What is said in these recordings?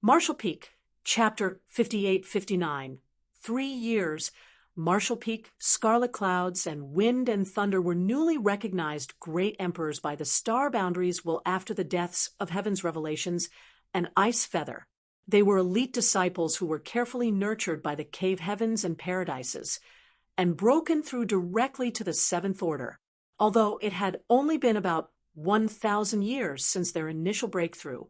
Marshall Peak, Chapter 58-59. 3 years. Marshall Peak, scarlet clouds, and wind and thunder were newly recognized great emperors by the star boundaries well after the deaths of Heaven's Revelations and Ice Feather. They were elite disciples who were carefully nurtured by the cave heavens and paradises, and broken through directly to the Seventh Order. Although it had only been about 1,000 years since their initial breakthrough,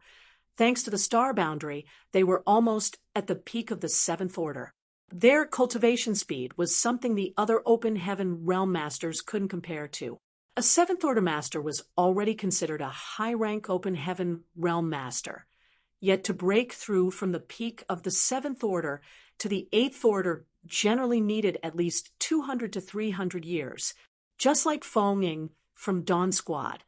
thanks to the star boundary, they were almost at the peak of the Seventh Order. Their cultivation speed was something the other open heaven realm masters couldn't compare to. A Seventh Order master was already considered a high-rank open heaven realm master. Yet to break through from the peak of the Seventh Order to the Eighth Order generally needed at least 200 to 300 years. Just like Feng Ying from Dawn Squad,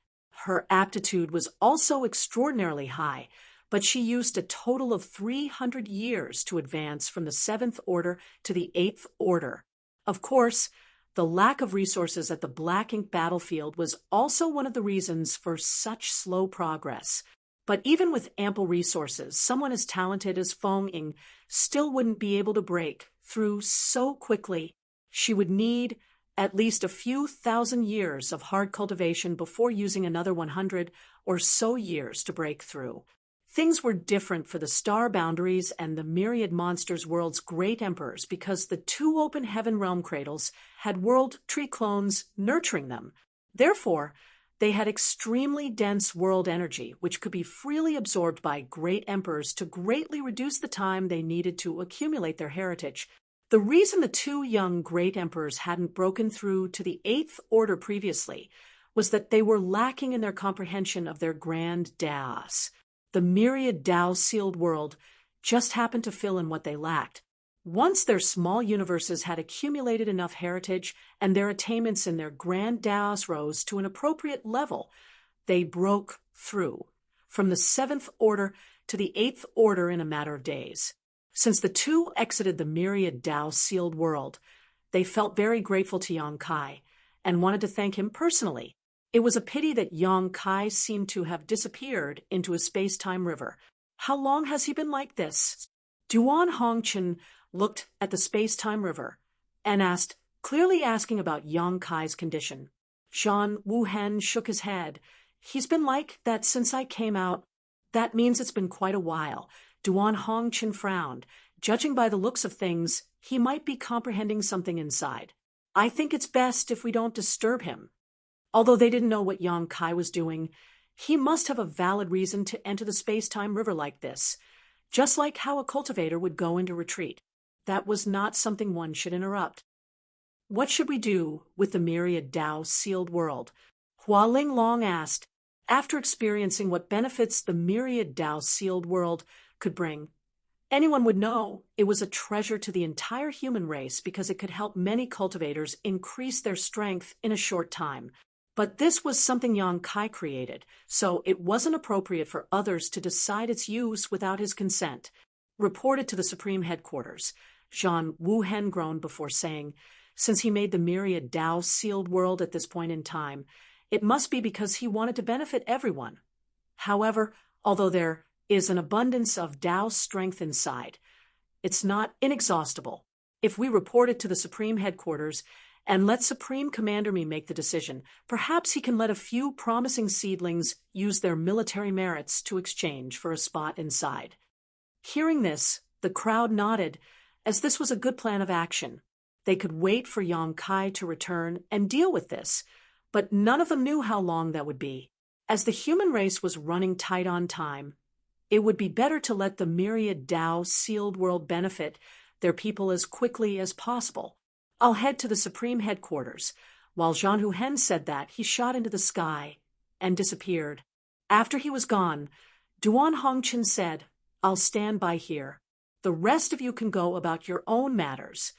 her aptitude was also extraordinarily high, but she used a total of 300 years to advance from the Seventh Order to the Eighth Order. Of course, the lack of resources at the Black Ink battlefield was also one of the reasons for such slow progress. But even with ample resources, someone as talented as Feng Ying still wouldn't be able to break through so quickly. She would need at least a few thousand years of hard cultivation before using another 100 or so years to break through. Things were different for the star boundaries and the myriad monsters world's great emperors because the two open heaven realm cradles had world tree clones nurturing them. Therefore, they had extremely dense world energy, which could be freely absorbed by great emperors to greatly reduce the time they needed to accumulate their heritage. The reason the two young great emperors hadn't broken through to the Eighth Order previously was that they were lacking in their comprehension of their grand Daos. The myriad Dao-sealed world just happened to fill in what they lacked. Once their small universes had accumulated enough heritage and their attainments in their grand Daos rose to an appropriate level, they broke through from the Seventh Order to the Eighth Order in a matter of days. Since the two exited the myriad Dao-sealed world, they felt very grateful to Yang Kai and wanted to thank him personally. It was a pity that Yang Kai seemed to have disappeared into a space-time river. How long has he been like this? Duan Hongchen looked at the space-time river and asked, clearly asking about Yang Kai's condition. Zhan Wuhen shook his head. He's been like that since I came out. That means it's been quite a while. Duan Hongchen frowned. Judging by the looks of things, he might be comprehending something inside. I think it's best if we don't disturb him. Although they didn't know what Yang Kai was doing, he must have a valid reason to enter the space-time river like this, just like how a cultivator would go into retreat. That was not something one should interrupt. What should we do with the myriad Dao-sealed world? Hua Linglong asked, after experiencing what benefits the myriad Dao-sealed world could bring. Anyone would know it was a treasure to the entire human race because it could help many cultivators increase their strength in a short time. But this was something Yang Kai created, so it wasn't appropriate for others to decide its use without his consent. Reported to the Supreme Headquarters, Zhan Wuhen groaned before saying, since he made the myriad Dao-sealed world at this point in time, it must be because he wanted to benefit everyone. However, although there is an abundance of Dao strength inside, it's not inexhaustible. If we report it to the Supreme Headquarters and let Supreme Commander Me make the decision, perhaps he can let a few promising seedlings use their military merits to exchange for a spot inside. Hearing this, the crowd nodded, as this was a good plan of action. They could wait for Yang Kai to return and deal with this, but none of them knew how long that would be. As the human race was running tight on time, it would be better to let the myriad Dao-sealed world benefit their people as quickly as possible. I'll head to the Supreme Headquarters. While Zhan Wuhen said that, he shot into the sky and disappeared. After he was gone, Duan Hongchen said, I'll stand by here. The rest of you can go about your own matters.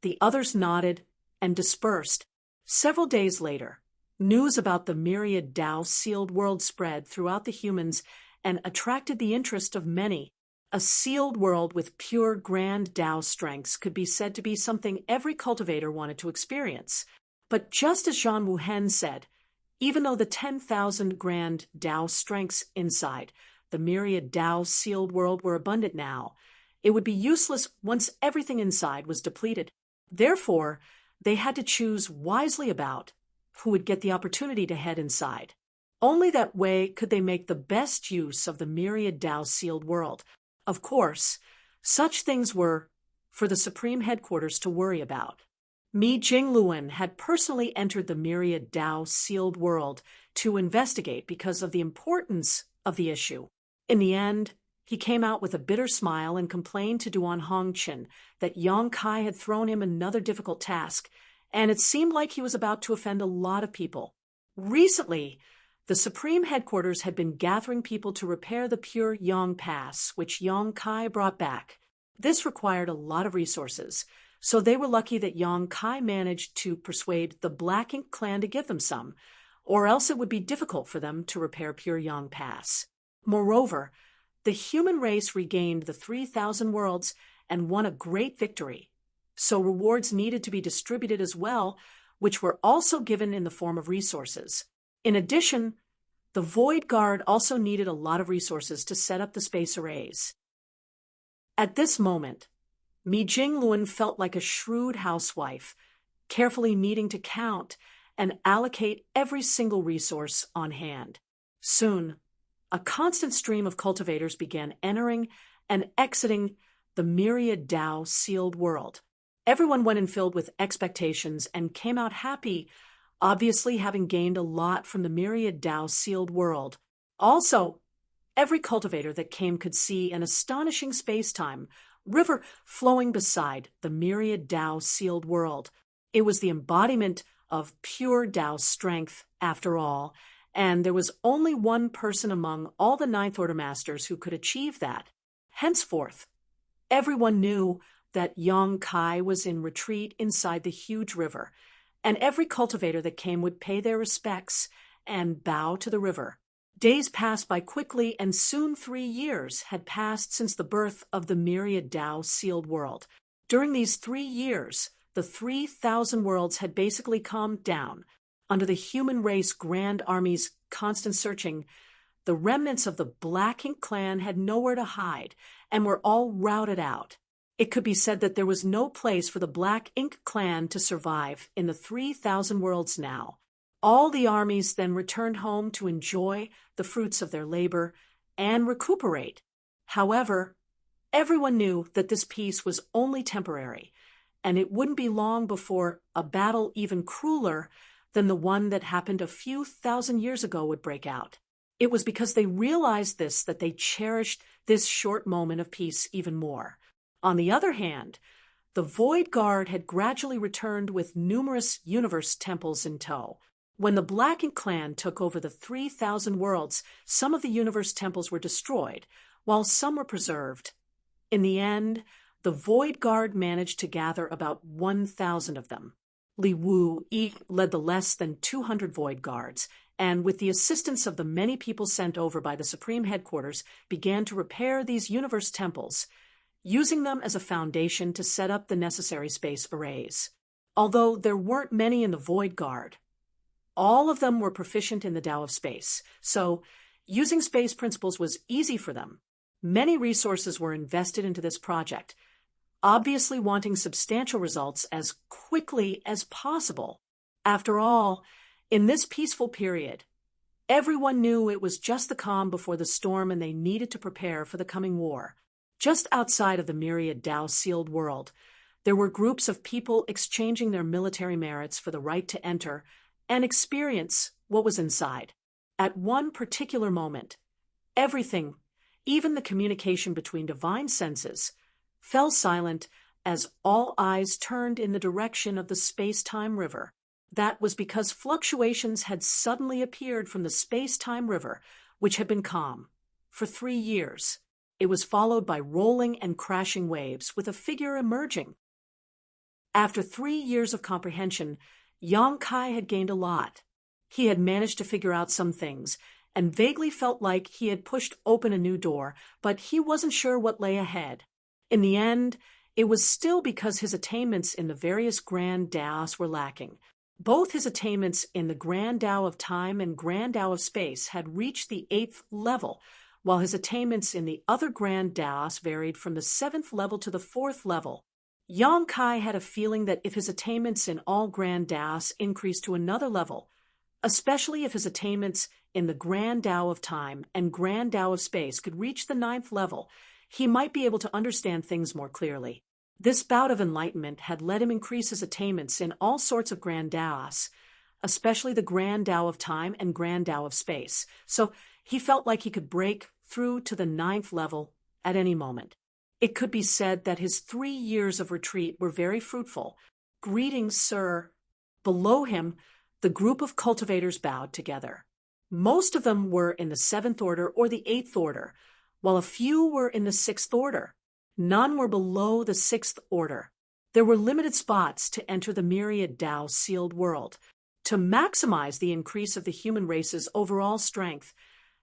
The others nodded and dispersed. Several days later, news about the myriad Dao-sealed world spread throughout the humans and attracted the interest of many. A sealed world with pure grand Dao strengths could be said to be something every cultivator wanted to experience. But just as Zhan Wuhen said, even though the 10,000 grand Dao strengths inside, the myriad Tao sealed world were abundant now. It would be useless once everything inside was depleted. Therefore, they had to choose wisely about who would get the opportunity to head inside. Only that way could they make the best use of the myriad Tao sealed world. Of course, such things were for the Supreme Headquarters to worry about. Mi Jingluan had personally entered the myriad Tao sealed world to investigate because of the importance of the issue. In the end, he came out with a bitter smile and complained to Duan Hongqin that Yang Kai had thrown him another difficult task, and it seemed like he was about to offend a lot of people. Recently, the Supreme Headquarters had been gathering people to repair the Pure Yang Pass, which Yang Kai brought back. This required a lot of resources, so they were lucky that Yang Kai managed to persuade the Black Ink clan to give them some, or else it would be difficult for them to repair Pure Yang Pass. Moreover, the human race regained the 3,000 worlds and won a great victory, so rewards needed to be distributed as well, which were also given in the form of resources. In addition, the Void Guard also needed a lot of resources to set up the space arrays. At this moment, Mi Jingluan felt like a shrewd housewife, carefully needing to count and allocate every single resource on hand. Soon, a constant stream of cultivators began entering and exiting the myriad Tao sealed world. Everyone went in filled with expectations and came out happy, obviously having gained a lot from the myriad Tao sealed world. Also, every cultivator that came could see an astonishing space-time river flowing beside the myriad Tao sealed world. It was the embodiment of pure Tao strength, after all, and there was only one person among all the Ninth Order Masters who could achieve that. Henceforth, everyone knew that Yang Kai was in retreat inside the huge river, and every cultivator that came would pay their respects and bow to the river. Days passed by quickly, and soon 3 years had passed since the birth of the myriad Tao sealed world. During these 3 years, the 3,000 worlds had basically calmed down. Under the human race Grand Army's constant searching, the remnants of the Black Ink clan had nowhere to hide and were all routed out. It could be said that there was no place for the Black Ink clan to survive in the 3,000 worlds now. All the armies then returned home to enjoy the fruits of their labor and recuperate. However, everyone knew that this peace was only temporary, and it wouldn't be long before a battle even crueler than the one that happened a few thousand years ago would break out. It was because they realized this that they cherished this short moment of peace even more. On the other hand, the Void Guard had gradually returned with numerous universe temples in tow. When the Black Ink clan took over the 3,000 worlds, some of the universe temples were destroyed, while some were preserved. In the end, the Void Guard managed to gather about 1,000 of them. Li Wu Yi led the less than 200 Void Guards, and with the assistance of the many people sent over by the Supreme Headquarters, began to repair these universe temples, using them as a foundation to set up the necessary space arrays. Although there weren't many in the Void Guard, all of them were proficient in the Tao of Space, so using space principles was easy for them. Many resources were invested into this project, obviously wanting substantial results as quickly as possible. After all, in this peaceful period, everyone knew it was just the calm before the storm and they needed to prepare for the coming war. Just outside of the myriad Tao sealed world, there were groups of people exchanging their military merits for the right to enter and experience what was inside. At one particular moment, everything, even the communication between divine senses, fell silent as all eyes turned in the direction of the space-time river. That was because fluctuations had suddenly appeared from the space-time river, which had been calm for 3 years. It was followed by rolling and crashing waves, with a figure emerging. After 3 years of comprehension, Yang Kai had gained a lot. He had managed to figure out some things, and vaguely felt like he had pushed open a new door, but he wasn't sure what lay ahead. In the end, it was still because his attainments in the various Grand Taos were lacking. Both his attainments in the Grand Tao of Time and Grand Tao of Space had reached the 8th level, while his attainments in the other Grand Daos varied from the 7th level to the 4th level. Yang Kai had a feeling that if his attainments in all Grand Daos increased to another level, especially if his attainments in the Grand Tao of Time and Grand Tao of Space could reach the 9th level, he might be able to understand things more clearly. This bout of enlightenment had let him increase his attainments in all sorts of Grand Daos, especially the Grand Tao of Time and Grand Tao of Space, so he felt like he could break through to the 9th level at any moment. It could be said that his 3 years of retreat were very fruitful. "Greetings, sir." Below him, the group of cultivators bowed together. Most of them were in the 7th order or the 8th order, while a few were in the 6th order. None were below the 6th order. There were limited spots to enter the myriad Tao sealed world. To maximize the increase of the human race's overall strength,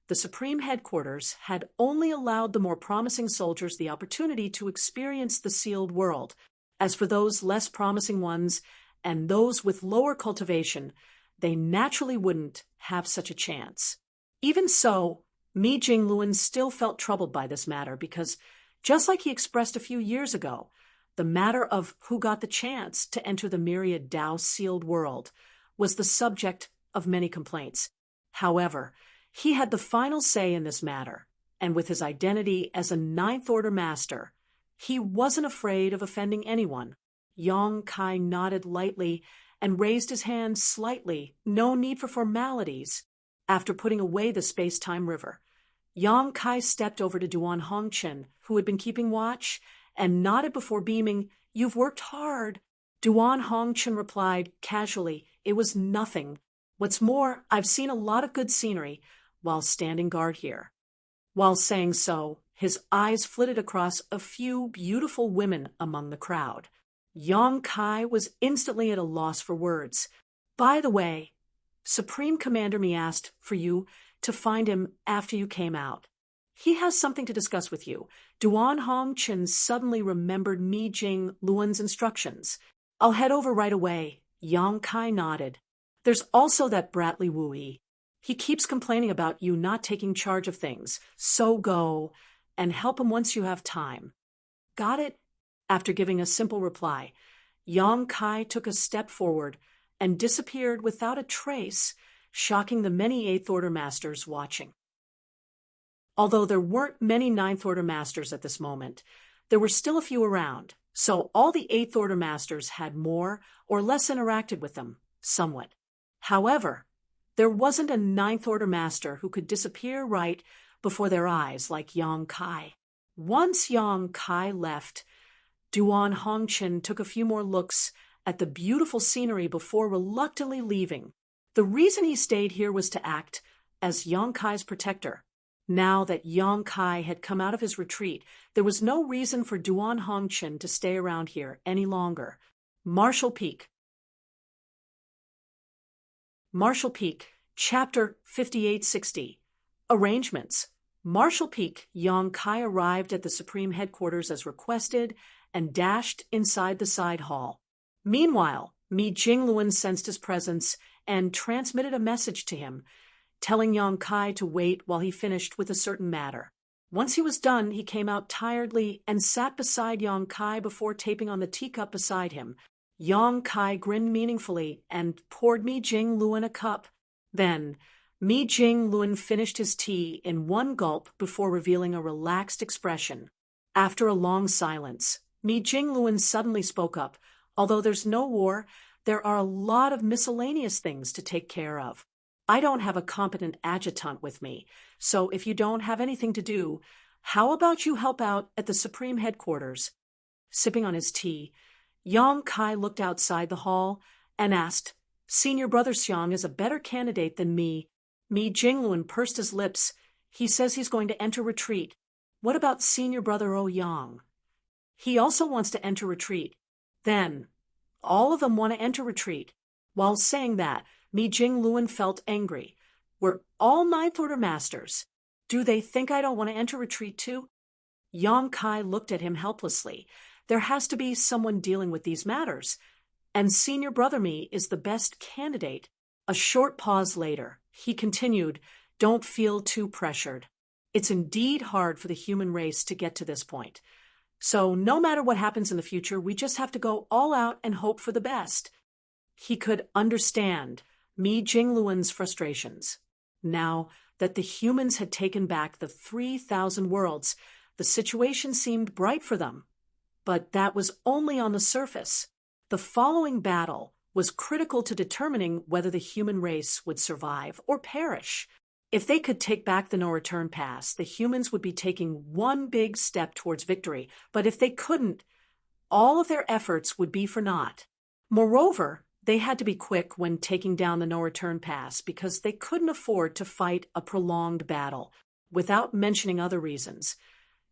the Supreme Headquarters had only allowed the more promising soldiers the opportunity to experience the sealed world. As for those less promising ones and those with lower cultivation, they naturally wouldn't have such a chance. Even so, Mi Jingluan still felt troubled by this matter because, just like he expressed a few years ago, the matter of who got the chance to enter the myriad Tao sealed world was the subject of many complaints. However, he had the final say in this matter, and with his identity as a 9th order master, he wasn't afraid of offending anyone. Yang Kai nodded lightly and raised his hand slightly, no need for formalities. After putting away the space-time river, Yang Kai stepped over to Duan Hongchen, who had been keeping watch, and nodded before beaming, "You've worked hard." Duan Hongchen replied casually, "It was nothing. What's more, I've seen a lot of good scenery while standing guard here." While saying so, his eyes flitted across a few beautiful women among the crowd. Yang Kai was instantly at a loss for words. "By the way, Supreme Commander Mi asked for you to find him after you came out. He has something to discuss with you." Duan Hongchen suddenly remembered Mi Jingluan's instructions. "I'll head over right away." Yang Kai nodded. "There's also that Bradley Wu-yi. He keeps complaining about you not taking charge of things, so go and help him once you have time." "Got it?" After giving a simple reply, Yang Kai took a step forward and disappeared without a trace, shocking the many 8th order masters watching. Although there weren't many 9th order masters at this moment, there were still a few around, so all the 8th order masters had more or less interacted with them, somewhat. However, there wasn't a 9th order master who could disappear right before their eyes like Yang Kai. Once Yang Kai left, Duan Hongchen took a few more looks at the beautiful scenery before reluctantly leaving. The reason he stayed here was to act as Yang Kai's protector. Now that Yang Kai had come out of his retreat, there was no reason for Duan Hongchen to stay around here any longer. Marshall Peak. Marshall Peak, Chapter 5860. Arrangements. Marshall Peak, Yang Kai arrived at the Supreme Headquarters as requested and dashed inside the side hall. Meanwhile, Mi Jingluan sensed his presence and transmitted a message to him, telling Yang Kai to wait while he finished with a certain matter. Once he was done, he came out tiredly and sat beside Yang Kai before taping on the teacup beside him. Yang Kai grinned meaningfully and poured Mi Jingluan a cup. Then, Mi Jingluan finished his tea in one gulp before revealing a relaxed expression. After a long silence, Mi Jingluan suddenly spoke up. "Although there's no war, there are a lot of miscellaneous things to take care of. I don't have a competent adjutant with me, so if you don't have anything to do, how about you help out at the Supreme Headquarters?" Sipping on his tea, Yang Kai looked outside the hall and asked, "Senior Brother Xiang is a better candidate than me." Mi Jingluan pursed his lips. "He says he's going to enter retreat. What about Senior Brother Yang?" "He also wants to enter retreat." "Then, all of them want to enter retreat." While saying that, Mi Jingluan felt angry. "We're all 9th order masters. Do they think I don't want to enter retreat too?" Yang Kai looked at him helplessly. There has to be someone dealing with these matters, and Senior Brother Mi is the best candidate. A short pause later, he continued, "Don't feel too pressured. It's indeed hard for the human race to get to this point. So no matter what happens in the future, we just have to go all out and hope for the best. He could understand Mi Jingluan's frustrations. Now that the humans had taken back the 3,000 worlds, the situation seemed bright for them. But that was only on the surface. The following battle was critical to determining whether the human race would survive or perish. If they could take back the no-return pass, the humans would be taking one big step towards victory. But if they couldn't, all of their efforts would be for naught. Moreover, they had to be quick when taking down the no-return pass because they couldn't afford to fight a prolonged battle, without mentioning other reasons.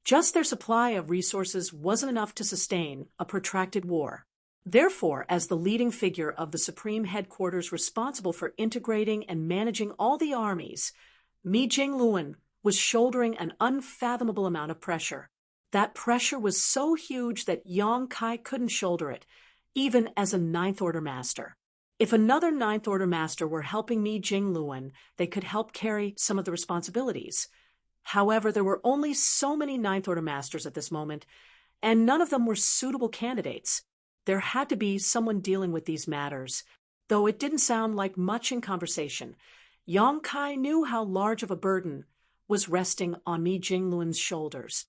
Just their supply of resources wasn't enough to sustain a protracted war. Therefore, as the leading figure of the Supreme Headquarters responsible for integrating and managing all the armies, Mi Jingluan was shouldering an unfathomable amount of pressure. That pressure was so huge that Yang Kai couldn't shoulder it, even as a Ninth Order Master. If another Ninth Order Master were helping Mi Jingluan, they could help carry some of the responsibilities. However, there were only so many Ninth Order Masters at this moment, and none of them were suitable candidates. There had to be someone dealing with these matters. Though it didn't sound like much in conversation, Yang Kai knew how large of a burden was resting on Mi Jingluan's shoulders.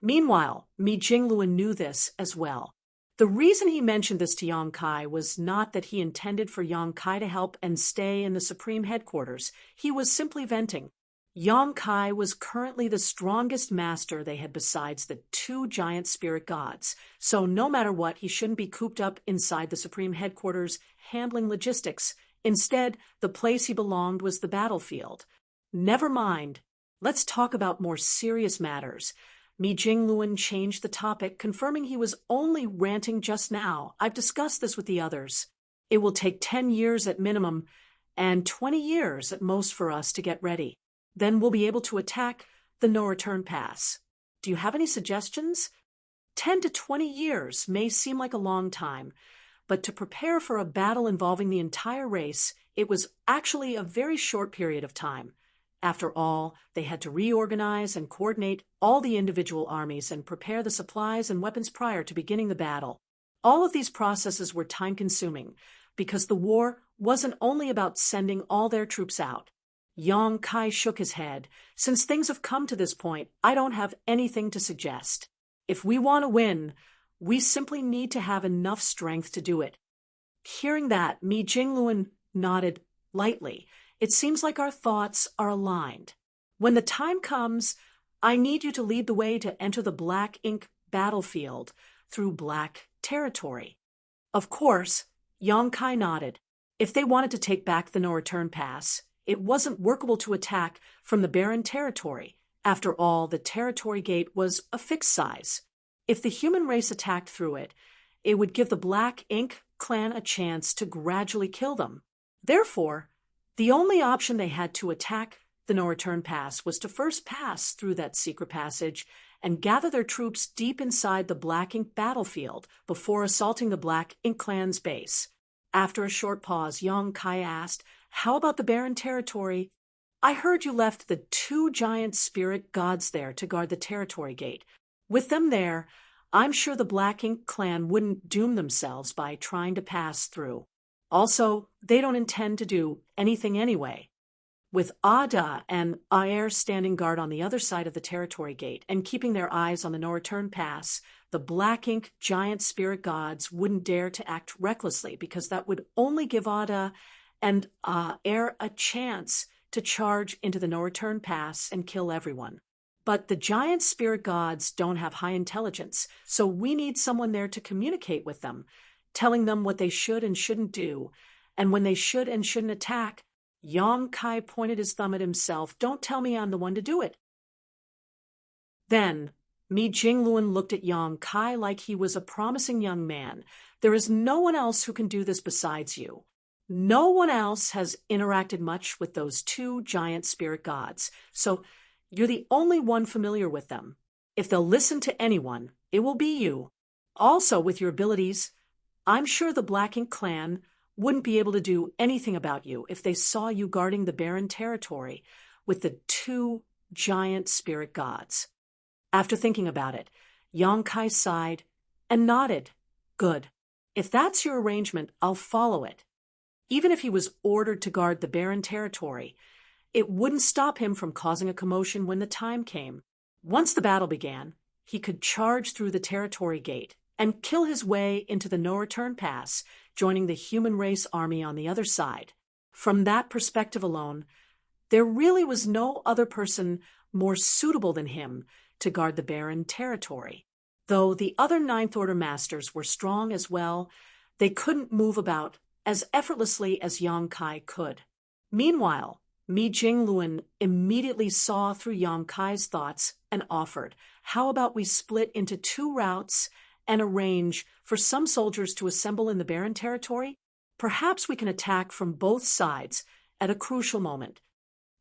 Meanwhile, Mi Jingluan knew this as well. The reason he mentioned this to Yang Kai was not that he intended for Yang Kai to help and stay in the Supreme Headquarters. He was simply venting. Yang Kai was currently the strongest master they had besides the two giant spirit gods, so no matter what, he shouldn't be cooped up inside the Supreme Headquarters handling logistics. Instead, the place he belonged was the battlefield. Never mind. Let's talk about more serious matters. Mi Jingluan changed the topic, confirming he was only ranting just now. I've discussed this with the others. It will take 10 years at minimum, and 20 years at most for us to get ready. Then we'll be able to attack the no-return pass. Do you have any suggestions? 10 to 20 years may seem like a long time, but to prepare for a battle involving the entire race, it was actually a very short period of time. After all, they had to reorganize and coordinate all the individual armies and prepare the supplies and weapons prior to beginning the battle. All of these processes were time-consuming because the war wasn't only about sending all their troops out. Yang Kai shook his head. Since things have come to this point, I don't have anything to suggest. If we want to win, we simply need to have enough strength to do it. Hearing that, Mi Jingluan nodded lightly. It seems like our thoughts are aligned. When the time comes, I need you to lead the way to enter the Black Ink battlefield through Black territory. Of course, Yang Kai nodded. If they wanted to take back the no-return pass, it wasn't workable to attack from the barren territory. After all, the territory gate was a fixed size. If the human race attacked through it, it would give the Black Ink clan a chance to gradually kill them. Therefore, the only option they had to attack the no-return pass was to first pass through that secret passage and gather their troops deep inside the Black Ink battlefield before assaulting the Black Ink clan's base. After a short pause, Yang Kai asked, "How about the barren territory? I heard you left the two giant spirit gods there to guard the territory gate. With them there, I'm sure the Black Ink clan wouldn't doom themselves by trying to pass through. Also, they don't intend to do anything anyway." With Ada and Aer standing guard on the other side of the territory gate and keeping their eyes on the no-return pass, the Black Ink giant spirit gods wouldn't dare to act recklessly because that would only give Ada and Aer a chance to charge into the no-return pass and kill everyone. But the giant spirit gods don't have high intelligence, so we need someone there to communicate with them, telling them what they should and shouldn't do, and when they should and shouldn't attack. Yang Kai pointed his thumb at himself. "Don't tell me I'm the one to do it." Then, Mi Jingluan looked at Yang Kai like he was a promising young man. "There is no one else who can do this besides you. No one else has interacted much with those two giant spirit gods, so you're the only one familiar with them. If they'll listen to anyone, it will be you. Also, with your abilities, I'm sure the Black Ink clan wouldn't be able to do anything about you if they saw you guarding the barren territory with the two giant spirit gods. After thinking about it, Yang Kai sighed and nodded. Good. If that's your arrangement, I'll follow it. Even if he was ordered to guard the barren territory, it wouldn't stop him from causing a commotion when the time came. Once the battle began, he could charge through the territory gate and kill his way into the no-return pass, joining the human race army on the other side. From that perspective alone, there really was no other person more suitable than him to guard the barren territory. Though the other Ninth Order masters were strong as well, they couldn't move about as effortlessly as Yang Kai could. Meanwhile, Mi Jingluan immediately saw through Yang Kai's thoughts and offered, how about we split into 2 routes and arrange for some soldiers to assemble in the barren territory? Perhaps we can attack from both sides at a crucial moment.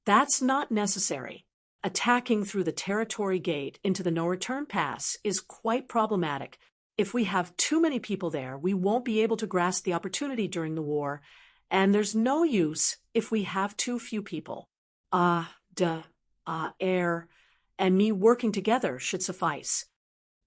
That's not necessary. Attacking through the territory gate into the no-return pass is quite problematic. If we have too many people there, we won't be able to grasp the opportunity during the war, and there's no use if we have too few people. Air, and me working together should suffice.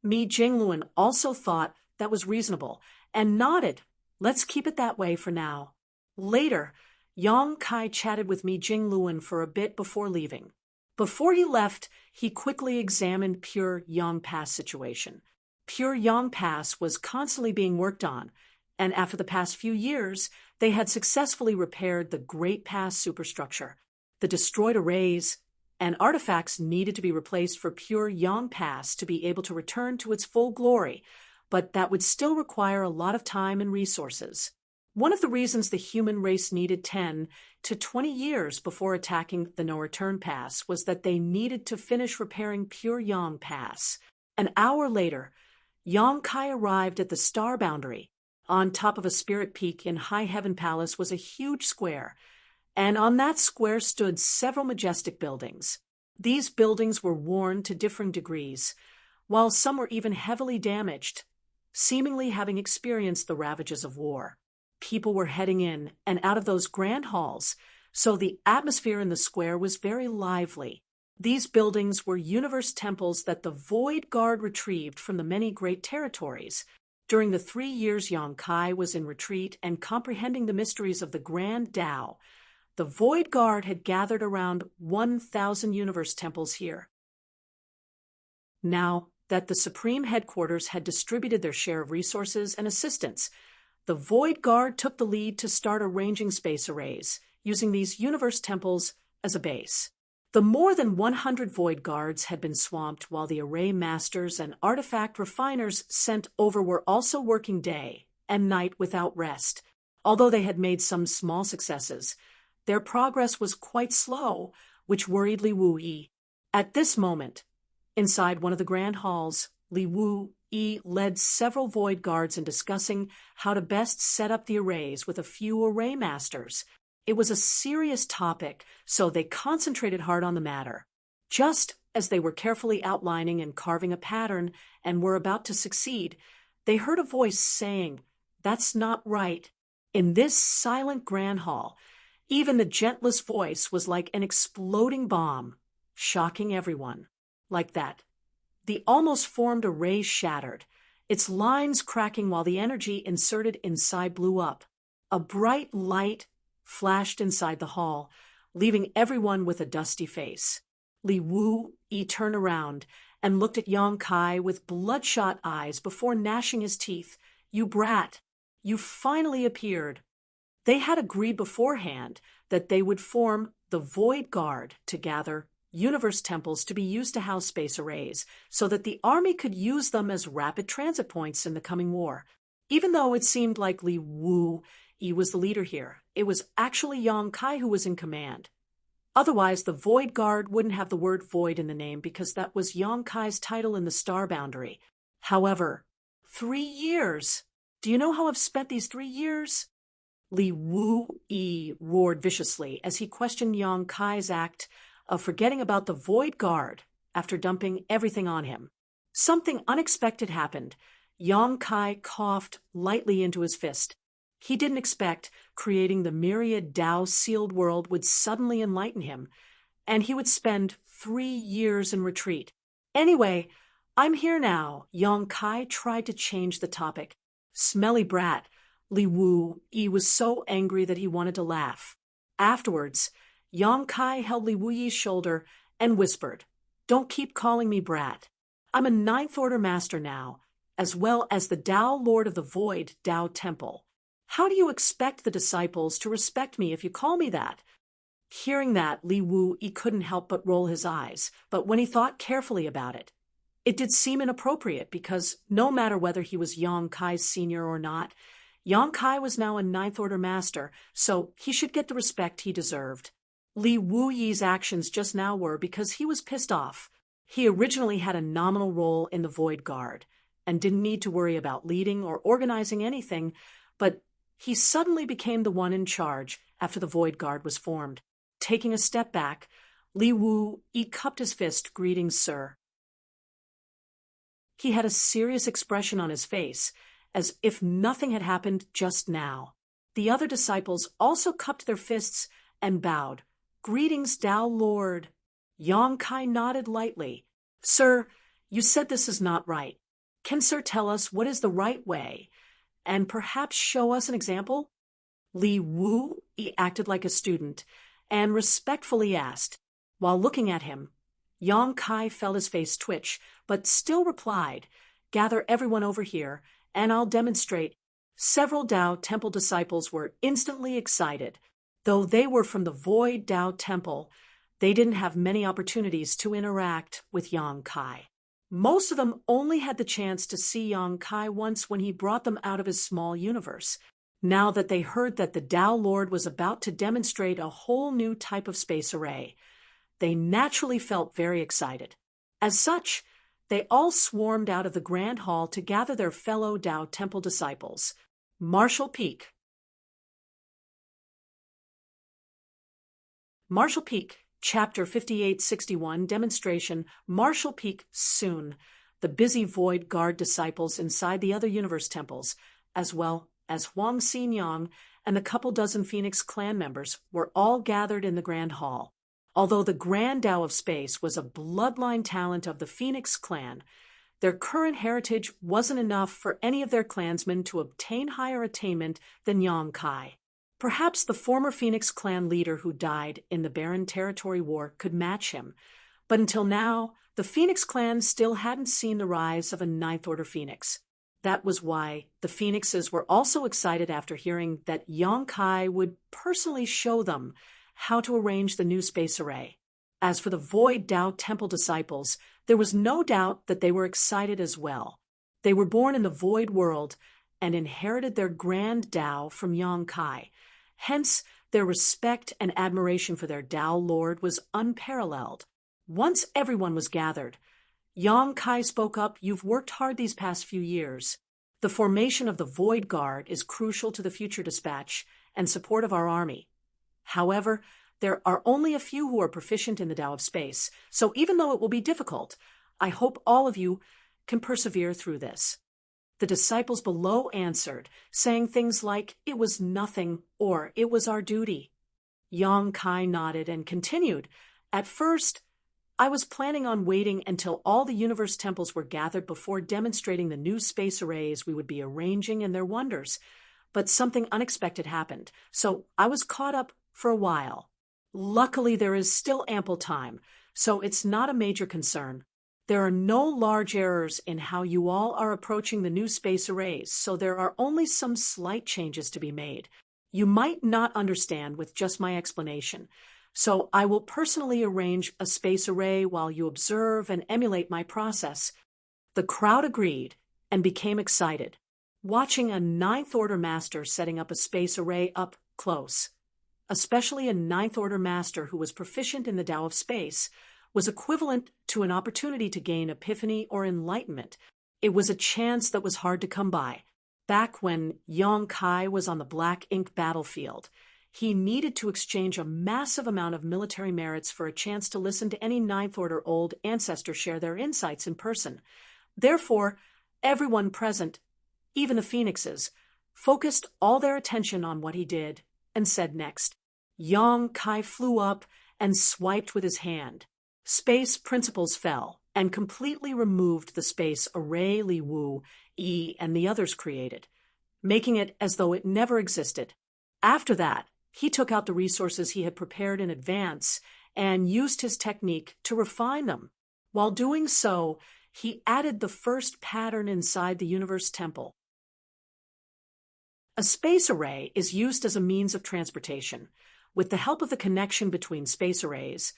Mi Jingluan also thought that was reasonable, and nodded. Let's keep it that way for now. Later, Yang Kai chatted with Mi Jingluan for a bit before leaving. Before he left, he quickly examined Pure Yang Pass situation. Pure Yang Pass was constantly being worked on, and after the past few years, they had successfully repaired the Great Pass superstructure. The destroyed arrays and artifacts needed to be replaced for Pure Yang Pass to be able to return to its full glory, but that would still require a lot of time and resources. One of the reasons the human race needed 10 to 20 years before attacking the no-return pass was that they needed to finish repairing Pure Yang Pass. An hour later, Yang Kai arrived at the star boundary. On top of a spirit peak in High Heaven Palace was a huge square, and on that square stood several majestic buildings. These buildings were worn to differing degrees, while some were even heavily damaged, seemingly having experienced the ravages of war. People were heading in and out of those grand halls, so the atmosphere in the square was very lively. These buildings were universe temples that the Void Guard retrieved from the many great territories. During the 3 years Yang Kai was in retreat and comprehending the mysteries of the Grand Tao, the Void Guard had gathered around 1,000 universe temples here. Now that the Supreme Headquarters had distributed their share of resources and assistance, the Void Guard took the lead to start arranging space arrays, using these universe temples as a base. The more than 100 Void Guards had been swamped, while the array masters and artifact refiners sent over were also working day and night without rest. Although they had made some small successes, their progress was quite slow, which worried Li Wu-yi. At this moment, inside one of the grand halls, Li Wu-yi led several Void Guards in discussing how to best set up the arrays with a few array masters. It was a serious topic, so they concentrated hard on the matter. Just as they were carefully outlining and carving a pattern and were about to succeed, they heard a voice saying, "That's not right." In this silent grand hall, even the gentlest voice was like an exploding bomb, shocking everyone. Like that, the almost formed array shattered, its lines cracking while the energy inserted inside blew up. A bright light flashed inside the hall, leaving everyone with a dusty face. Li Wu-yi turned around and looked at Yang Kai with bloodshot eyes before gnashing his teeth. "You brat! You finally appeared." They had agreed beforehand that they would form the Void Guard to gather universe temples to be used to house space arrays, so that the army could use them as rapid transit points in the coming war. Even though it seemed like Li Wu-yi was the leader here, it was actually Yang Kai who was in command. Otherwise, the Void Guard wouldn't have the word void in the name because that was Yang Kai's title in the star boundary. However, 3 years! Do you know how I've spent these 3 years? Li Wu-yi roared viciously as he questioned Yang Kai's act of forgetting about the Void Guard after dumping everything on him. Something unexpected happened. Yang Kai coughed lightly into his fist. He didn't expect creating the myriad Tao sealed world would suddenly enlighten him, and he would spend 3 years in retreat. Anyway, I'm here now. Yong Kai tried to change the topic. Smelly brat. Li Wu Yi was so angry that he wanted to laugh. Afterwards, Yong Kai held Li Wu Yi's shoulder and whispered, "Don't keep calling me brat. I'm a Ninth Order Master now, as well as the Tao Lord of the Void Tao Temple. How do you expect the disciples to respect me if you call me that?" Hearing that, Li Wu Yi couldn't help but roll his eyes, but when he thought carefully about it, it did seem inappropriate because no matter whether he was Yong Kai's senior or not, Yong Kai was now a Ninth Order Master, so he should get the respect he deserved. Li Wu Yi's actions just now were because he was pissed off. He originally had a nominal role in the Void Guard and didn't need to worry about leading or organizing anything, but he suddenly became the one in charge after the Void Guard was formed. Taking a step back, Li Wu Yi cupped his fist, "Greetings, sir." He had a serious expression on his face, as if nothing had happened just now. The other disciples also cupped their fists and bowed. "Greetings, Tao Lord." Yong Kai nodded lightly. "Sir, you said this is not right. Can sir tell us what is the right way, and perhaps show us an example?" Li Wu acted like a student and respectfully asked. While looking at him, Yong Kai felt his face twitch, but still replied, "Gather everyone over here, and I'll demonstrate." Several Tao Temple disciples were instantly excited. Though they were from the Void Tao Temple, they didn't have many opportunities to interact with Yong Kai. Most of them only had the chance to see Yong Kai once when he brought them out of his small universe. Now that they heard that the Tao Lord was about to demonstrate a whole new type of space array, they naturally felt very excited. As such, they all swarmed out of the Grand Hall to gather their fellow Tao Temple disciples. Marshall Peak. Marshall Peak, Chapter 5861, Demonstration, Marshall Peak soon. The busy Void Guard disciples inside the other universe temples, as well as Huang Xinyang and the couple dozen Phoenix clan members, were all gathered in the Grand Hall. Although the Grand Tao of Space was a bloodline talent of the Phoenix clan, their current heritage wasn't enough for any of their clansmen to obtain higher attainment than Yong Kai. Perhaps the former Phoenix clan leader who died in the Barren Territory War could match him, but until now, the Phoenix clan still hadn't seen the rise of a Ninth Order Phoenix. That was why the Phoenixes were also excited after hearing that Yong Kai would personally show them how to arrange the new space array. As for the Void Tao Temple disciples, there was no doubt that they were excited as well. They were born in the Void world and inherited their Grand Tao from Yong Kai. Hence, their respect and admiration for their Tao Lord was unparalleled. Once everyone was gathered, Yong Kai spoke up, "You've worked hard these past few years. The formation of the Void Guard is crucial to the future dispatch and support of our army. However, there are only a few who are proficient in the Tao of Space, so even though it will be difficult, I hope all of you can persevere through this." The disciples below answered, saying things like, "It was nothing," or "It was our duty." Yong Kai nodded and continued, "At first, I was planning on waiting until all the universe temples were gathered before demonstrating the new space arrays we would be arranging and their wonders, but something unexpected happened, so I was caught up for a while. Luckily, there is still ample time, so it's not a major concern. There are no large errors in how you all are approaching the new space arrays, so there are only some slight changes to be made. You might not understand with just my explanation, so I will personally arrange a space array while you observe and emulate my process." The crowd agreed and became excited, watching a Ninth Order Master setting up a space array up close. Especially a Ninth Order Master who was proficient in the Tao of Space was equivalent to an opportunity to gain epiphany or enlightenment. It was a chance that was hard to come by. Back when Yong Kai was on the Black Ink battlefield, he needed to exchange a massive amount of military merits for a chance to listen to any Ninth Order old ancestor share their insights in person. Therefore, everyone present, even the Phoenixes, focused all their attention on what he did and said next. Yong Kai flew up and swiped with his hand. Space principles fell and completely removed the space array Li Wu, Yi, and the others created, making it as though it never existed. After that, he took out the resources he had prepared in advance and used his technique to refine them. While doing so, he added the first pattern inside the universe temple. A space array is used as a means of transportation. With the help of the connection between space arrays,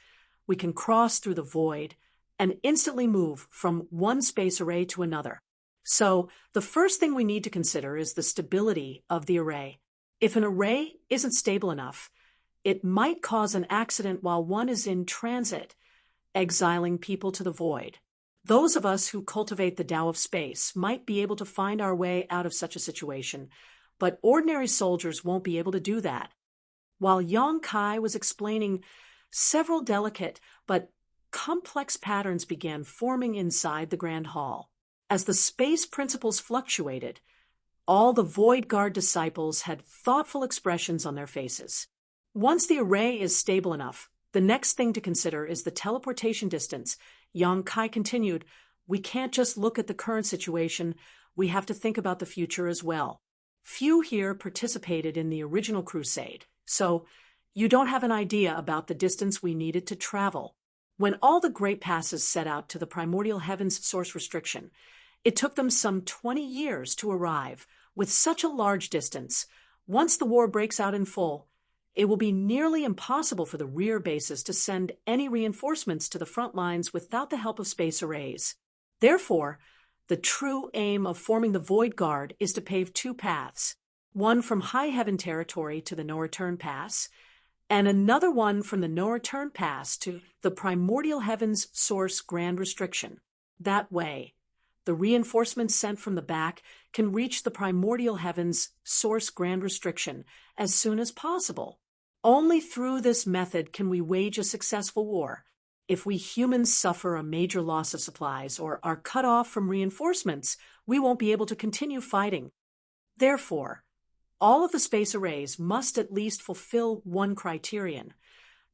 we can cross through the void and instantly move from one space array to another. So, the first thing we need to consider is the stability of the array. If an array isn't stable enough, it might cause an accident while one is in transit, exiling people to the void. Those of us who cultivate the Tao of space might be able to find our way out of such a situation, but ordinary soldiers won't be able to do that. While Yang Kai was explaining, several delicate but complex patterns began forming inside the Grand Hall. As the space principles fluctuated, all the Void Guard disciples had thoughtful expressions on their faces. Once the array is stable enough, the next thing to consider is the teleportation distance. Yang Kai continued, "We can't just look at the current situation, we have to think about the future as well." Few here participated in the original crusade, so you don't have an idea about the distance we needed to travel. When all the great passes set out to the primordial heavens source restriction, it took them some 20 years to arrive. With such a large distance, once the war breaks out in full, it will be nearly impossible for the rear bases to send any reinforcements to the front lines without the help of space arrays. Therefore, the true aim of forming the Void Guard is to pave two paths, one from High Heaven territory to the No Return Pass, and another one from the No Return Pass to the Primordial Heavens Source Grand Restriction. That way, the reinforcements sent from the back can reach the Primordial Heavens Source Grand Restriction as soon as possible. Only through this method can we wage a successful war. If we humans suffer a major loss of supplies or are cut off from reinforcements, we won't be able to continue fighting. Therefore, all of the space arrays must at least fulfill one criterion.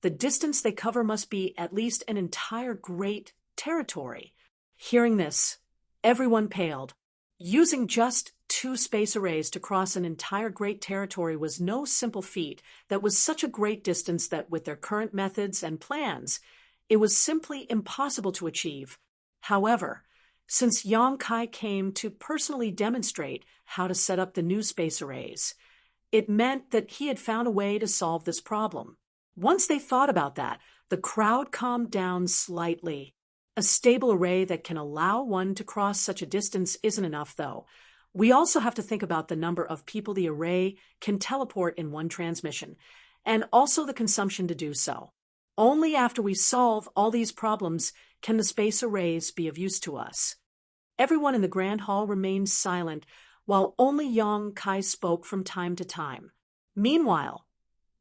The distance they cover must be at least an entire great territory. Hearing this, everyone paled. Using just 2 space arrays to cross an entire great territory was no simple feat. That was such a great distance that with their current methods and plans, it was simply impossible to achieve. However, since Yang Kai came to personally demonstrate how to set up the new space arrays, it meant that he had found a way to solve this problem. Once they thought about that, the crowd calmed down slightly. A stable array that can allow one to cross such a distance isn't enough, though. We also have to think about the number of people the array can teleport in one transmission, and also the consumption to do so. Only after we solve all these problems can the space arrays be of use to us. Everyone in the Grand Hall remained silent, while only Yang Kai spoke from time to time. Meanwhile,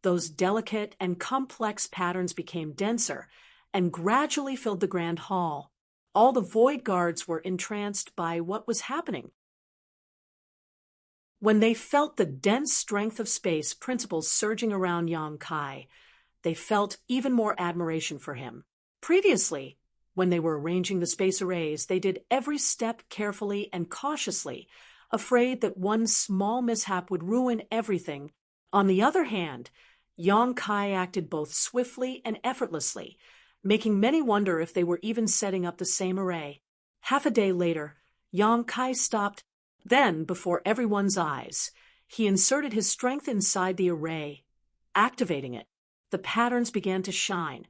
those delicate and complex patterns became denser and gradually filled the Grand Hall. All the Void Guards were entranced by what was happening. When they felt the dense strength of space principles surging around Yang Kai, they felt even more admiration for him. Previously, when they were arranging the space arrays, they did every step carefully and cautiously, afraid that one small mishap would ruin everything. On the other hand, Yang Kai acted both swiftly and effortlessly, making many wonder if they were even setting up the same array. Half a day later, Yang Kai stopped. Then, before everyone's eyes, he inserted his strength inside the array, activating it. The patterns began to shine,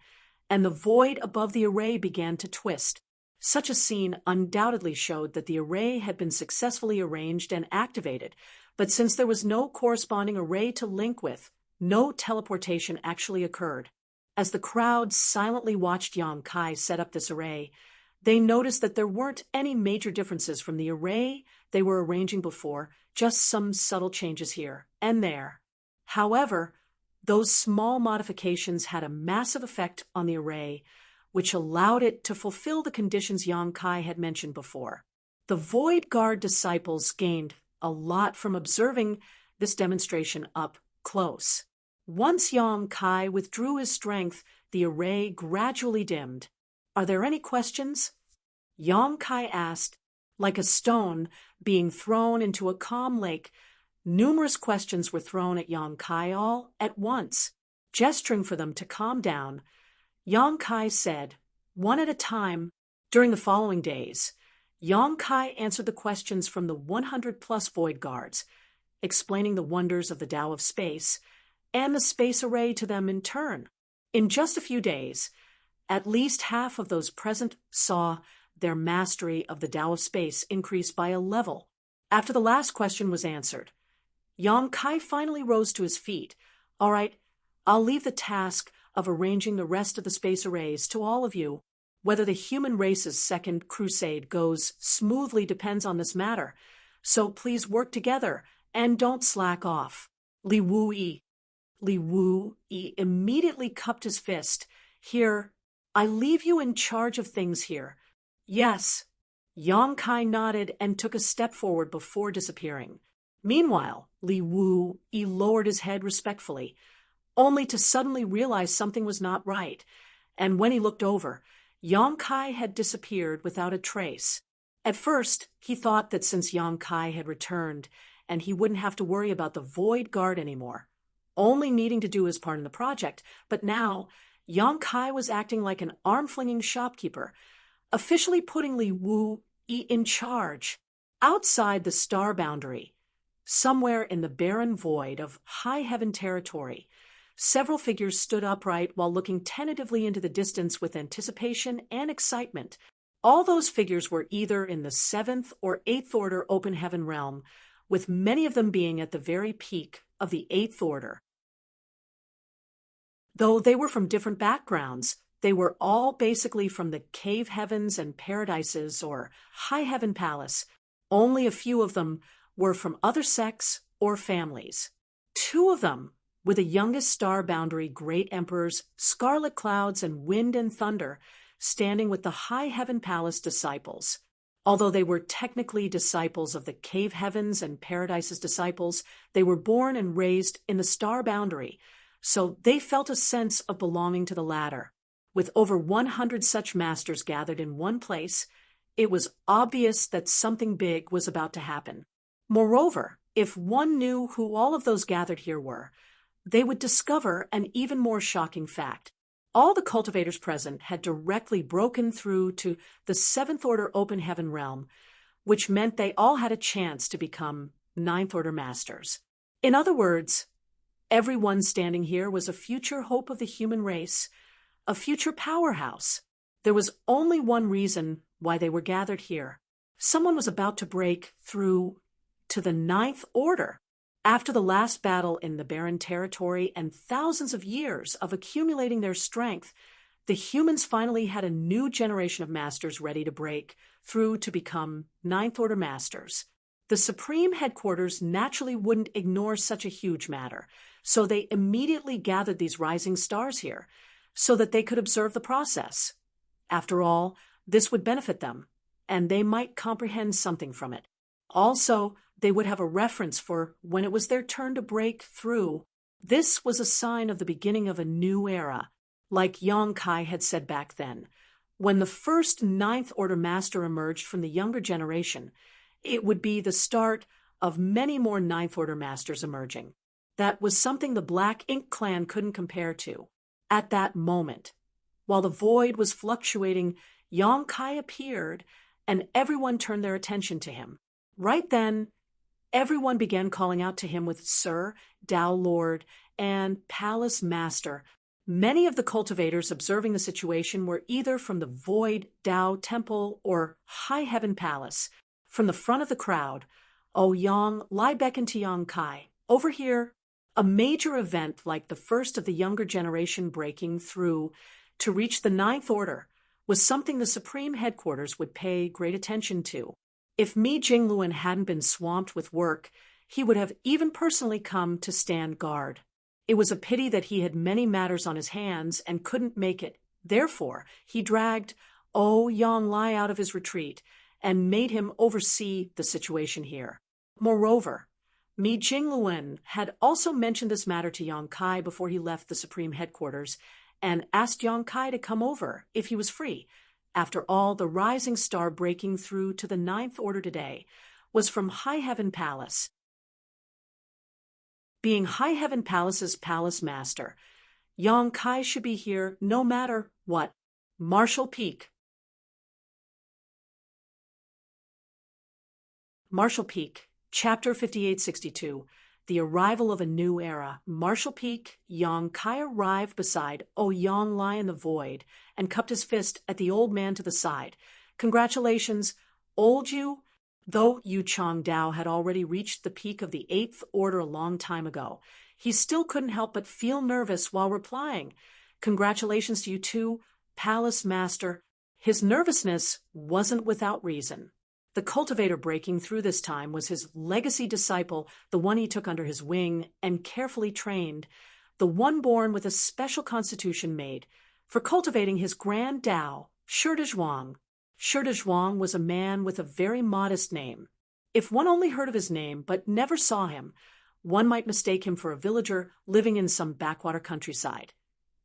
and the void above the array began to twist. Such a scene undoubtedly showed that the array had been successfully arranged and activated, but since there was no corresponding array to link with, no teleportation actually occurred. As the crowd silently watched Yang Kai set up this array, they noticed that there weren't any major differences from the array they were arranging before, just some subtle changes here and there. However, those small modifications had a massive effect on the array, which allowed it to fulfill the conditions Yang Kai had mentioned before. The Void Guard disciples gained a lot from observing this demonstration up close. Once Yang Kai withdrew his strength the array gradually dimmed. "Are there any questions?" Yang Kai asked. Like a stone being thrown into a calm lake, numerous questions were thrown at Yang Kai all at once. Gesturing for them to calm down, Yang Kai said, one at a time, during the following days, Yang Kai answered the questions from the 100-plus Void Guards, explaining the wonders of the Tao of Space and the space array to them in turn. In just a few days, at least half of those present saw their mastery of the Tao of Space increase by a level. After the last question was answered, Yang Kai finally rose to his feet. "All right, I'll leave the task of arranging the rest of the space arrays to all of you. Whether the human race's second crusade goes smoothly depends on this matter, so please work together and don't slack off." Li Wu-yi immediately cupped his fist. "Here, I leave you in charge of things here." "Yes." Yang Kai nodded and took a step forward before disappearing. Meanwhile, Li Wu-yi lowered his head respectfully, only to suddenly realize something was not right, and when he looked over, Yang Kai had disappeared without a trace. At first, he thought that since Yang Kai had returned, and he wouldn't have to worry about the Void Guard anymore, only needing to do his part in the project, but now Yang Kai was acting like an arm-flinging shopkeeper, officially putting Li Wu-yi in charge. Outside the star boundary, somewhere in the barren void of high heaven territory, several figures stood upright while looking tentatively into the distance with anticipation and excitement. All those figures were either in the 7th or 8th order open heaven realm, with many of them being at the very peak of the 8th order. Though they were from different backgrounds, they were all basically from the cave heavens and paradises or high heaven palace. Only a few of them were from other sects or families. Two of them were the youngest star boundary great emperors, Scarlet Clouds and Wind and Thunder, standing with the high heaven palace disciples. Although they were technically disciples of the cave heavens and paradises disciples, they were born and raised in the star boundary, so they felt a sense of belonging to the latter. With over 100 such masters gathered in one place, it was obvious that something big was about to happen. Moreover, if one knew who all of those gathered here were, they would discover an even more shocking fact. All the cultivators present had directly broken through to the 7th order open heaven realm, which meant they all had a chance to become 9th order masters. In other words, everyone standing here was a future hope of the human race, a future powerhouse. There was only one reason why they were gathered here. Someone was about to break through to the 9th order. After the last battle in the barren territory and thousands of years of accumulating their strength, the humans finally had a new generation of masters ready to break through to become 9th order masters. The Supreme Headquarters naturally wouldn't ignore such a huge matter, so they immediately gathered these rising stars here, so that they could observe the process. After all, this would benefit them, and they might comprehend something from it. Also, they would have a reference for when it was their turn to break through. This was a sign of the beginning of a new era, like Yang Kai had said back then. When the first 9th order master emerged from the younger generation, it would be the start of many more 9th order masters emerging. That was something the Black Ink clan couldn't compare to. At that moment, while the void was fluctuating, Yang Kai appeared, and everyone turned their attention to him. Right then, everyone began calling out to him with Sir, Tao Lord, and Palace Master. Many of the cultivators observing the situation were either from the Void Tao Temple or High Heaven Palace. From the front of the crowd, "Oh, Yang, Lai beckoned to Yang Kai. Over here." A major event like the first of the younger generation breaking through to reach the 9th order was something the Supreme Headquarters would pay great attention to. If Mi Jingluan hadn't been swamped with work, he would have even personally come to stand guard. It was a pity that he had many matters on his hands and couldn't make it. Therefore, he dragged Yang Lai out of his retreat and made him oversee the situation here. Moreover, Mi Jingluan had also mentioned this matter to Yang Kai before he left the Supreme Headquarters, and asked Yang Kai to come over if he was free. After all, the rising star breaking through to the Ninth Order today was from High Heaven Palace. Being High Heaven Palace's palace master, Yang Kai should be here no matter what. Marshall Peak. Marshall Peak, Chapter 5862. The Arrival of a New Era. Marshall Peak, Yang Kai arrived beside Ouyang Lie in the Void and cupped his fist at the old man to the side. Congratulations, old you. Though Yu Chang Dao had already reached the peak of the Eighth Order a long time ago, he still couldn't help but feel nervous while replying. Congratulations to you too, Palace Master. His nervousness wasn't without reason. The cultivator breaking through this time was his legacy disciple, the one he took under his wing and carefully trained, the one born with a special constitution made for cultivating his grand Tao, Shi Zhuang. Shi Zhuang was a man with a very modest name. If one only heard of his name but never saw him, one might mistake him for a villager living in some backwater countryside.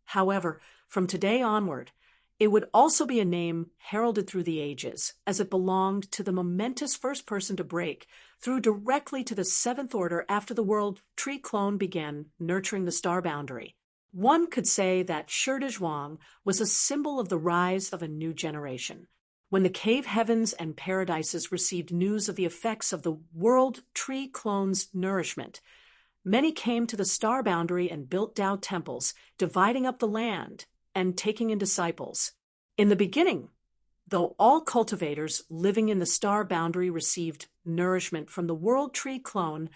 However, from today onward, it would also be a name heralded through the ages, as it belonged to the momentous first person to break through directly to the Seventh Order after the world tree clone began nurturing the star boundary. One could say that Shi Zhuang was a symbol of the rise of a new generation. When the cave heavens and paradises received news of the effects of the world tree clone's nourishment, many came to the star boundary and built Tao temples, dividing up the land and taking in disciples. In the beginning, though all cultivators living in the star boundary received nourishment from the world tree clone,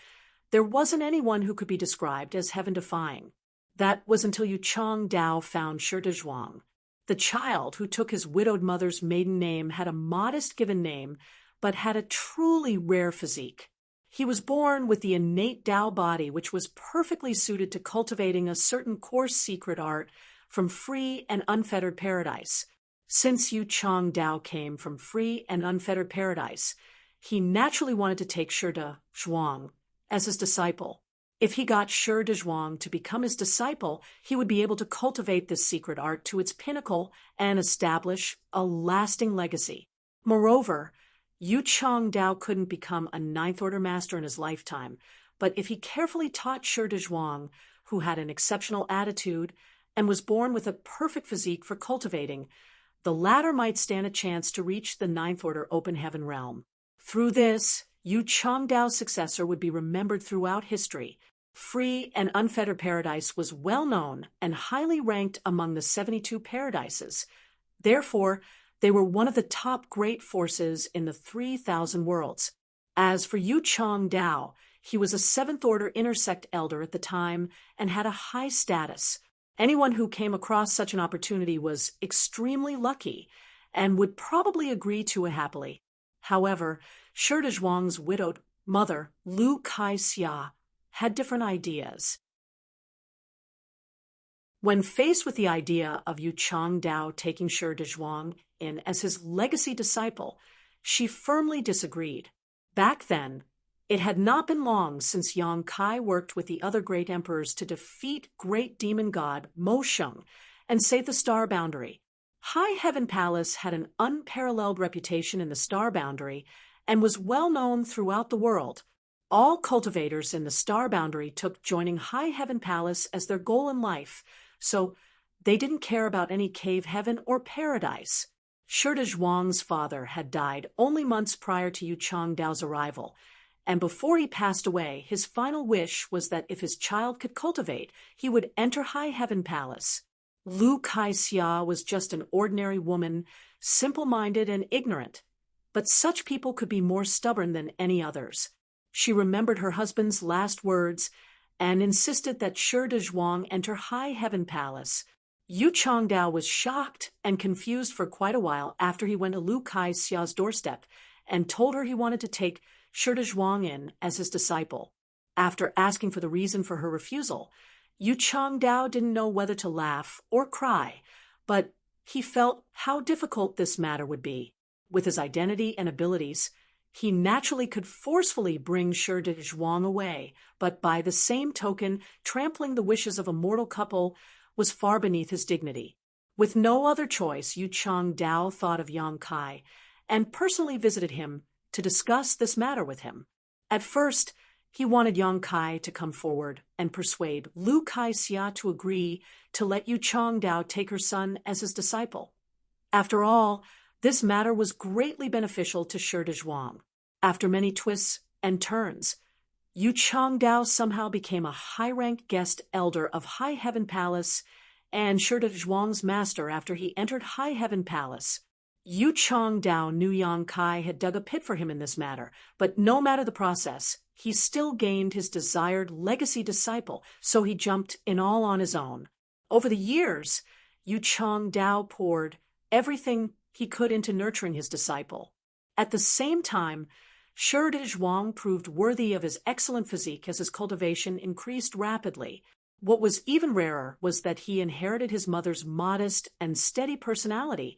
there wasn't anyone who could be described as heaven-defying. That was until Yu Chang Dao found Shi Zhuang. The child who took his widowed mother's maiden name had a modest given name, but had a truly rare physique. He was born with the innate Tao body, which was perfectly suited to cultivating a certain coarse secret art from free and unfettered paradise. Since Yu Chang Dao came from free and unfettered paradise, he naturally wanted to take Shi Zhuang as his disciple. If he got Shi Zhuang to become his disciple, he would be able to cultivate this secret art to its pinnacle and establish a lasting legacy. Moreover, Yu Chang Dao couldn't become a Ninth Order master in his lifetime, but if he carefully taught Shi Zhuang, who had an exceptional attitude and was born with a perfect physique for cultivating, the latter might stand a chance to reach the Ninth Order open heaven realm. Through this, Yu Chang Dao's successor would be remembered throughout history. Free and unfettered paradise was well known and highly ranked among the 72 paradises. Therefore, they were one of the top great forces in the 3,000 worlds. As for Yu Chang Dao, he was a Seventh Order intersect elder at the time and had a high status. Anyone who came across such an opportunity was extremely lucky and would probably agree to it happily. However, Shi Zhuang's widowed mother, Lu Kai-xia, had different ideas. When faced with the idea of Yu Chang Dao taking Shi Zhuang in as his legacy disciple, she firmly disagreed. Back then, it had not been long since Yang Kai worked with the other great emperors to defeat great demon god Mo Sheng and save the star boundary. High Heaven Palace had an unparalleled reputation in the star boundary and was well known throughout the world. All cultivators in the star boundary took joining High Heaven Palace as their goal in life, so they didn't care about any cave heaven or paradise. Shi Zhuang's father had died only months prior to Yu Chang Dao's arrival, and before he passed away, his final wish was that if his child could cultivate, he would enter High Heaven Palace. Lu Kai-xia was just an ordinary woman, simple-minded and ignorant, but such people could be more stubborn than any others. She remembered her husband's last words and insisted that Shi Zhuang enter High Heaven Palace. Yu Chang Dao was shocked and confused for quite a while after he went to Lu Kai-xia's doorstep and told her he wanted to take Shi Zhuang in as his disciple. After asking for the reason for her refusal, Yu Chang Dao didn't know whether to laugh or cry, but he felt how difficult this matter would be. With his identity and abilities, he naturally could forcefully bring Shi Zhuang away, but by the same token, trampling the wishes of a mortal couple was far beneath his dignity. With no other choice, Yu Chang Dao thought of Yang Kai and personally visited him to discuss this matter with him. At first, he wanted Yang Kai to come forward and persuade Lu Kai-xia to agree to let Yu Chang Dao take her son as his disciple. After all, this matter was greatly beneficial to Shi Dezhuang. After many twists and turns, Yu Chang Dao somehow became a high-ranked guest elder of High Heaven Palace and Shi Dezhuang's master after he entered High Heaven Palace. Yu Chang Dao knew Yang Kai had dug a pit for him in this matter, but no matter the process, he still gained his desired legacy disciple, so he jumped in all on his own. Over the years, Yu Chang Dao poured everything he could into nurturing his disciple. At the same time, Shi Dezhuang proved worthy of his excellent physique as his cultivation increased rapidly. What was even rarer was that he inherited his mother's modest and steady personality,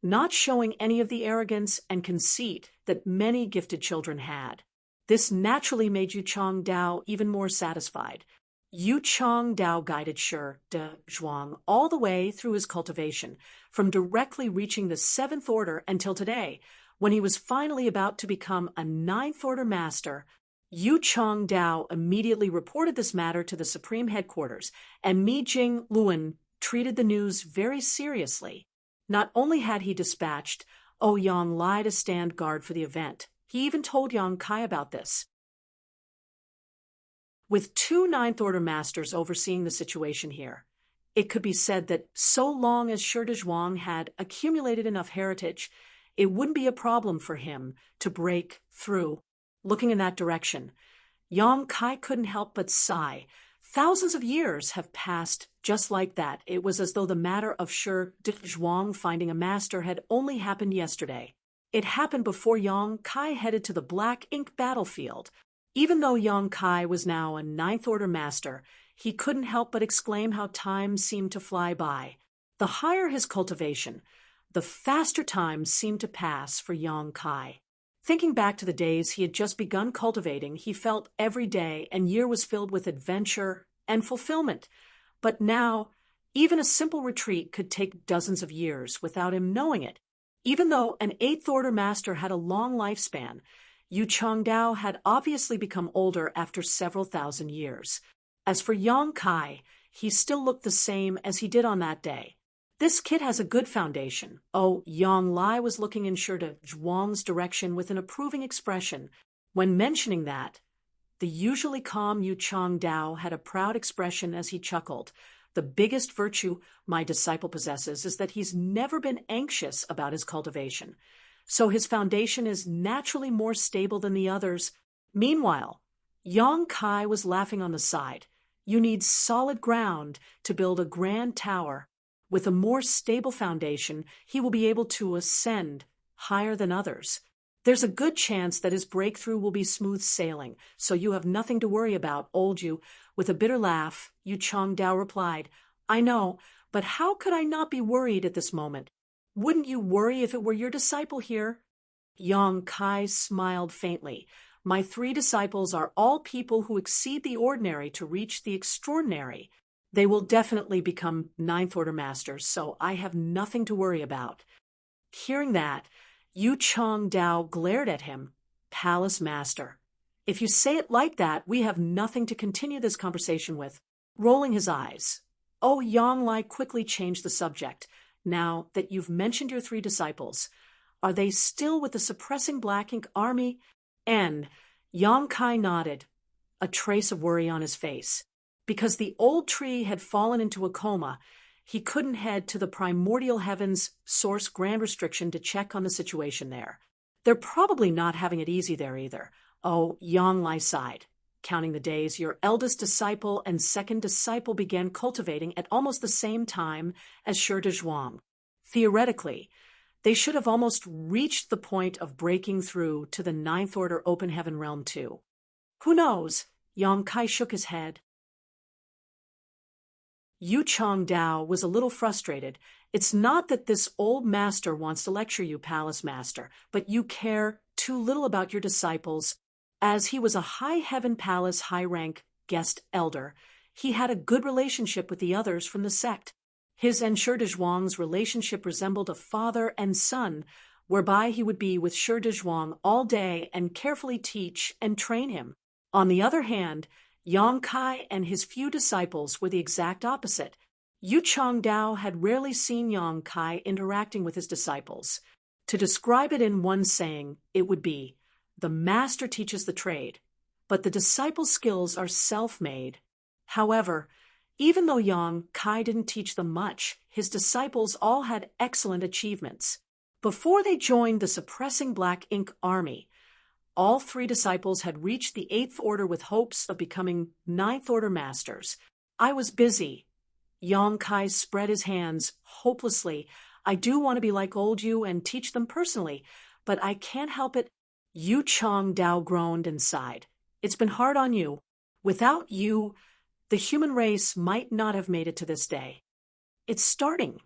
not showing any of the arrogance and conceit that many gifted children had. This naturally made Yu Chang Dao even more satisfied. Yu Chang Dao guided Shi Dezhuang all the way through his cultivation, from directly reaching the 7th order until today, when he was finally about to become a 9th order master. Yu Chang Dao immediately reported this matter to the Supreme Headquarters, and Mi Jing Luan treated the news very seriously. Not only had he dispatched Ouyang Lai to stand guard for the event, he even told Yang Kai about this. With 2 9th order masters overseeing the situation here, it could be said that so long as Shi Dezhuang had accumulated enough heritage, it wouldn't be a problem for him to break through. Looking in that direction, Yang Kai couldn't help but sigh. Thousands of years have passed just like that. It was as though the matter of Shi Dezhuang finding a master had only happened yesterday. It happened before Yang Kai headed to the Black Ink battlefield. Even though Yang Kai was now a 9th order master, he couldn't help but exclaim how time seemed to fly by. The higher his cultivation, the faster time seemed to pass for Yang Kai. Thinking back to the days he had just begun cultivating, he felt every day and year was filled with adventure and fulfillment. But now, even a simple retreat could take dozens of years without him knowing it. Even though an 8th order master had a long lifespan, Yu Chang Dao had obviously become older after several thousand years. As for Yang Kai, he still looked the same as he did on that day. This kid has a good foundation. Yang Lai was looking in Shi Dezhuang's direction with an approving expression. When mentioning that, the usually calm Yu Chang Dao had a proud expression as he chuckled. The biggest virtue my disciple possesses is that he's never been anxious about his cultivation, so his foundation is naturally more stable than the others. Meanwhile, Yang Kai was laughing on the side. You need solid ground to build a grand tower. With a more stable foundation, he will be able to ascend higher than others. There's a good chance that his breakthrough will be smooth sailing, so you have nothing to worry about, old Yu. With a bitter laugh, Yu Chang Dao replied, I know, but how could I not be worried at this moment? Wouldn't you worry if it were your disciple here? Yang Kai smiled faintly. My 3 disciples are all people who exceed the ordinary to reach the extraordinary. They will definitely become 9th order masters, so I have nothing to worry about. Hearing that, Yu Chang Dao glared at him. Palace master. If you say it like that, we have nothing to continue this conversation with. Rolling his eyes, Yang Lai quickly changed the subject. Now that you've mentioned your 3 disciples, are they still with the suppressing Black Ink army? And Yang Kai nodded, a trace of worry on his face. Because the old tree had fallen into a coma, he couldn't head to the primordial heavens source grand restriction to check on the situation there. They're probably not having it easy there either. Yang Lai sighed. Counting the days, your eldest disciple and 2nd disciple began cultivating at almost the same time as Shi Dezhuang. Theoretically, they should have almost reached the point of breaking through to the 9th order open heaven realm too. Who knows? Yang Kai shook his head. Yu Chang Dao was a little frustrated. It's not that this old master wants to lecture you, palace master, but you care too little about your disciples. As he was a High Heaven Palace high-rank guest elder, he had a good relationship with the others from the sect. His and Shi Dezhuang's relationship resembled a father and son, whereby he would be with Shi Dezhuang all day and carefully teach and train him. On the other hand, Yang Kai and his few disciples were the exact opposite. Yu Changdao had rarely seen Yang Kai interacting with his disciples. To describe it in one saying, it would be, the master teaches the trade, but the disciples' skills are self-made. However, even though Yang Kai didn't teach them much, his disciples all had excellent achievements. Before they joined the suppressing black ink army, all three disciples had reached the 8th order with hopes of becoming 9th order masters. I was busy. Yang Kai spread his hands hopelessly. I do want to be like old Yu and teach them personally, but I can't help it. Yu Changdao groaned and sighed. It's been hard on you. Without you, the human race might not have made it to this day. It's starting.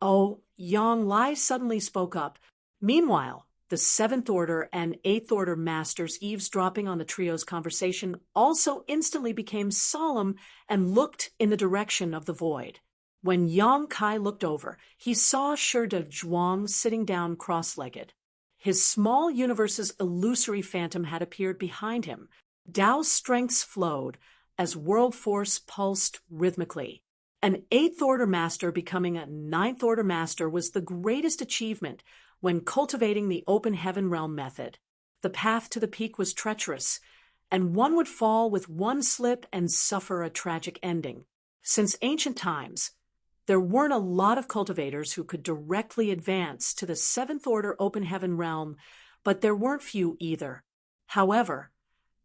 Oh, Yang Lai suddenly spoke up. Meanwhile, the 7th order and 8th order masters, eavesdropping on the trio's conversation, also instantly became solemn and looked in the direction of the void. When Yang Kai looked over, he saw Shi Dezhuang sitting down cross-legged. His small universe's illusory phantom had appeared behind him. Tao's strengths flowed as world force pulsed rhythmically. An 8th order master becoming a 9th order master was the greatest achievement when cultivating the open heaven realm method. The path to the peak was treacherous, and one would fall with one slip and suffer a tragic ending. Since ancient times, there weren't a lot of cultivators who could directly advance to the 7th order open heaven realm, but there weren't few either. However,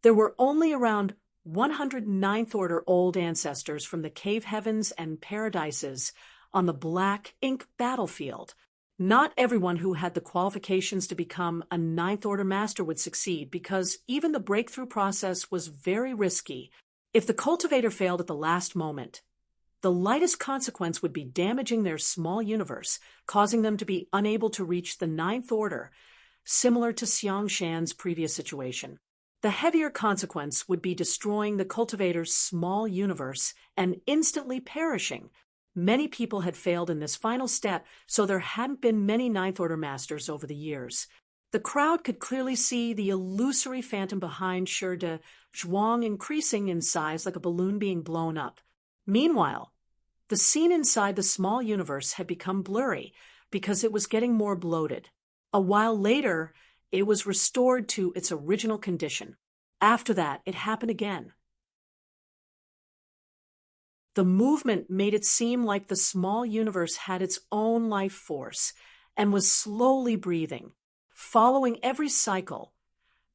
there were only around 109th order old ancestors from the cave heavens and paradises on the black ink battlefield. Not everyone who had the qualifications to become a 9th order master would succeed, because even the breakthrough process was very risky. If the cultivator failed at the last moment, the lightest consequence would be damaging their small universe, causing them to be unable to reach the 9th order, similar to Xiang Shan's previous situation. The heavier consequence would be destroying the cultivator's small universe and instantly perishing. Many people had failed in this final step, so there hadn't been many 9th order masters over the years. The crowd could clearly see the illusory phantom behind Shi Dezhuang increasing in size like a balloon being blown up. Meanwhile, the scene inside the small universe had become blurry because it was getting more bloated. A while later, it was restored to its original condition. After that, it happened again. The movement made it seem like the small universe had its own life force and was slowly breathing. Following every cycle,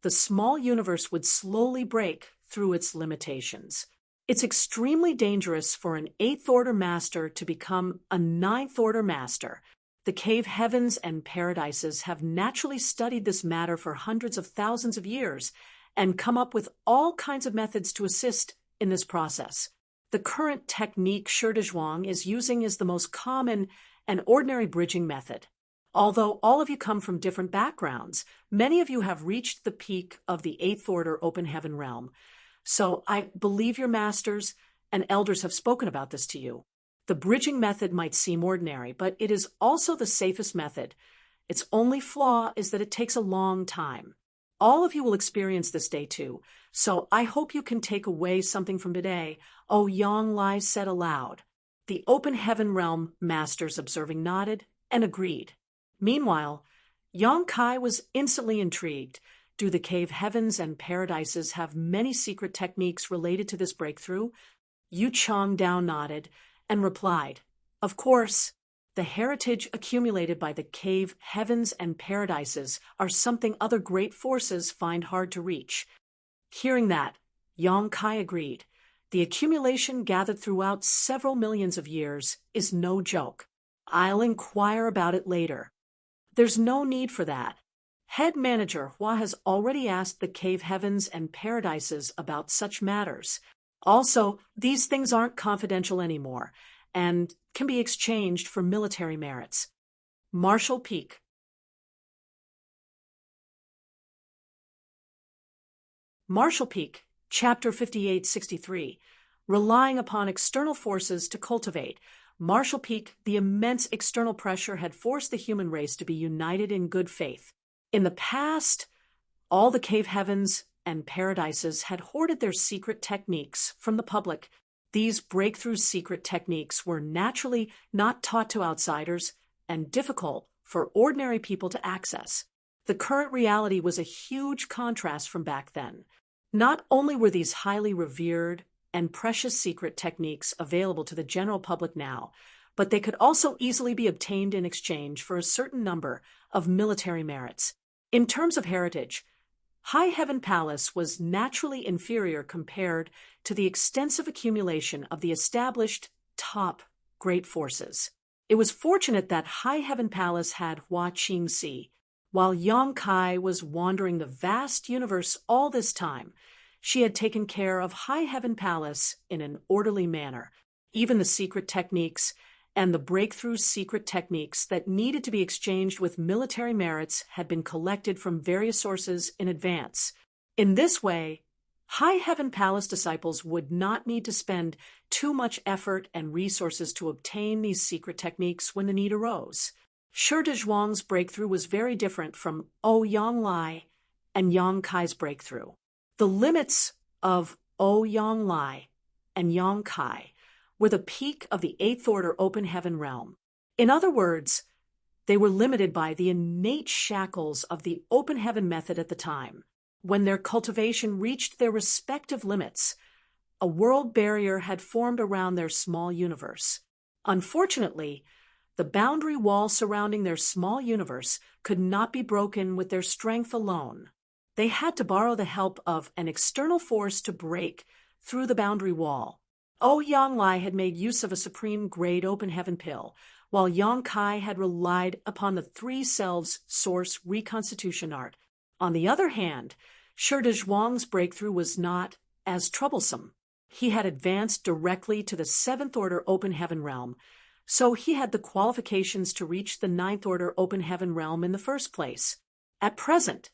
the small universe would slowly break through its limitations. It's extremely dangerous for an 8th order master to become a 9th order master. The cave heavens and paradises have naturally studied this matter for hundreds of thousands of years and come up with all kinds of methods to assist in this process. The current technique Shi Dezhuang is using is the most common and ordinary bridging method. Although all of you come from different backgrounds, many of you have reached the peak of the 8th order open heaven realm. So I believe your masters and elders have spoken about this to you. The bridging method might seem ordinary, but it is also the safest method. Its only flaw is that it takes a long time. All of you will experience this day too, so I hope you can take away something from today. Oh, Yang Lai said aloud. The open heaven realm masters observing nodded and agreed. Meanwhile, Yang Kai was instantly intrigued. Do the cave heavens and paradises have many secret techniques related to this breakthrough? Yu Changdao nodded and replied, of course. The heritage accumulated by the cave heavens and paradises are something other great forces find hard to reach. Hearing that, Yang Kai agreed. The accumulation gathered throughout several millions of years is no joke. I'll inquire about it later. There's no need for that. Head manager Hua has already asked the cave heavens and paradises about such matters. Also, these things aren't confidential anymore and can be exchanged for military merits. Marshall Peak. Marshall Peak, Chapter 5863. relying upon external forces to cultivate. Marshall Peak, the immense external pressure had forced the human race to be united in good faith. In the past, all the cave heavens and paradises had hoarded their secret techniques from the public. These breakthrough secret techniques were naturally not taught to outsiders and difficult for ordinary people to access. The current reality was a huge contrast from back then. Not only were these highly revered and precious secret techniques available to the general public now, but they could also easily be obtained in exchange for a certain number of military merits. In terms of heritage, High Heaven Palace was naturally inferior compared to the extensive accumulation of the established top great forces. It was fortunate that High Heaven Palace had Hua Qingxi. While Yang Kai was wandering the vast universe all this time, she had taken care of High Heaven Palace in an orderly manner. Even the secret techniques and the breakthrough secret techniques that needed to be exchanged with military merits had been collected from various sources in advance. In this way, High Heaven Palace disciples would not need to spend too much effort and resources to obtain these secret techniques when the need arose. Shi Dezhuang's breakthrough was very different from Ouyang Lai and Yang Kai's breakthrough. The limits of Ouyang Lai and Yang Kai were the peak of the Eighth Order open heaven realm. In other words, they were limited by the innate shackles of the open heaven method at the time. When their cultivation reached their respective limits, a world barrier had formed around their small universe. Unfortunately, the boundary wall surrounding their small universe could not be broken with their strength alone. They had to borrow the help of an external force to break through the boundary wall. Ouyang Lai had made use of a supreme-grade open heaven pill, while Yang Kai had relied upon the three selves source reconstitution art. On the other hand, Shi Dezhuang's breakthrough was not as troublesome. He had advanced directly to the Seventh Order open heaven realm, so he had the qualifications to reach the Ninth Order open heaven realm in the first place. At present,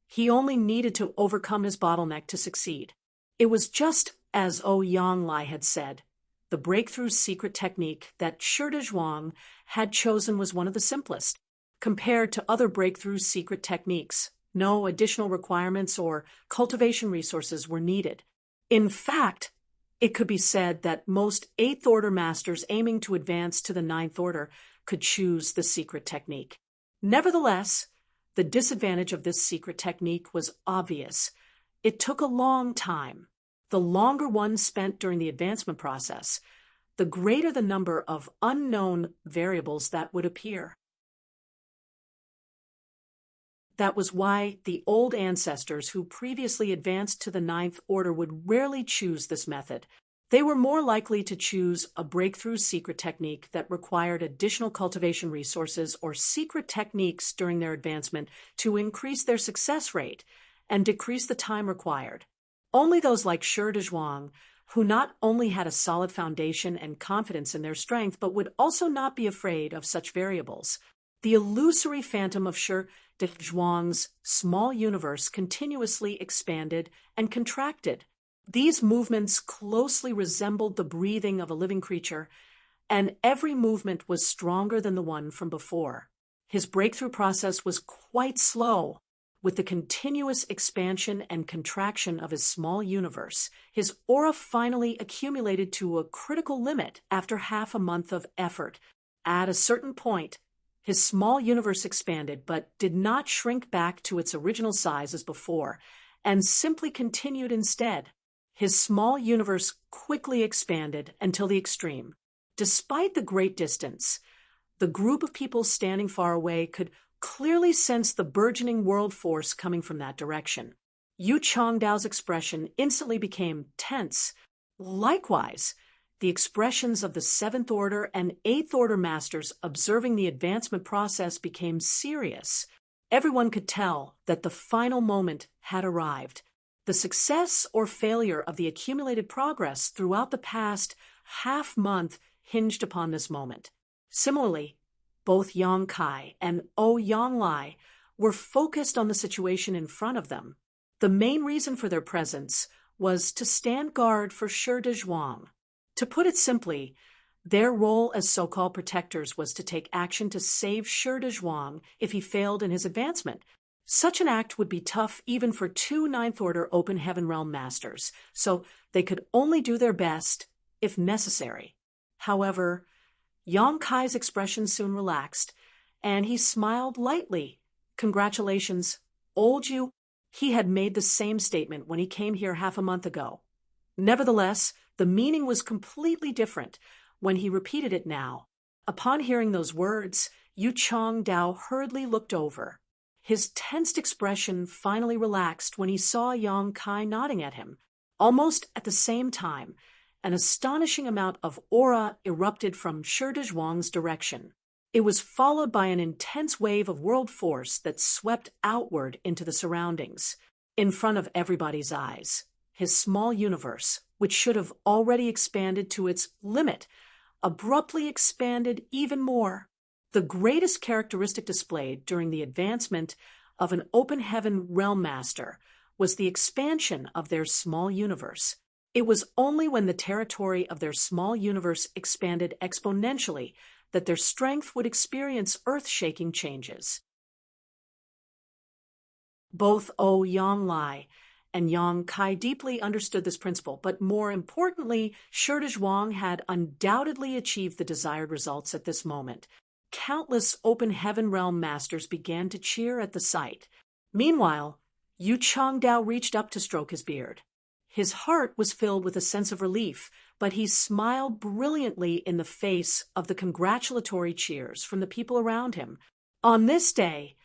he only needed to overcome his bottleneck to succeed. It was just as Ouyang Lai had said. The breakthrough secret technique that Shi Dezhuang had chosen was one of the simplest. Compared to other breakthrough secret techniques, no additional requirements or cultivation resources were needed. In fact, it could be said that most Eighth Order masters aiming to advance to the Ninth Order could choose the secret technique. Nevertheless, the disadvantage of this secret technique was obvious. It took a long time. The longer one spent during the advancement process, the greater the number of unknown variables that would appear. That was why the old ancestors who previously advanced to the Ninth Order would rarely choose this method. They were more likely to choose a breakthrough secret technique that required additional cultivation resources or secret techniques during their advancement to increase their success rate and decrease the time required. Only those like Shi Dezhuang, who not only had a solid foundation and confidence in their strength, but would also not be afraid of such variables. The illusory phantom of Shi Dezhuang's small universe continuously expanded and contracted. These movements closely resembled the breathing of a living creature, and every movement was stronger than the one from before. His breakthrough process was quite slow. With the continuous expansion and contraction of his small universe, his aura finally accumulated to a critical limit after half a month of effort. At a certain point, his small universe expanded but did not shrink back to its original size as before, and simply continued instead. His small universe quickly expanded until the extreme. Despite the great distance, the group of people standing far away could clearly sensed the burgeoning world force coming from that direction. Yu Changdao's expression instantly became tense. Likewise, the expressions of the Seventh Order and Eighth Order masters observing the advancement process became serious. Everyone could tell that the final moment had arrived. The success or failure of the accumulated progress throughout the past half-month hinged upon this moment. Similarly, both Yang Kai and Ouyang Lai were focused on the situation in front of them. The main reason for their presence was to stand guard for Shi Zhuang. To put it simply, their role as so-called protectors was to take action to save Shi Zhuang if he failed in his advancement. Such an act would be tough even for two Ninth Order Open Heaven Realm Masters, so they could only do their best if necessary. However, Yang Kai's expression soon relaxed, and he smiled lightly. "Congratulations, old you." He had made the same statement when he came here half a month ago. Nevertheless, the meaning was completely different when he repeated it now. Upon hearing those words, Yu Changdao hurriedly looked over. His tensed expression finally relaxed when he saw Yang Kai nodding at him. Almost at the same time, an astonishing amount of aura erupted from Shi Zhuang's direction. It was followed by an intense wave of world force that swept outward into the surroundings. In front of everybody's eyes, his small universe, which should have already expanded to its limit, abruptly expanded even more. The greatest characteristic displayed during the advancement of an Open Heaven Realm Master was the expansion of their small universe. It was only when the territory of their small universe expanded exponentially that their strength would experience earth-shaking changes. Both Yang Lai and Yang Kai deeply understood this principle, but more importantly, Shi Zhuang had undoubtedly achieved the desired results at this moment. Countless Open Heaven Realm Masters began to cheer at the sight. Meanwhile, Yu Changdao reached up to stroke his beard. His heart was filled with a sense of relief, but he smiled brilliantly in the face of the congratulatory cheers from the people around him. On this day,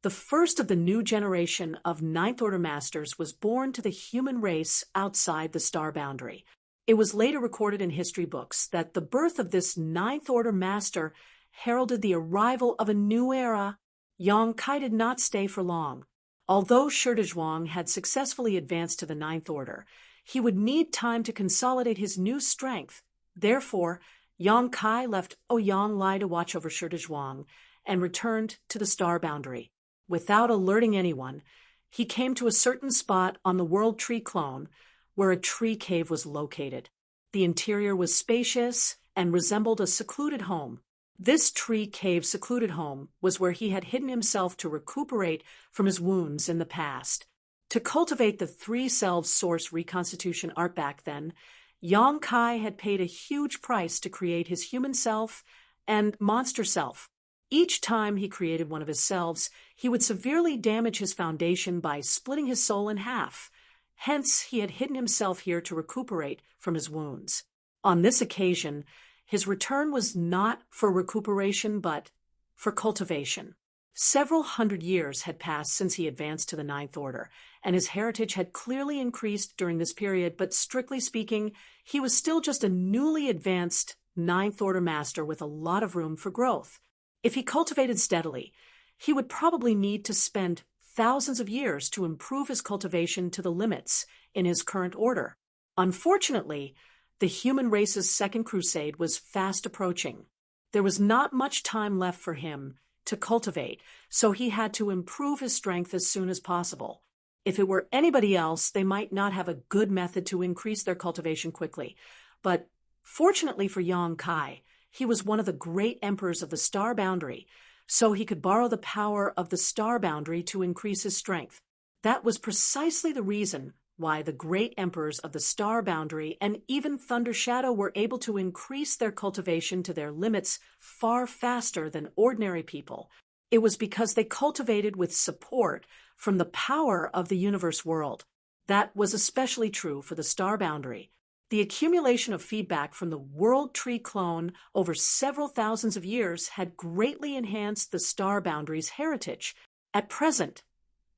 the first of the new generation of Ninth Order Masters was born to the human race outside the star boundary. It was later recorded in history books that the birth of this Ninth Order Master heralded the arrival of a new era. Yang Kai did not stay for long. Although Shi Zhuang had successfully advanced to the Ninth Order, he would need time to consolidate his new strength. Therefore, Yang Kai left Yang Lai to watch over Shi Zhuang and returned to the star boundary. Without alerting anyone, he came to a certain spot on the World Tree Clone where a tree cave was located. The interior was spacious and resembled a secluded home. This tree cave secluded home was where he had hidden himself to recuperate from his wounds in the past. To cultivate the three selves source reconstitution art back then, Yang Kai had paid a huge price to create his human self and monster self. Each time he created one of his selves, he would severely damage his foundation by splitting his soul in half. Hence, he had hidden himself here to recuperate from his wounds. On this occasion, his return was not for recuperation, but for cultivation. Several hundred years had passed since he advanced to the Ninth Order, and his heritage had clearly increased during this period, but strictly speaking, he was still just a newly advanced Ninth Order Master with a lot of room for growth. If he cultivated steadily, he would probably need to spend thousands of years to improve his cultivation to the limits in his current order. Unfortunately, the human race's second crusade was fast approaching. There was not much time left for him to cultivate, so he had to improve his strength as soon as possible. If it were anybody else, they might not have a good method to increase their cultivation quickly. But fortunately for Yang Kai, he was one of the great emperors of the star boundary, so he could borrow the power of the star boundary to increase his strength. That was precisely the reason why the great emperors of the star boundary and even Thunder Shadow were able to increase their cultivation to their limits far faster than ordinary people. It was because they cultivated with support from the power of the universe world. That was especially true for the star boundary. The accumulation of feedback from the World Tree Clone over several thousands of years had greatly enhanced the star boundary's heritage. At present,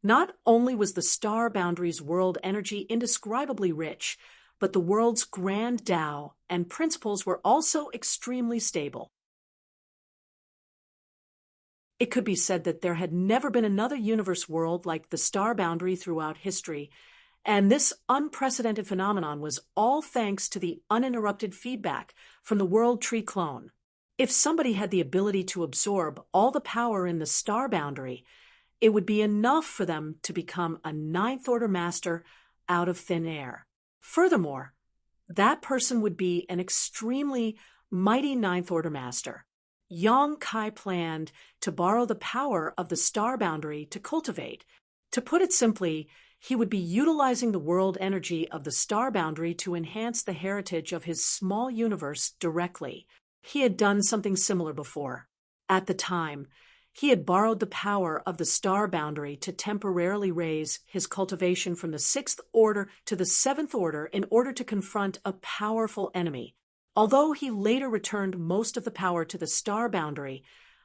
not only was the star boundary's world energy indescribably rich, but the world's grand Tao and principles were also extremely stable. It could be said that there had never been another universe world like the star boundary throughout history, and this unprecedented phenomenon was all thanks to the uninterrupted feedback from the World Tree Clone. If somebody had the ability to absorb all the power in the star boundary, it would be enough for them to become a Ninth Order Master out of thin air. Furthermore, that person would be an extremely mighty Ninth Order Master. Yang Kai planned to borrow the power of the star boundary to cultivate. To put it simply, he would be utilizing the world energy of the star boundary to enhance the heritage of his small universe directly. He had done something similar before. At the time, he had borrowed the power of the star boundary to temporarily raise his cultivation from the 6th Order to the 7th Order in order to confront a powerful enemy. Although he later returned most of the power to the star boundary,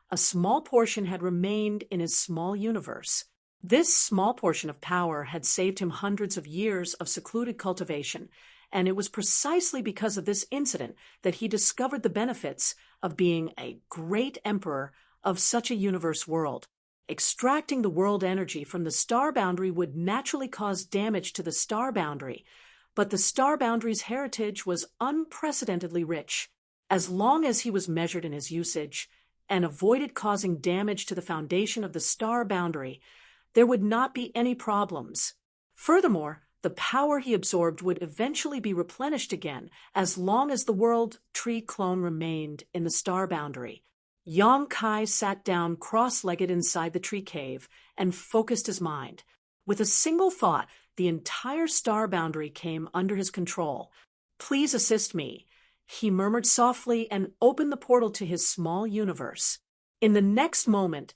a small portion had remained in his small universe. This small portion of power had saved him hundreds of years of secluded cultivation, and it was precisely because of this incident that he discovered the benefits of being a great emperor of such a universe world. Extracting the world energy from the star boundary would naturally cause damage to the star boundary, but the star boundary's heritage was unprecedentedly rich. As long as he was measured in his usage and avoided causing damage to the foundation of the star boundary, there would not be any problems. Furthermore, the power he absorbed would eventually be replenished again as long as the world tree clone remained in the star boundary. Yang Kai sat down cross-legged inside the tree cave and focused his mind. With a single thought, the entire star boundary came under his control. "Please assist me," he murmured softly and opened the portal to his small universe. In the next moment,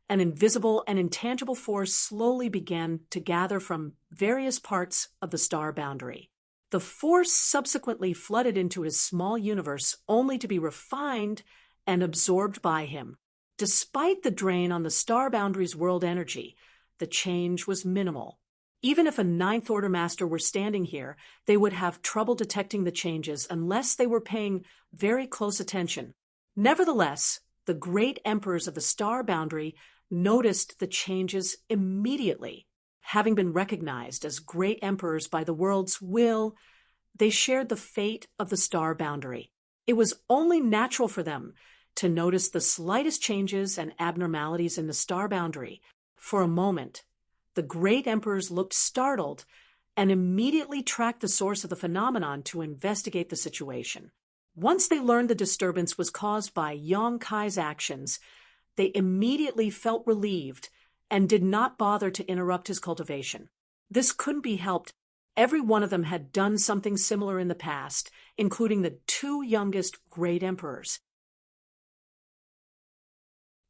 an invisible and intangible force slowly began to gather from various parts of the star boundary. The force subsequently flooded into his small universe only to be refined and absorbed by him. Despite the drain on the star boundary's world energy, the change was minimal. Even if a Ninth Order Master were standing here, they would have trouble detecting the changes unless they were paying very close attention. Nevertheless, the great emperors of the star boundary noticed the changes immediately. Having been recognized as great emperors by the world's will, they shared the fate of the star boundary. It was only natural for them to notice the slightest changes and abnormalities in the star boundary. For a moment, the great emperors looked startled and immediately tracked the source of the phenomenon to investigate the situation. Once they learned the disturbance was caused by Yang Kai's actions, they immediately felt relieved and did not bother to interrupt his cultivation. This couldn't be helped. Every one of them had done something similar in the past, including the 2 youngest great emperors.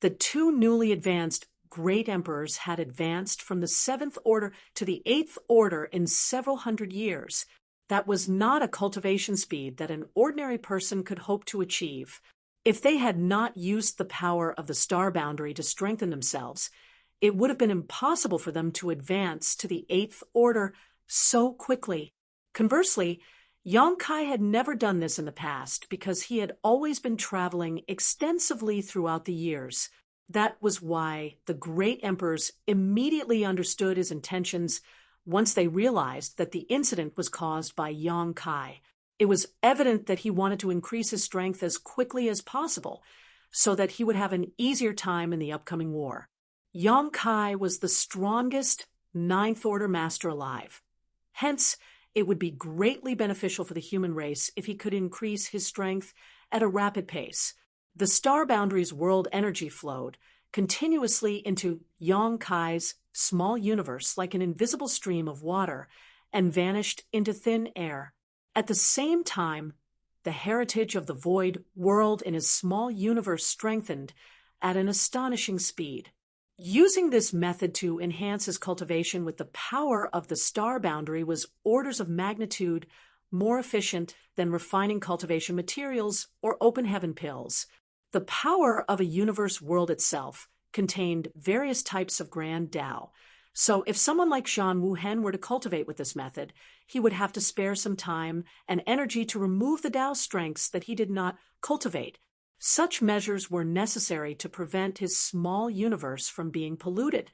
The 2 newly advanced great emperors had advanced from the 7th Order to the 8th Order in several hundred years. That was not a cultivation speed that an ordinary person could hope to achieve. If they had not used the power of the star boundary to strengthen themselves, it would have been impossible for them to advance to the 8th Order so quickly. Conversely, Yang Kai had never done this in the past because he had always been traveling extensively throughout the years. That was why the great emperors immediately understood his intentions once they realized that the incident was caused by Yang Kai. It was evident that he wanted to increase his strength as quickly as possible so that he would have an easier time in the upcoming war. Yang Kai was the strongest Ninth Order Master alive. Hence, it would be greatly beneficial for the human race if he could increase his strength at a rapid pace. The star boundary's world energy flowed continuously into Yang Kai's small universe like an invisible stream of water and vanished into thin air. At the same time, the heritage of the void world in his small universe strengthened at an astonishing speed. Using this method to enhance his cultivation with the power of the star boundary was orders of magnitude more efficient than refining cultivation materials or open heaven pills. The power of a universe world itself contained various types of grand Tao. So if someone like Zhan Wuhen were to cultivate with this method, he would have to spare some time and energy to remove the Tao strengths that he did not cultivate. Such measures were necessary to prevent his small universe from being polluted.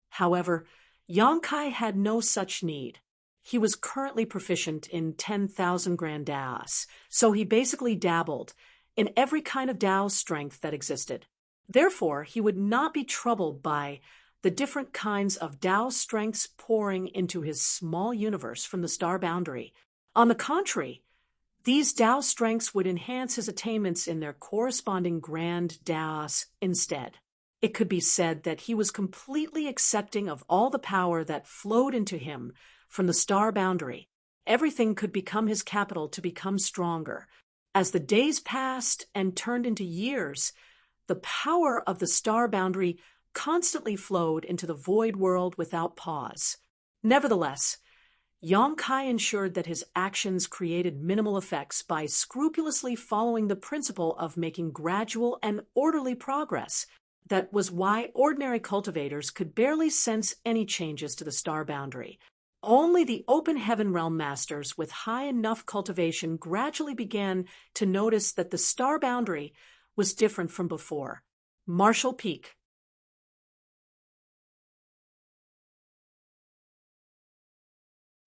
However, Yang Kai had no such need. He was currently proficient in 10,000 grand Taos, so he basically dabbled in every kind of Tao strength that existed. Therefore, he would not be troubled by the different kinds of Tao strengths pouring into his small universe from the star boundary. On the contrary, these Tao strengths would enhance his attainments in their corresponding grand Taos instead. It could be said that he was completely accepting of all the power that flowed into him from the star boundary. Everything could become his capital to become stronger. As the days passed and turned into years, the power of the star boundary constantly flowed into the void world without pause. Nevertheless, Yang Kai ensured that his actions created minimal effects by scrupulously following the principle of making gradual and orderly progress. That was why ordinary cultivators could barely sense any changes to the star boundary. Only the open heaven realm masters with high enough cultivation gradually began to notice that the star boundary was different from before. Marshall Peak.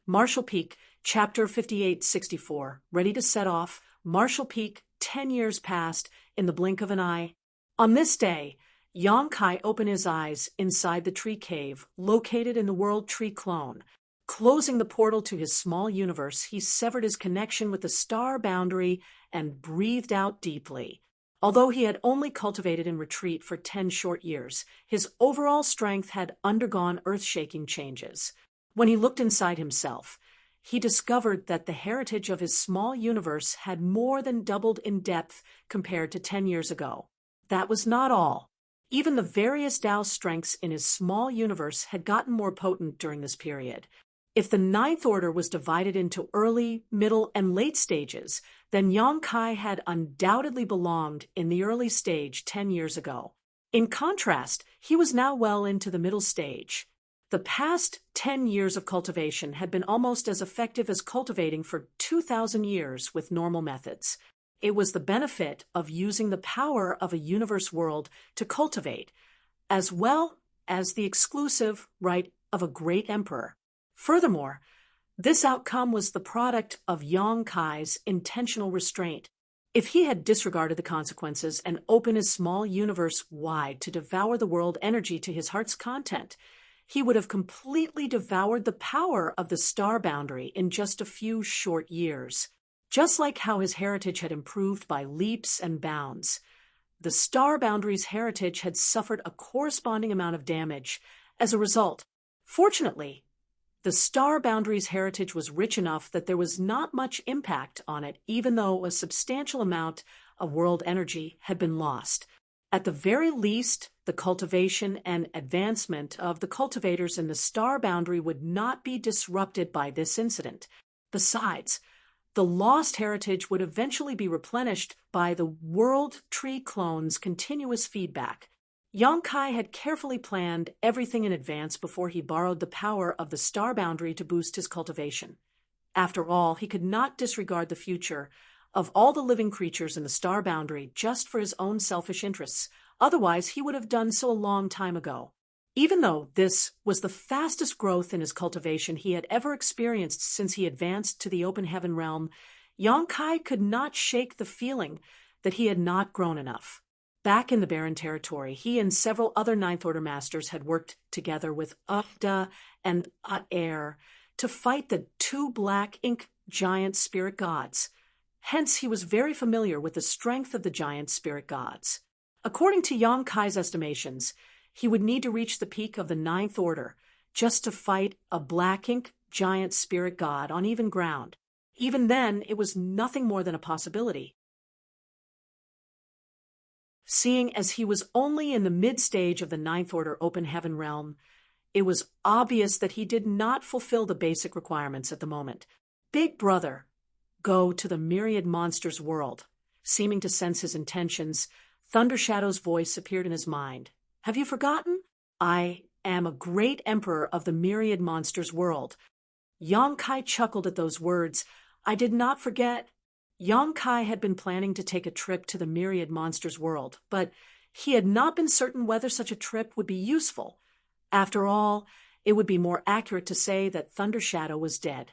Marshall Peak, Chapter 5864. Ready to set off. Marshall Peak, 10 years passed, in the blink of an eye. On this day, Yang Kai opened his eyes inside the tree cave, located in the World Tree Clone. Closing the portal to his small universe, he severed his connection with the star boundary and breathed out deeply. Although he had only cultivated in retreat for 10 short years, his overall strength had undergone earth-shaking changes. When he looked inside himself, he discovered that the heritage of his small universe had more than doubled in depth compared to 10 years ago. That was not all. Even the various Tao strengths in his small universe had gotten more potent during this period. If the Ninth Order was divided into early, middle, and late stages, then Yang Kai had undoubtedly belonged in the early stage 10 years ago. In contrast, he was now well into the middle stage. The past 10 years of cultivation had been almost as effective as cultivating for 2,000 years with normal methods. It was the benefit of using the power of a universe world to cultivate, as well as the exclusive right of a great emperor. Furthermore, this outcome was the product of Yang Kai's intentional restraint. If he had disregarded the consequences and opened his small universe wide to devour the world energy to his heart's content, he would have completely devoured the power of the star boundary in just a few short years. Just like how his heritage had improved by leaps and bounds, the star boundary's heritage had suffered a corresponding amount of damage as a result. Fortunately, the star boundary's heritage was rich enough that there was not much impact on it, even though a substantial amount of world energy had been lost. At the very least, the cultivation and advancement of the cultivators in the star boundary would not be disrupted by this incident. Besides, the lost heritage would eventually be replenished by the World Tree Clone's continuous feedback. Yang Kai had carefully planned everything in advance before he borrowed the power of the star boundary to boost his cultivation. After all, he could not disregard the future of all the living creatures in the star boundary just for his own selfish interests. Otherwise, he would have done so a long time ago. Even though this was the fastest growth in his cultivation he had ever experienced since he advanced to the open heaven realm, Yang Kai could not shake the feeling that he had not grown enough. Back in the Barren Territory, he and several other Ninth Order masters had worked together with Ukda and At-Air to fight the two black ink giant spirit gods. Hence, he was very familiar with the strength of the giant spirit gods. According to Yang Kai's estimations, he would need to reach the peak of the Ninth Order just to fight a black ink giant spirit god on even ground. Even then, it was nothing more than a possibility. Seeing as he was only in the mid-stage of the Ninth Order open heaven realm, it was obvious that he did not fulfill the basic requirements at the moment. Big Brother, go to the myriad monsters world. Seeming to sense his intentions, Thunder Shadow's voice appeared in his mind. Have you forgotten? I am a great emperor of the myriad monsters world. Yang Kai chuckled at those words. I did not forget. Yang Kai had been planning to take a trip to the myriad monsters world, but he had not been certain whether such a trip would be useful. After all, it would be more accurate to say that Thunder Shadow was dead.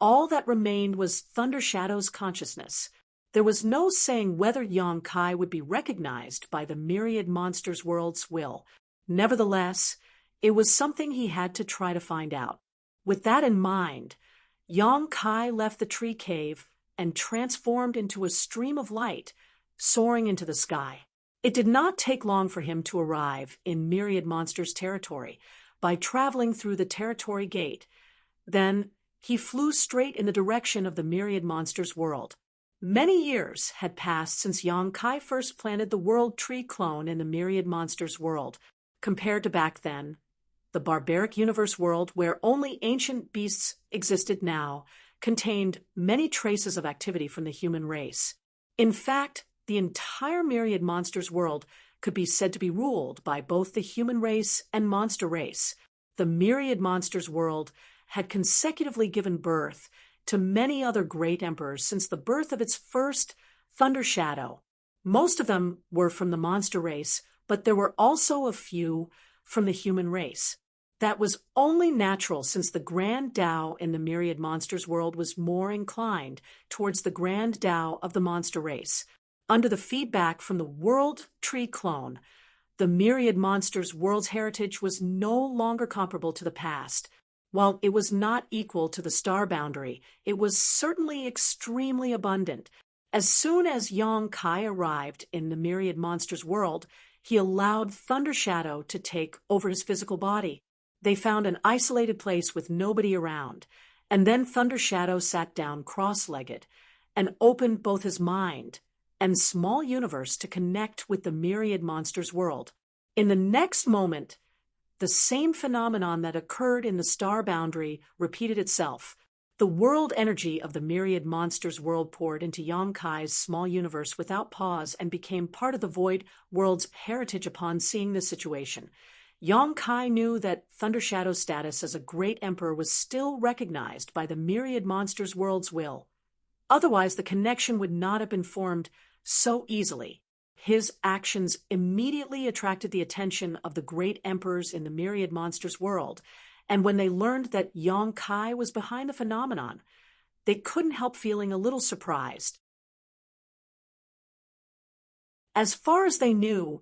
All that remained was Thunder Shadow's consciousness. There was no saying whether Yang Kai would be recognized by the myriad monsters world's will. Nevertheless, it was something he had to try to find out. With that in mind, Yang Kai left the tree cave and transformed into a stream of light, soaring into the sky. It did not take long for him to arrive in Myriad Monsters territory by traveling through the territory gate. Then he flew straight in the direction of the Myriad Monsters world. Many years had passed since Yang Kai first planted the World Tree clone in the Myriad Monsters world. Compared to back then, the barbaric universe world where only ancient beasts existed now contained many traces of activity from the human race. In fact, the entire Myriad Monsters world could be said to be ruled by both the human race and monster race. The Myriad Monsters world had consecutively given birth to many other great emperors since the birth of its first Thunder Shadow. Most of them were from the monster race, but there were also a few from the human race. That was only natural since the Grand Tao in the Myriad Monsters world was more inclined towards the Grand Tao of the monster race. Under the feedback from the World Tree clone, the Myriad Monsters world's heritage was no longer comparable to the past. While it was not equal to the star boundary, it was certainly extremely abundant. As soon as Yang Kai arrived in the Myriad Monsters world, he allowed Thunder Shadow to take over his physical body. They found an isolated place with nobody around, and then Thunder Shadow sat down cross-legged and opened both his mind and small universe to connect with the Myriad Monsters world. In the next moment, the same phenomenon that occurred in the star boundary repeated itself. The world energy of the Myriad Monsters world poured into Yang Kai's small universe without pause and became part of the Void world's heritage. Upon seeing this situation, Yang Kai knew that Thunder Shadow's status as a great emperor was still recognized by the Myriad Monsters world's will. Otherwise, the connection would not have been formed so easily. His actions immediately attracted the attention of the great emperors in the Myriad Monsters world, and when they learned that Yang Kai was behind the phenomenon, they couldn't help feeling a little surprised. As far as they knew,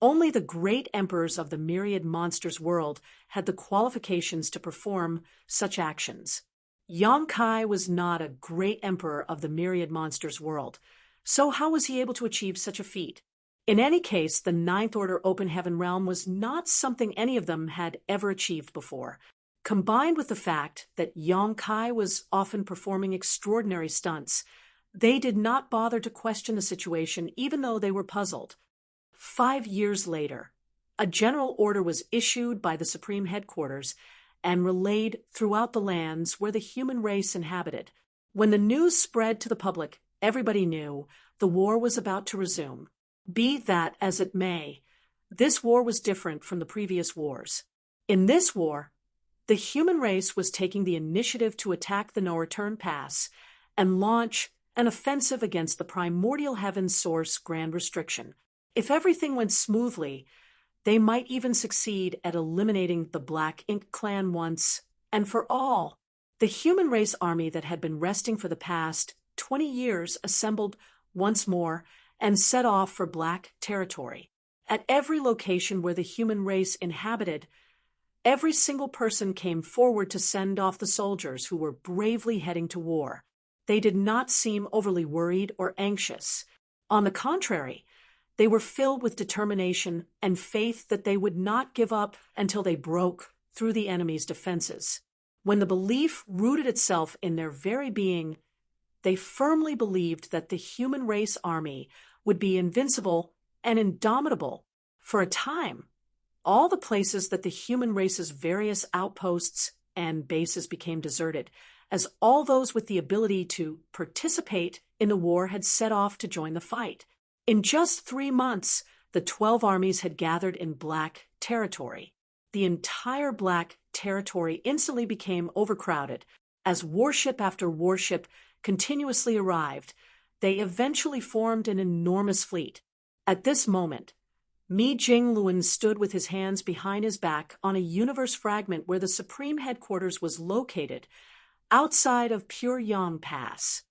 only the great emperors of the Myriad Monsters world had the qualifications to perform such actions. Yang Kai was not a great emperor of the Myriad Monsters world, so how was he able to achieve such a feat? In any case, the Ninth Order Open Heaven realm was not something any of them had ever achieved before. Combined with the fact that Yang Kai was often performing extraordinary stunts, they did not bother to question the situation even though they were puzzled. 5 years later, a general order was issued by the Supreme Headquarters and relayed throughout the lands where the human race inhabited. When the news spread to the public, everybody knew the war was about to resume. Be that as it may, this war was different from the previous wars. In this war, the human race was taking the initiative to attack the No-Return Pass and launch an offensive against the primordial heaven's source Grand Restriction. If everything went smoothly, they might even succeed at eliminating the Black Ink clan once and for all. The human race army that had been resting for the past 20 years assembled once more and set off for Black territory. At every location where the human race inhabited, every single person came forward to send off the soldiers who were bravely heading to war. They did not seem overly worried or anxious. On the contrary, they were filled with determination and faith that they would not give up until they broke through the enemy's defenses. When the belief rooted itself in their very being, they firmly believed that the human race army would be invincible and indomitable. For a time, all the places that the human race's various outposts and bases became deserted, as all those with the ability to participate in the war had set off to join the fight. In just 3 months, the 12 armies had gathered in Black territory. The entire Black territory instantly became overcrowded. As warship after warship continuously arrived, they eventually formed an enormous fleet. At this moment, Mi Jingluan stood with his hands behind his back on a universe fragment where the Supreme Headquarters was located, outside of Pure Yang Pass.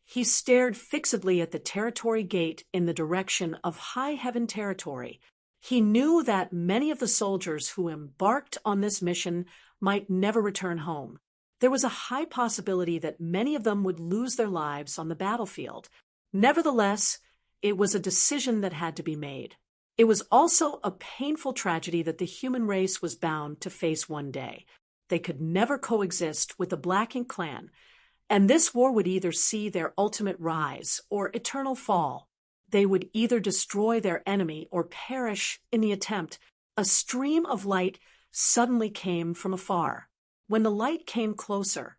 He stared fixedly at the territory gate in the direction of High Heaven territory. He knew that many of the soldiers who embarked on this mission might never return home. There was a high possibility that many of them would lose their lives on the battlefield. Nevertheless, it was a decision that had to be made. It was also a painful tragedy that the human race was bound to face one day. They could never coexist with the Black Ink clan, and this war would either see their ultimate rise or eternal fall. They would either destroy their enemy or perish in the attempt. A stream of light suddenly came from afar. When the light came closer,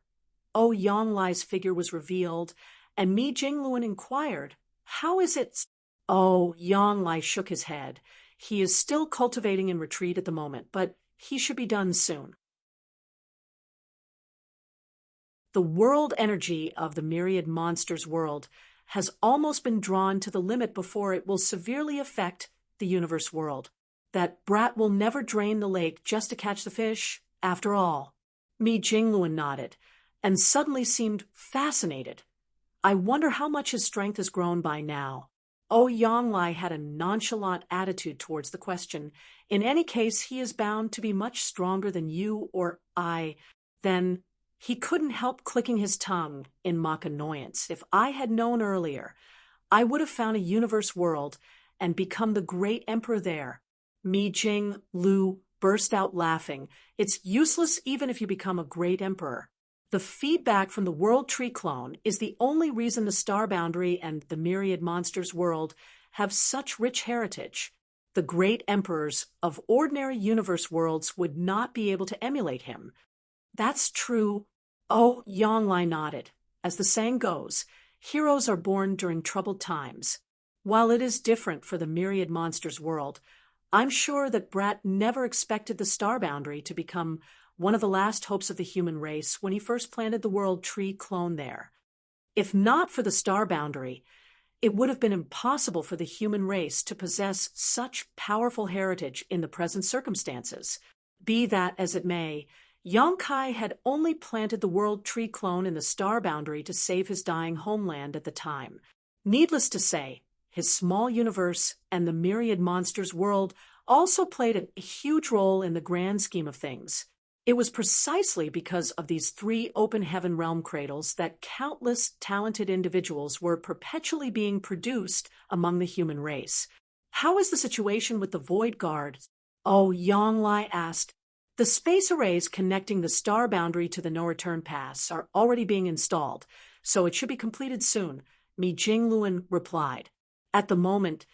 Yonglai's figure was revealed, and Mi Jingluan inquired, "How is it?" Yonglai shook his head. He is still cultivating in retreat at the moment, but he should be done soon. The world energy of the myriad monsters world has almost been drawn to the limit before it will severely affect the universe world. That brat will never drain the lake just to catch the fish, after all. Mi Jingluan nodded, and suddenly seemed fascinated. I wonder how much his strength has grown by now. Yonglai had a nonchalant attitude towards the question. In any case, he is bound to be much stronger than you or I. Then he couldn't help clicking his tongue in mock annoyance. If I had known earlier, I would have found a universe world and become the great emperor there. Mi Jing Lu burst out laughing. It's useless even if you become a great emperor. The feedback from the World Tree clone is the only reason the Star Boundary and the Myriad Monsters world have such rich heritage. The great emperors of ordinary universe worlds would not be able to emulate him. That's true. Yonglai nodded. As the saying goes, heroes are born during troubled times. While it is different for the Myriad Monsters world, I'm sure that Brat never expected the Star Boundary to become one of the last hopes of the human race when he first planted the World Tree clone there. If not for the Star Boundary, it would have been impossible for the human race to possess such powerful heritage in the present circumstances. Be that as it may, Yonkai had only planted the World Tree clone in the Star Boundary to save his dying homeland at the time. Needless to say, his small universe and the Myriad Monsters world also played a huge role in the grand scheme of things. It was precisely because of these 3 open heaven realm cradles that countless talented individuals were perpetually being produced among the human race. How is the situation with the Void Guard? Yonglai asked. The space arrays connecting the Star Boundary to the No-Return Pass are already being installed, so it should be completed soon, Mi Jingluan replied. At the moment,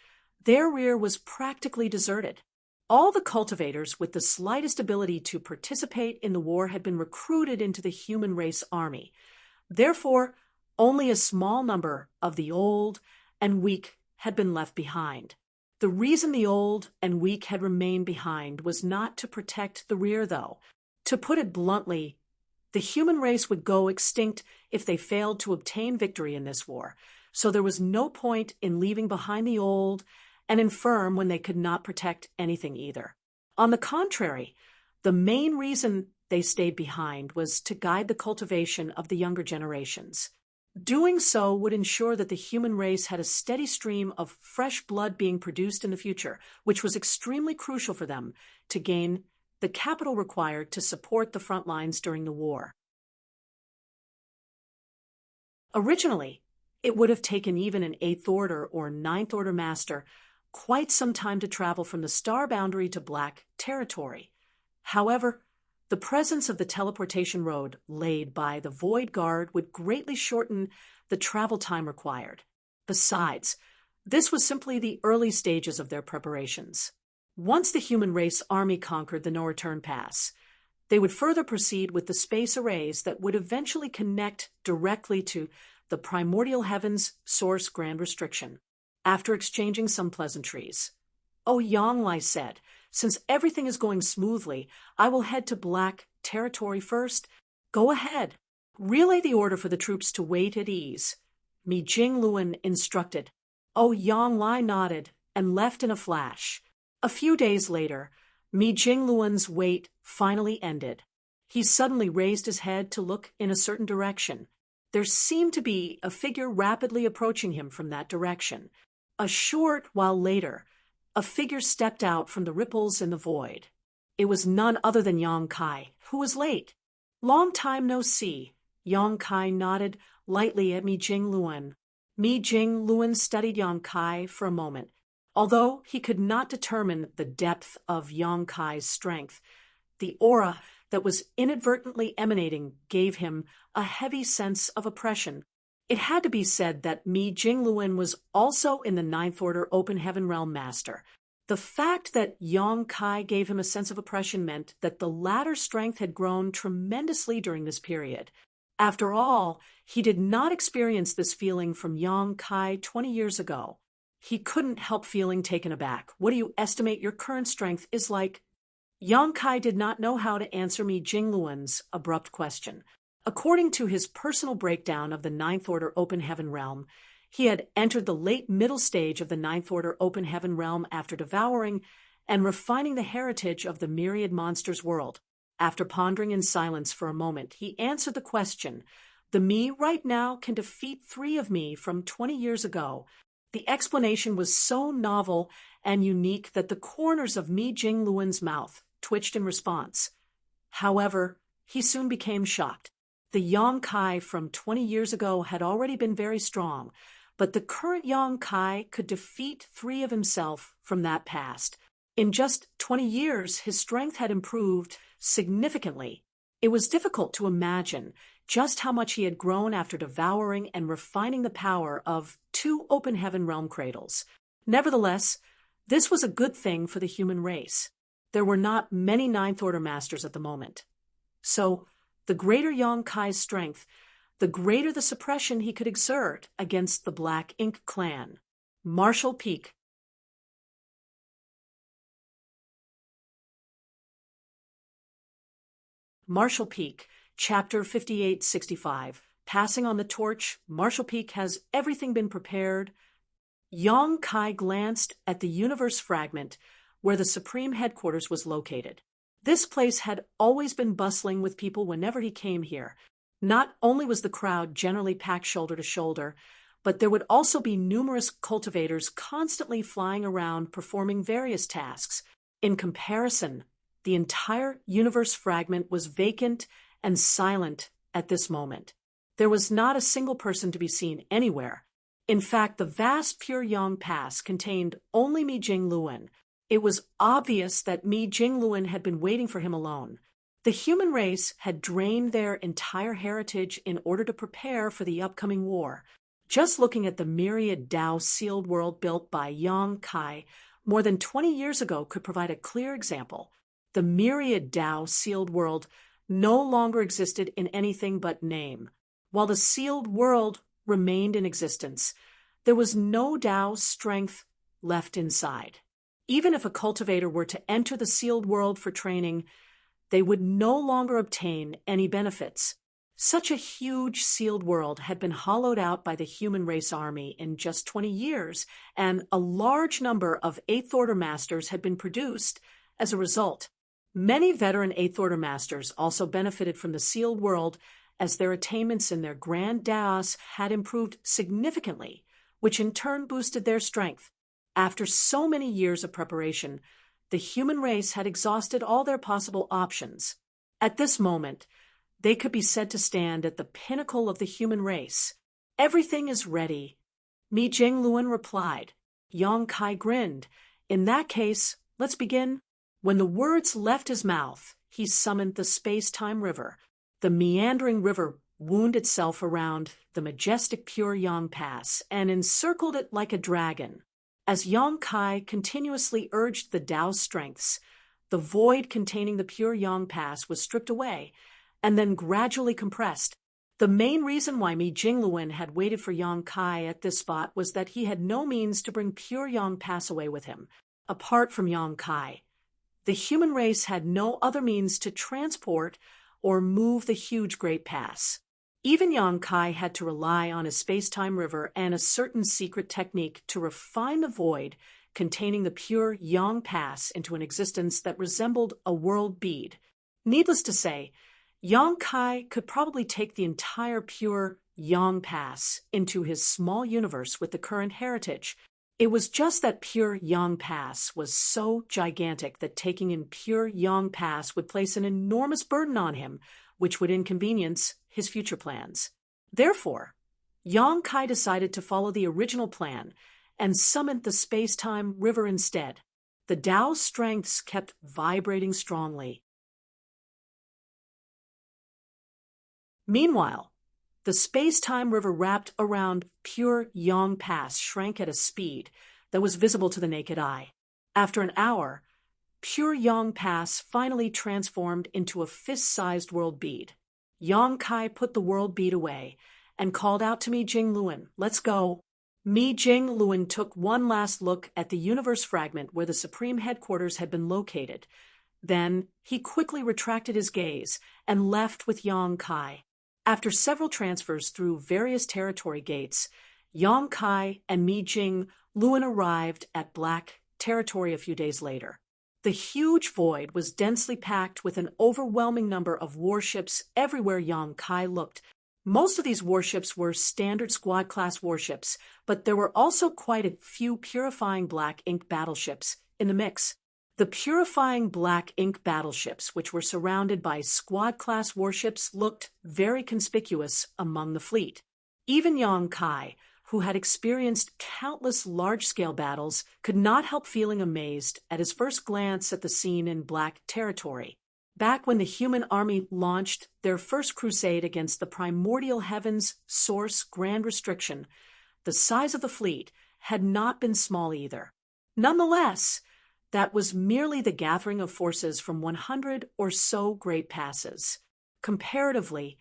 their rear was practically deserted. All the cultivators with the slightest ability to participate in the war had been recruited into the human race army. Therefore, only a small number of the old and weak had been left behind. The reason the old and weak had remained behind was not to protect the rear, though. To put it bluntly, the human race would go extinct if they failed to obtain victory in this war, so there was no point in leaving behind the old and infirm when they could not protect anything either. On the contrary, the main reason they stayed behind was to guide the cultivation of the younger generations. Doing so would ensure that the human race had a steady stream of fresh blood being produced in the future, which was extremely crucial for them to gain the capital required to support the front lines during the war. Originally, it would have taken even an 8th Order or 9th Order Master quite some time to travel from the Star Boundary to Black Territory. However, the presence of the teleportation road laid by the Void Guard would greatly shorten the travel time required. Besides, this was simply the early stages of their preparations. Once the human race army conquered the No-Return Pass, they would further proceed with the space arrays that would eventually connect directly to the primordial heavens source Grand Restriction. After exchanging some pleasantries, Yonglai said, "Since everything is going smoothly, I will head to Black Territory first." "Go ahead. Relay the order for the troops to wait at ease," Mi Jingluan instructed. Yonglai nodded and left in a flash. A few days later, Mi Jingluan's wait finally ended. He suddenly raised his head to look in a certain direction. There seemed to be a figure rapidly approaching him from that direction. A short while later, a figure stepped out from the ripples in the void. It was none other than Yonkai, who was late. Long time no see. Yang Kai nodded lightly at Mi Jing Luen. Mi Jing Luen studied Yang Kai for a moment. Although he could not determine the depth of Yang Kai's strength, the aura that was inadvertently emanating gave him a heavy sense of oppression. It had to be said that Mi Jing Luen was also in the Ninth Order Open Heaven Realm Master. The fact that Yang Kai gave him a sense of oppression meant that the latter's strength had grown tremendously during this period. After all, he did not experience this feeling from Yang Kai 20 years ago. He couldn't help feeling taken aback. What do you estimate your current strength is like? Yang Kai did not know how to answer Mi Jing Luen's abrupt question. According to his personal breakdown of the Ninth Order Open Heaven Realm, he had entered the late middle stage of the Ninth Order Open Heaven Realm after devouring and refining the heritage of the myriad monsters world. After pondering in silence for a moment, he answered the question. The me right now can defeat 3 of me from 20 years ago. The explanation was so novel and unique that the corners of Mi Jing Luen's mouth twitched in response. However, he soon became shocked. The Yang Kai from 20 years ago had already been very strong, but the current Yang Kai could defeat 3 of himself from that past. In just 20 years, his strength had improved significantly. It was difficult to imagine just how much he had grown after devouring and refining the power of 2 Open Heaven Realm cradles. Nevertheless, this was a good thing for the human race. There were not many Ninth Order Masters at the moment. So, the greater Yang Kai's strength, the greater the suppression he could exert against the Black Ink clan. Marshall Peak. Marshall Peak, Chapter 5865. Passing on the torch, Marshall Peak. Has everything been prepared? Yang Kai glanced at the universe fragment where the Supreme Headquarters was located. This place had always been bustling with people whenever he came here. Not only was the crowd generally packed shoulder to shoulder, but there would also be numerous cultivators constantly flying around performing various tasks. In comparison, the entire universe fragment was vacant and silent at this moment. There was not a single person to be seen anywhere. In fact, the vast Pure Yang Pass contained only Mi Jing Luen. It was obvious that Mi Jing Luen had been waiting for him alone. The human race had drained their entire heritage in order to prepare for the upcoming war. Just looking at the myriad Dao sealed world built by Yang Kai more than 20 years ago could provide a clear example. The myriad Dao sealed world no longer existed in anything but name. While the sealed world remained in existence, there was no Dao strength left inside. Even if a cultivator were to enter the sealed world for training, they would no longer obtain any benefits. Such a huge sealed world had been hollowed out by the human race army in just 20 years, and a large number of Eighth Order Masters had been produced as a result. Many veteran Eighth Order Masters also benefited from the sealed world as their attainments in their Grand Daos had improved significantly, which in turn boosted their strength. After so many years of preparation, the human race had exhausted all their possible options. At this moment, they could be said to stand at the pinnacle of the human race. Everything is ready. Mi Jing Luen replied. Yang Kai grinned. In that case, let's begin. When the words left his mouth, he summoned the space-time river. The meandering river wound itself around the majestic Pure Yang Pass and encircled it like a dragon. As Yang Kai continuously urged the Dao strengths, the void containing the Pure Yang Pass was stripped away and then gradually compressed. The main reason why Mi Jing Luen had waited for Yang Kai at this spot was that he had no means to bring Pure Yang Pass away with him. Apart from Yang Kai, the human race had no other means to transport or move the huge Great Pass. Even Yang Kai had to rely on his space-time river and a certain secret technique to refine the void containing the Pure Yang Pass into an existence that resembled a world bead. Needless to say, Yang Kai could probably take the entire Pure Yang Pass into his small universe with the current heritage. It was just that Pure Yang Pass was so gigantic that taking in Pure Yang Pass would place an enormous burden on him, which would inconvenience his future plans. Therefore, Yang Kai decided to follow the original plan and summoned the space-time river instead. The Tao's strengths kept vibrating strongly. Meanwhile, the space-time river wrapped around Pure Yang Pass shrank at a speed that was visible to the naked eye. After an hour, Pure Yang Pass finally transformed into a fist-sized world bead. Yang Kai put the world bead away and called out to Mi Jingluan, "Let's go." Mi Jingluan took one last look at the universe fragment where the Supreme Headquarters had been located. Then he quickly retracted his gaze and left with Yang Kai. After several transfers through various territory gates, Yang Kai and Mi Jingluan arrived at Black Territory a few days later. The huge void was densely packed with an overwhelming number of warships everywhere Yang Kai looked. Most of these warships were standard squad-class warships, but there were also quite a few purifying black ink battleships in the mix. The purifying black ink battleships, which were surrounded by squad-class warships, looked very conspicuous among the fleet. Even Yang Kai, who had experienced countless large-scale battles, could not help feeling amazed at his first glance at the scene in Black Territory. Back when the human army launched their first crusade against the primordial heavens source Grand Restriction, the size of the fleet had not been small either. Nonetheless, that was merely the gathering of forces from 100 or so great passes. Comparatively,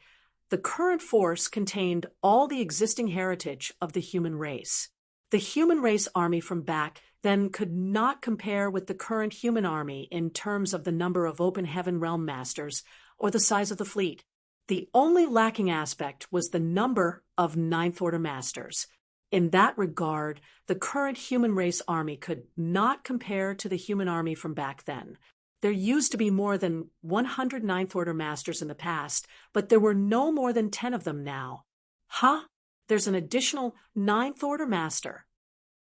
the current force contained all the existing heritage of the human race. The human race army from back then could not compare with the current human army in terms of the number of open heaven realm masters or the size of the fleet. The only lacking aspect was the number of Ninth Order masters. In that regard, the current human race army could not compare to the human army from back then. There used to be more than 100 Ninth Order masters in the past, but there were no more than 10 of them now. Huh? There's an additional Ninth Order master.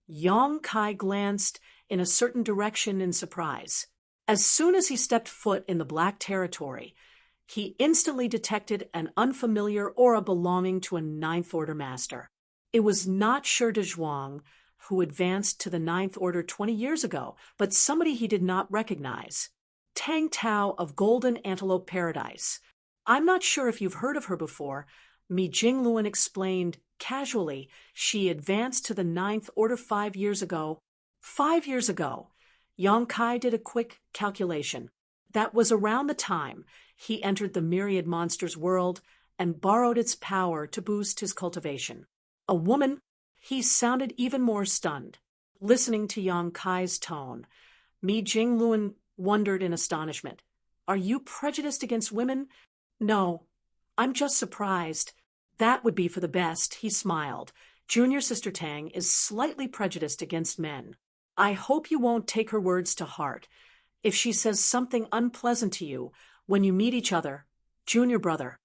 Yang Kai glanced in a certain direction in surprise. As soon as he stepped foot in the Black Territory, he instantly detected an unfamiliar aura belonging to a Ninth Order master. It was not Shi Dezhuang, who advanced to the Ninth Order 20 years ago, but somebody he did not recognize. Tang Tao of Golden Antelope Paradise. I'm not sure if you've heard of her before. Mi Jingluan explained casually. She advanced to the Ninth Order 5 years ago. 5 years ago. Yang Kai did a quick calculation. That was around the time he entered the Myriad Monsters world and borrowed its power to boost his cultivation. A woman? He sounded even more stunned. Listening to Yang Kai's tone, Mi Jingluan wondered in astonishment. Are you prejudiced against women? No, I'm just surprised. That would be for the best, he smiled. Junior Sister Tang is slightly prejudiced against men. I hope you won't take her words to heart. If she says something unpleasant to you when you meet each other, junior brother.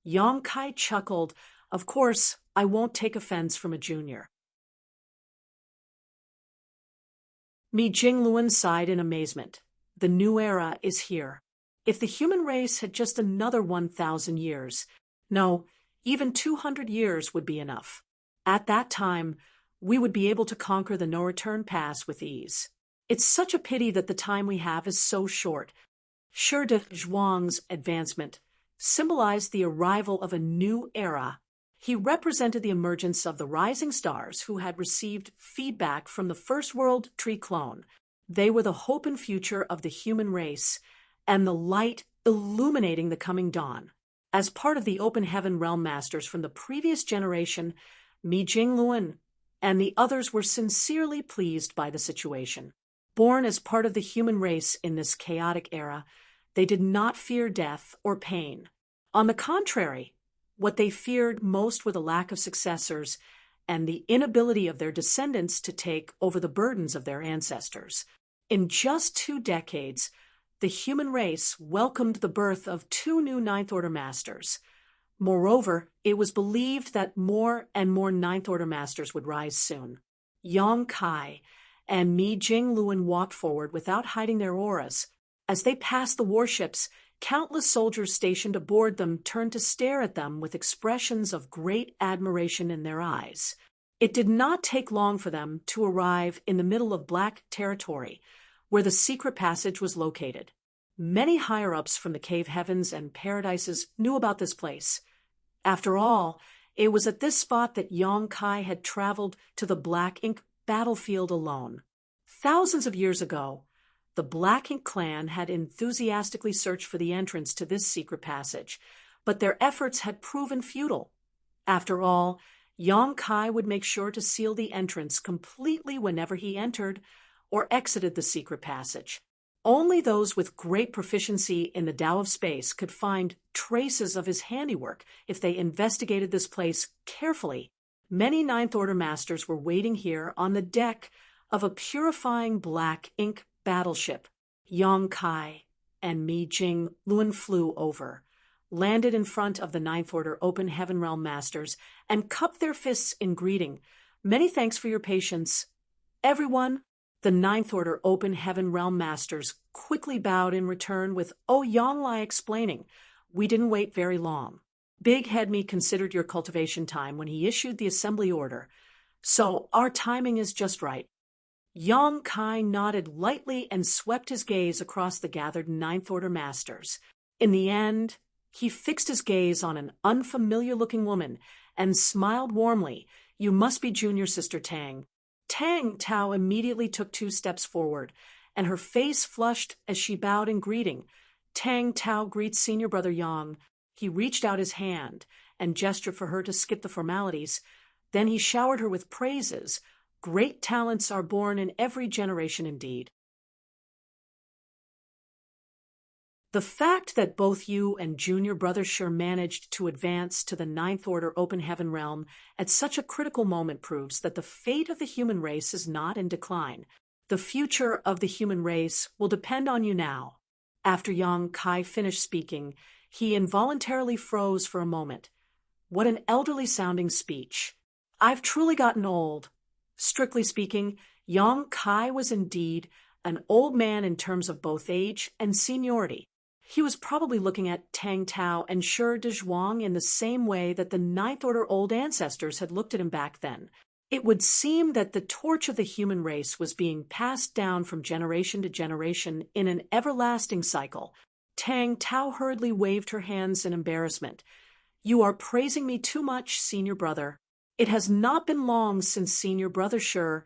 Yang Kai chuckled. Of course, I won't take offense from a junior. Mi Jingluan sighed in amazement. The new era is here. If the human race had just another 1,000 years, no, even 200 years would be enough. At that time, we would be able to conquer the no-return pass with ease. It's such a pity that the time we have is so short. Shi Dezhuang's advancement symbolized the arrival of a new era. He represented the emergence of the rising stars who had received feedback from the First World Tree clone. They were the hope and future of the human race and the light illuminating the coming dawn. As part of the Open Heaven Realm Masters from the previous generation, Mi Jingluan and the others were sincerely pleased by the situation. Born as part of the human race in this chaotic era, they did not fear death or pain. On the contrary, what they feared most were the lack of successors and the inability of their descendants to take over the burdens of their ancestors. In just 2 decades, the human race welcomed the birth of 2 new Ninth Order Masters. Moreover, it was believed that more and more Ninth Order Masters would rise soon. Yang Kai and Mi Jingluan walked forward without hiding their auras. As they passed the warships, Countless soldiers stationed aboard them turned to stare at them with expressions of great admiration in their eyes. It did not take long for them to arrive in the middle of Black territory, where the secret passage was located. Many higher-ups from the cave heavens and paradises knew about this place. After all, it was at this spot that Yong Kai had traveled to the Black Ink battlefield alone. Thousands of years ago, the Black Ink clan had enthusiastically searched for the entrance to this secret passage, but their efforts had proven futile. After all, Yong Kai would make sure to seal the entrance completely whenever he entered or exited the secret passage. Only those with great proficiency in the Tao of Space could find traces of his handiwork if they investigated this place carefully. Many Ninth Order masters were waiting here on the deck of a purifying Black Ink battleship. Yong Kai and Mi Jing Luan flew over, landed in front of the Ninth Order Open Heaven Realm masters, and cupped their fists in greeting. Many thanks for your patience. Everyone, the Ninth Order Open Heaven Realm masters quickly bowed in return with "Oh Yong Lai" explaining, "We didn't wait very long. Big Head Me considered your cultivation time when he issued the assembly order, so our timing is just right." Yong Kai nodded lightly and swept his gaze across the gathered Ninth Order masters. In the end, he fixed his gaze on an unfamiliar-looking woman and smiled warmly. "You must be Junior Sister Tang." Tang Tao immediately took 2 steps forward, and her face flushed as she bowed in greeting. "Tang Tao greets Senior Brother Yang." He reached out his hand and gestured for her to skip the formalities. Then he showered her with praises. "Great talents are born in every generation indeed. The fact that both you and Junior Brother Sure managed to advance to the Ninth Order Open Heaven Realm at such a critical moment proves that the fate of the human race is not in decline. The future of the human race will depend on you now." After Yong Kai finished speaking, he involuntarily froze for a moment. What an elderly-sounding speech. "I've truly gotten old." Strictly speaking, Yong Kai was indeed an old man in terms of both age and seniority. He was probably looking at Tang Tao and Shi De Zhuang in the same way that the Ninth Order old ancestors had looked at him back then. It would seem that the torch of the human race was being passed down from generation to generation in an everlasting cycle. Tang Tao hurriedly waved her hands in embarrassment. "You are praising me too much, Senior Brother. It has not been long since Senior Brother Shi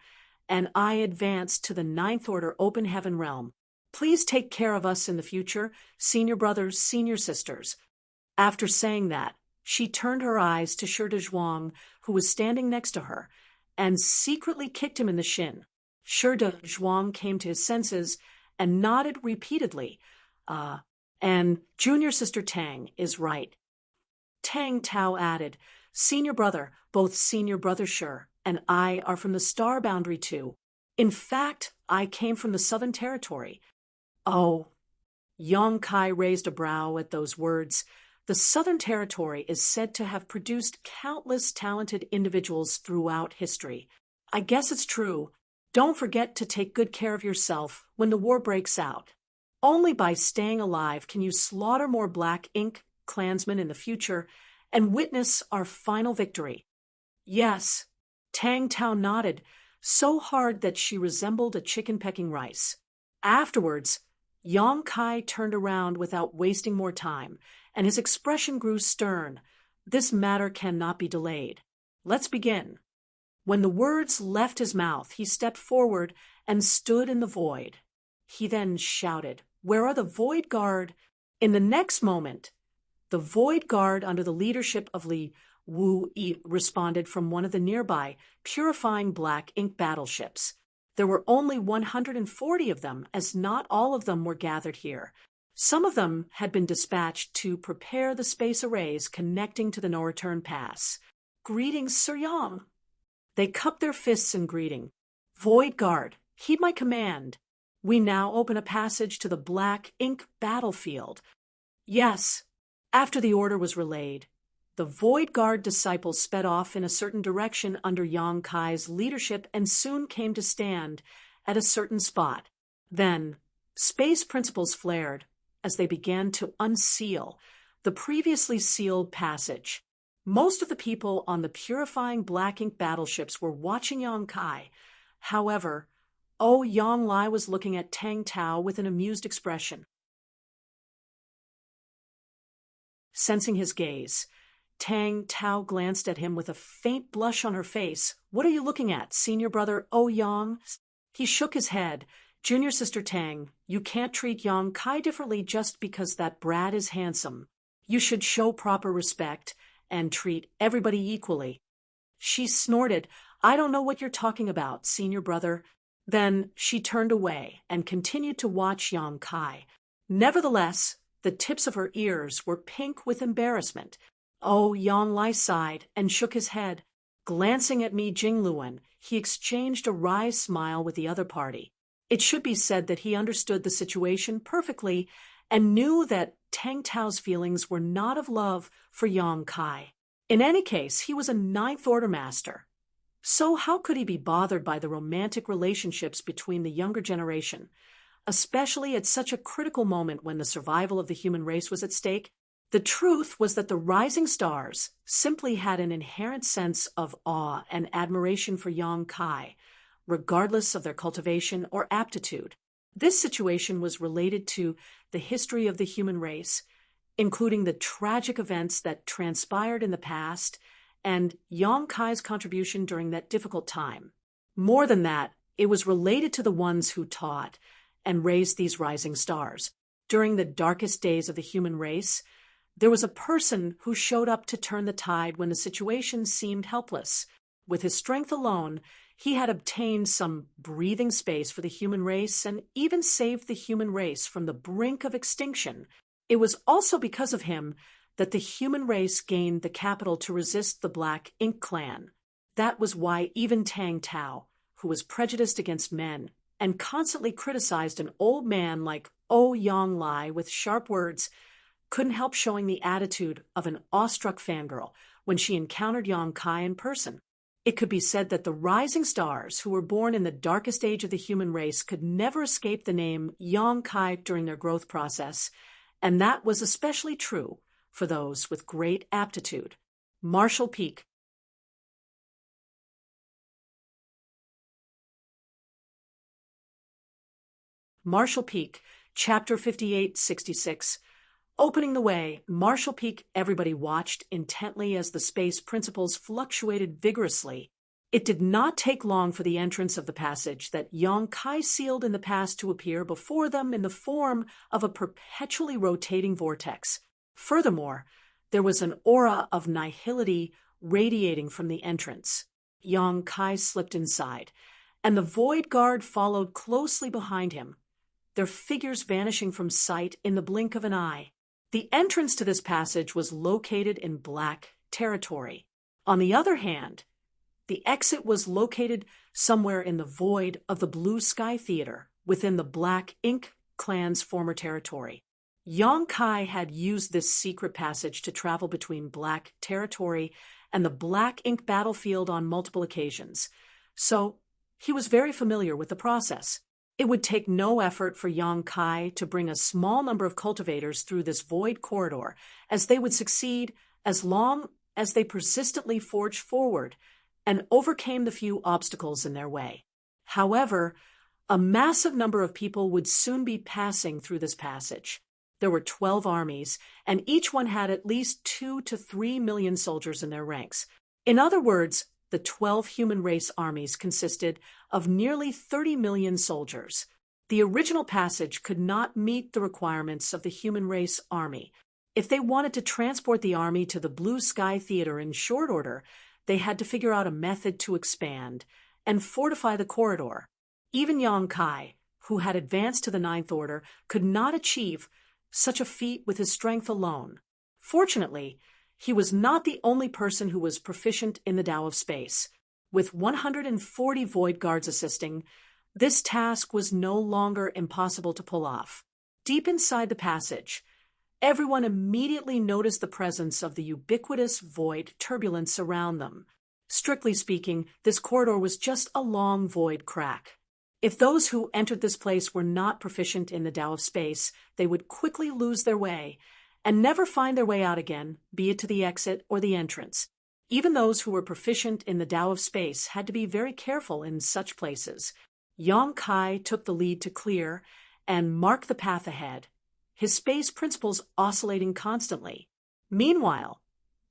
and I advanced to the Ninth Order Open Heaven Realm. Please take care of us in the future, Senior Brothers, Senior Sisters." After saying that, she turned her eyes to Shi De Zhuang, who was standing next to her, and secretly kicked him in the shin. Shi De Zhuang came to his senses and nodded repeatedly. And Junior Sister Tang is right." Tang Tao added, "Senior Brother, both Senior Brother Shi and I are from the Star Boundary too. In fact, I came from the Southern Territory." "Oh." Yong Kai raised a brow at those words. The Southern Territory is said to have produced countless talented individuals throughout history. "I guess it's true. Don't forget to take good care of yourself when the war breaks out. Only by staying alive can you slaughter more Black Ink clansmen in the future and witness our final victory." "Yes." Tang Tao nodded, so hard that she resembled a chicken pecking rice. Afterwards, Yong Kai turned around without wasting more time, and his expression grew stern. "This matter cannot be delayed. Let's begin." When the words left his mouth, he stepped forward and stood in the void. He then shouted, "Where are the Void Guard?" In the next moment, the Void Guard under the leadership of Li Wu Yi responded from one of the nearby purifying Black Ink battleships. There were only 140 of them, as not all of them were gathered here. Some of them had been dispatched to prepare the space arrays connecting to the no-return pass. "Greetings, Sir Yang." They cupped their fists in greeting. "Void Guard, heed my command. We now open a passage to the Black Ink battlefield." "Yes." After the order was relayed, the Void Guard disciples sped off in a certain direction under Yong Kai's leadership and soon came to stand at a certain spot. Then, space principles flared, as they began to unseal the previously sealed passage. Most of the people on the purifying black ink battleships were watching Yang Kai. However, Yang Lai was looking at Tang Tao with an amused expression. Sensing his gaze, Tang Tao glanced at him with a faint blush on her face. "What are you looking at, senior brother Yang?" He shook his head. "Junior sister Tang, you can't treat Yang Kai differently just because that brat is handsome. You should show proper respect and treat everybody equally." She snorted. "I don't know what you're talking about, senior brother." Then she turned away and continued to watch Yang Kai. Nevertheless, the tips of her ears were pink with embarrassment. Yang Lai sighed and shook his head. Glancing at Mi Jingluan, he exchanged a wry smile with the other party. It should be said that he understood the situation perfectly and knew that Tang Tao's feelings were not of love for Yang Kai. In any case, he was a Ninth Order master. So how could he be bothered by the romantic relationships between the younger generation, especially at such a critical moment when the survival of the human race was at stake? The truth was that the rising stars simply had an inherent sense of awe and admiration for Yang Kai, regardless of their cultivation or aptitude. This situation was related to the history of the human race, including the tragic events that transpired in the past and Yang Kai's contribution during that difficult time. More than that, it was related to the ones who taught and raised these rising stars. During the darkest days of the human race, there was a person who showed up to turn the tide when the situation seemed helpless. With his strength alone, he had obtained some breathing space for the human race and even saved the human race from the brink of extinction. It was also because of him that the human race gained the capital to resist the Black Ink Clan. That was why even Tang Tao, who was prejudiced against men and constantly criticized an old man like Yang Lai with sharp words, couldn't help showing the attitude of an awestruck fangirl when she encountered Yang Kai in person. It could be said that the rising stars who were born in the darkest age of the human race could never escape the name Yang Kai during their growth process, and that was especially true for those with great aptitude. Marshall Peak. Marshall Peak, Chapter 5866. Opening the way, Marshall Peak, everybody watched intently as the space principles fluctuated vigorously. It did not take long for the entrance of the passage that Yang Kai sealed in the past to appear before them in the form of a perpetually rotating vortex. Furthermore, there was an aura of nihility radiating from the entrance. Yang Kai slipped inside, and the Void Guard followed closely behind him, their figures vanishing from sight in the blink of an eye. The entrance to this passage was located in black territory. On the other hand, the exit was located somewhere in the void of the Blue Sky Theater within the Black Ink Clan's former territory. Yang Kai had used this secret passage to travel between black territory and the Black Ink battlefield on multiple occasions, so he was very familiar with the process. It would take no effort for Yang Kai to bring a small number of cultivators through this void corridor, as they would succeed as long as they persistently forged forward and overcame the few obstacles in their way. However, a massive number of people would soon be passing through this passage. There were 12 armies, and each one had at least 2 to 3 million soldiers in their ranks. In other words, the 12 human race armies consisted of nearly 30 million soldiers. The original passage could not meet the requirements of the human race army. If they wanted to transport the army to the Blue Sky Theater in short order, they had to figure out a method to expand and fortify the corridor. Even Yang Kai, who had advanced to the Ninth Order, could not achieve such a feat with his strength alone. Fortunately, he was not the only person who was proficient in the Tao of Space. With 140 Void Guards assisting, this task was no longer impossible to pull off. Deep inside the passage, everyone immediately noticed the presence of the ubiquitous void turbulence around them. Strictly speaking, this corridor was just a long void crack. If those who entered this place were not proficient in the Tao of Space, they would quickly lose their way and never find their way out again, be it to the exit or the entrance. Even those who were proficient in the Tao of Space had to be very careful in such places. Yang Kai took the lead to clear and mark the path ahead, his space principles oscillating constantly. Meanwhile,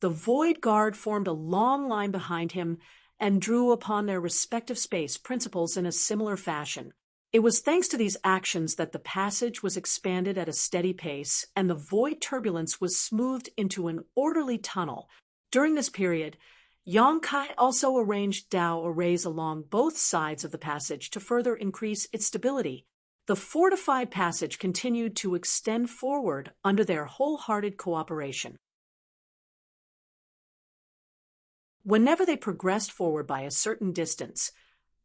the Void Guard formed a long line behind him and drew upon their respective space principles in a similar fashion. It was thanks to these actions that the passage was expanded at a steady pace and the void turbulence was smoothed into an orderly tunnel. During this period, Yang Kai also arranged Tao arrays along both sides of the passage to further increase its stability. The fortified passage continued to extend forward under their wholehearted cooperation. Whenever they progressed forward by a certain distance,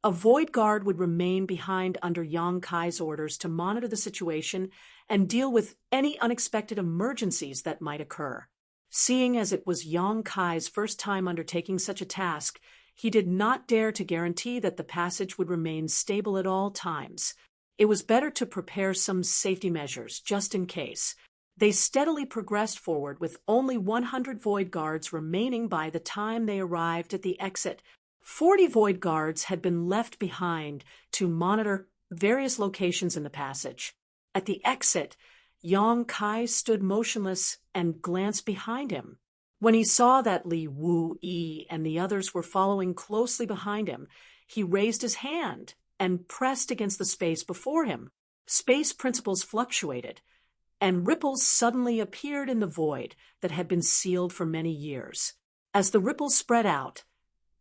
a Void Guard would remain behind under Yang Kai's orders to monitor the situation and deal with any unexpected emergencies that might occur. Seeing as it was Yang Kai's first time undertaking such a task, he did not dare to guarantee that the passage would remain stable at all times. It was better to prepare some safety measures, just in case. They steadily progressed forward with only 100 Void Guards remaining by the time they arrived at the exit. 40 Void Guards had been left behind to monitor various locations in the passage. At the exit, Yang Kai stood motionless and glanced behind him. When he saw that Li Wu Yi and the others were following closely behind him, he raised his hand and pressed against the space before him. Space principles fluctuated, and ripples suddenly appeared in the void that had been sealed for many years. As the ripples spread out,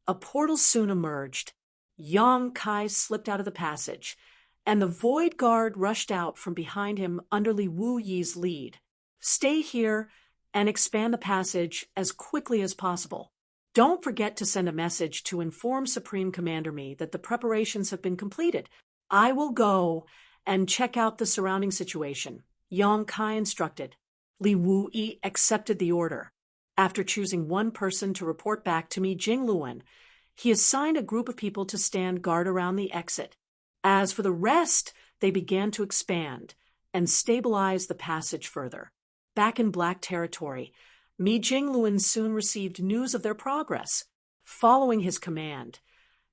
a portal soon emerged. Yang Kai slipped out of the passage, and the Void Guard rushed out from behind him under Li Wu Yi's lead. Stay here and expand the passage as quickly as possible. Don't forget to send a message to inform Supreme Commander Me that the preparations have been completed. I will go and check out the surrounding situation, Yang Kai instructed. Li Wu Yi accepted the order. After choosing one person to report back to Mi Jingluan, he assigned a group of people to stand guard around the exit. As for the rest, they began to expand and stabilize the passage further. Back in Black Territory, Mi Jingluan soon received news of their progress. Following his command,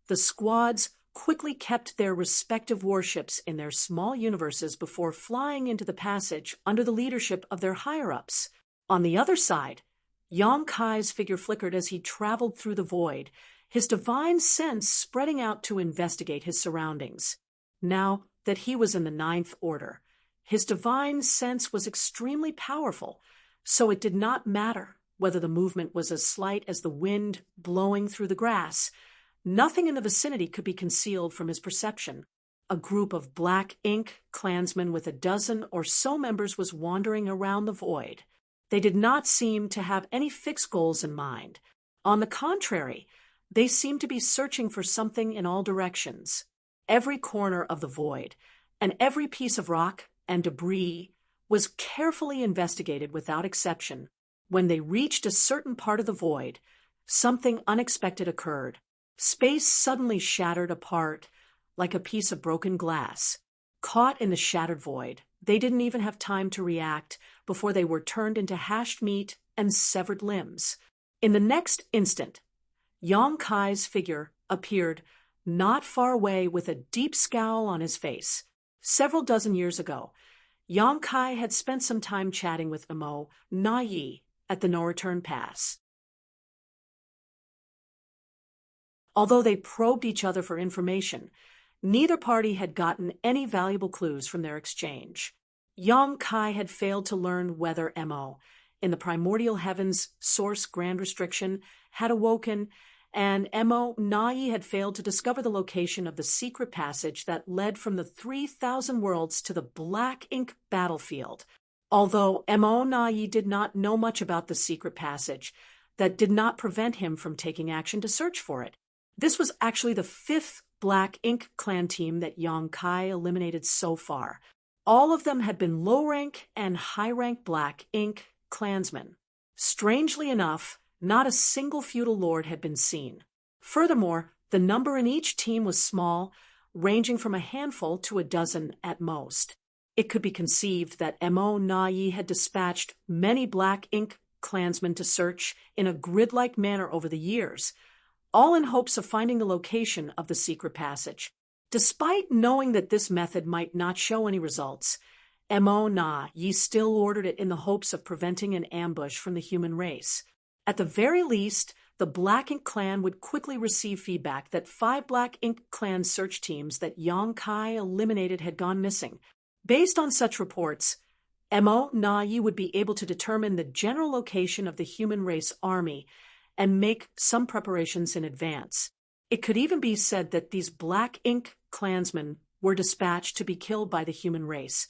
the squads quickly kept their respective warships in their small universes before flying into the passage under the leadership of their higher-ups. On the other side, Yang Kai's figure flickered as he traveled through the void, his divine sense spreading out to investigate his surroundings. Now that he was in the Ninth Order, his divine sense was extremely powerful, so it did not matter whether the movement was as slight as the wind blowing through the grass. Nothing in the vicinity could be concealed from his perception. A group of black ink clansmen with a dozen or so members was wandering around the void. They did not seem to have any fixed goals in mind. On the contrary, they seemed to be searching for something in all directions. Every corner of the void and every piece of rock and debris was carefully investigated without exception. When they reached a certain part of the void, something unexpected occurred. Space suddenly shattered apart like a piece of broken glass. Caught in the shattered void, they didn't even have time to react before they were turned into hashed meat and severed limbs. In the next instant, Yang Kai's figure appeared not far away with a deep scowl on his face. Several dozen years ago, Yang Kai had spent some time chatting with Mo Na Yi at the No-Return Pass. Although they probed each other for information, neither party had gotten any valuable clues from their exchange. Yang Kai had failed to learn whether Mo, in the primordial heavens source grand restriction, had awoken, and Mo Na Yi had failed to discover the location of the secret passage that led from the 3,000 worlds to the Black Ink battlefield. Although Mo Na Yi did not know much about the secret passage, that did not prevent him from taking action to search for it. This was actually the 5th Black Ink clan team that Yang Kai eliminated so far. All of them had been low-rank and high-rank Black Ink clansmen. Strangely enough, not a single feudal lord had been seen. Furthermore, the number in each team was small, ranging from a handful to a dozen at most. It could be conceived that Mo Na Yi had dispatched many black ink clansmen to search in a grid-like manner over the years, all in hopes of finding the location of the secret passage. Despite knowing that this method might not show any results, Mo Na Yi still ordered it in the hopes of preventing an ambush from the human race. At the very least, the Black Ink clan would quickly receive feedback that 5 Black Ink clan search teams that Yang Kai eliminated had gone missing. Based on such reports, Mo Na Yi would be able to determine the general location of the human race army and make some preparations in advance. It could even be said that these Black Ink clansmen were dispatched to be killed by the human race,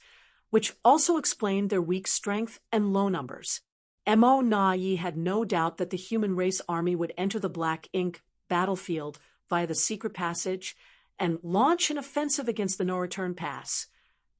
which also explained their weak strength and low numbers. Mo Na Yi had no doubt that the human race army would enter the Black Ink battlefield via the secret passage and launch an offensive against the no-return pass.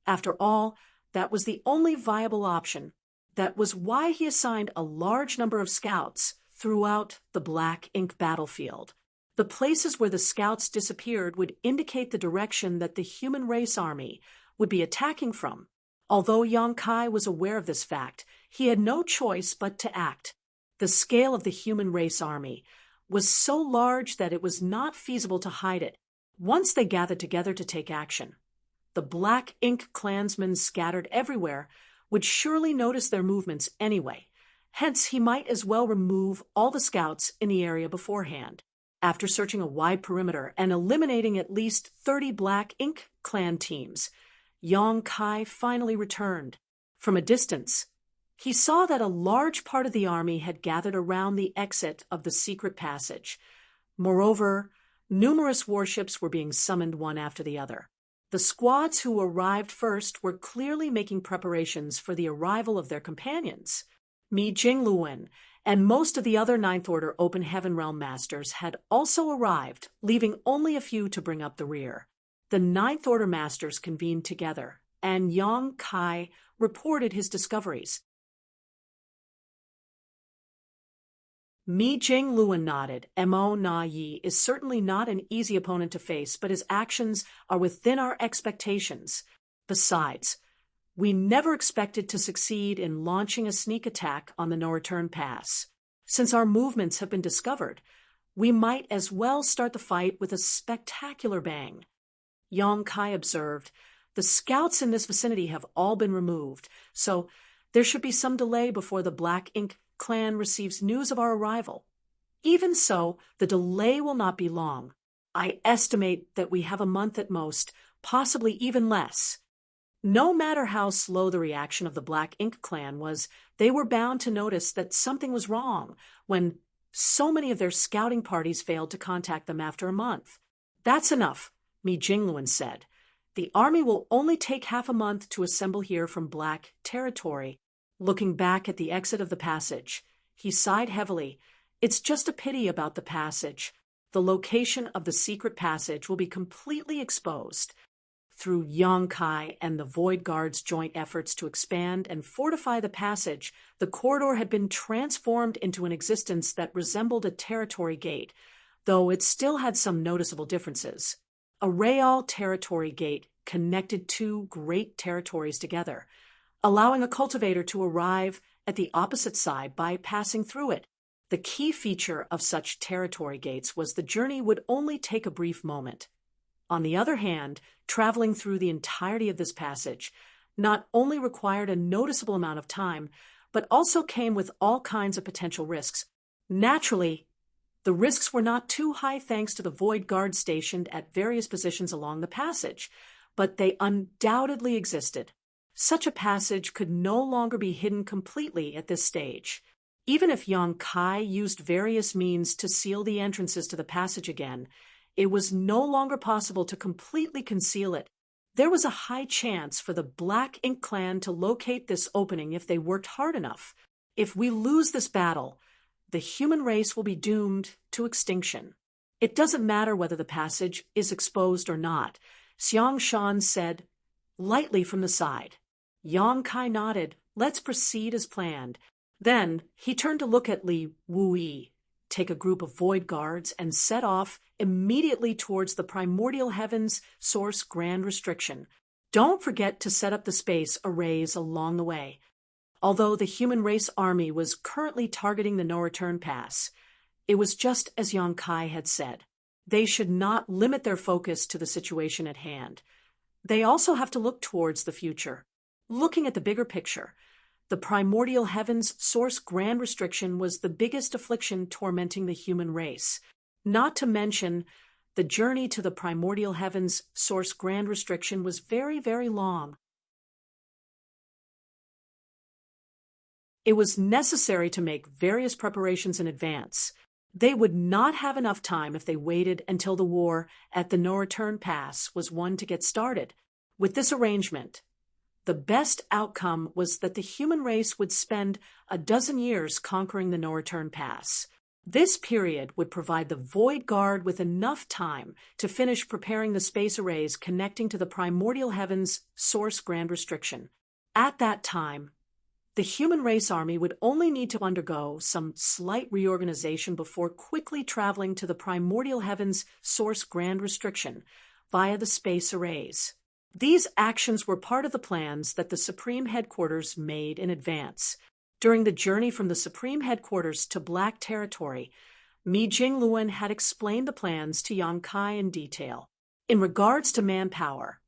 After all, that was the only viable option. That was why he assigned a large number of scouts throughout the Black Ink battlefield. The places where the scouts disappeared would indicate the direction that the human race army would be attacking from. Although Yang Kai was aware of this fact, he had no choice but to act. The scale of the human race army was so large that it was not feasible to hide it. Once they gathered together to take action, the Black Ink clansmen scattered everywhere would surely notice their movements anyway. Hence, he might as well remove all the scouts in the area beforehand. After searching a wide perimeter and eliminating at least 30 Black Ink clan teams, Yang Kai finally returned. From a distance, he saw that a large part of the army had gathered around the exit of the secret passage. Moreover, numerous warships were being summoned one after the other. The squads who arrived first were clearly making preparations for the arrival of their companions. Mi Jingluan and most of the other Ninth Order Open Heaven Realm Masters had also arrived, leaving only a few to bring up the rear. The Ninth Order Masters convened together, and Yang Kai reported his discoveries. Mi Jingluan nodded. Mo Na Yi is certainly not an easy opponent to face, but his actions are within our expectations. Besides, we never expected to succeed in launching a sneak attack on the no-return pass. Since our movements have been discovered, we might as well start the fight with a spectacular bang. Yang Kai observed, the scouts in this vicinity have all been removed, so there should be some delay before the Black Ink clan receives news of our arrival. Even so, the delay will not be long. I estimate that we have a month at most, possibly even less. No matter how slow the reaction of the Black Ink clan was, they were bound to notice that something was wrong when so many of their scouting parties failed to contact them after a month. That's enough, Mi Jingluan said. The army will only take half a month to assemble here from Black territory. Looking back at the exit of the passage, he sighed heavily. It's just a pity about the passage. The location of the secret passage will be completely exposed. Through Yang Kai and the Void Guard's joint efforts to expand and fortify the passage, the corridor had been transformed into an existence that resembled a territory gate, though it still had some noticeable differences. A Real territory gate connected 2 great territories together, allowing a cultivator to arrive at the opposite side by passing through it. The key feature of such territory gates was the journey would only take a brief moment. On the other hand, traveling through the entirety of this passage not only required a noticeable amount of time, but also came with all kinds of potential risks. Naturally, the risks were not too high thanks to the Void Guard stationed at various positions along the passage, but they undoubtedly existed. Such a passage could no longer be hidden completely at this stage. Even if Yang Kai used various means to seal the entrances to the passage again, it was no longer possible to completely conceal it. There was a high chance for the Black Ink clan to locate this opening if they worked hard enough. If we lose this battle, the human race will be doomed to extinction. It doesn't matter whether the passage is exposed or not, Xiang Shan said, lightly from the side. Yang Kai nodded. Let's proceed as planned. Then he turned to look at Li Wuyi. take a group of Void Guards and set off immediately towards the primordial heavens source grand restriction. Don't forget to set up the space arrays along the way. Although the human race army was currently targeting the no-return pass, it was just as Yang Kai had said. They should not limit their focus to the situation at hand. They also have to look towards the future. Looking at the bigger picture, the primordial heavens source grand restriction was the biggest affliction tormenting the human race. Not to mention, the journey to the primordial heavens source grand restriction was very, very long. It was necessary to make various preparations in advance. They would not have enough time if they waited until the war at the no-return pass was won to get started. With this arrangement, the best outcome was that the human race would spend a dozen years conquering the no-return pass. This period would provide the Void Guard with enough time to finish preparing the space arrays connecting to the primordial heavens source grand restriction. At that time, the human race army would only need to undergo some slight reorganization before quickly traveling to the primordial heavens source grand restriction via the space arrays. These actions were part of the plans that the Supreme Headquarters made in advance. During the journey from the Supreme Headquarters to Black Territory, Mi Jingluan had explained the plans to Yang Kai in detail. In regards to manpower,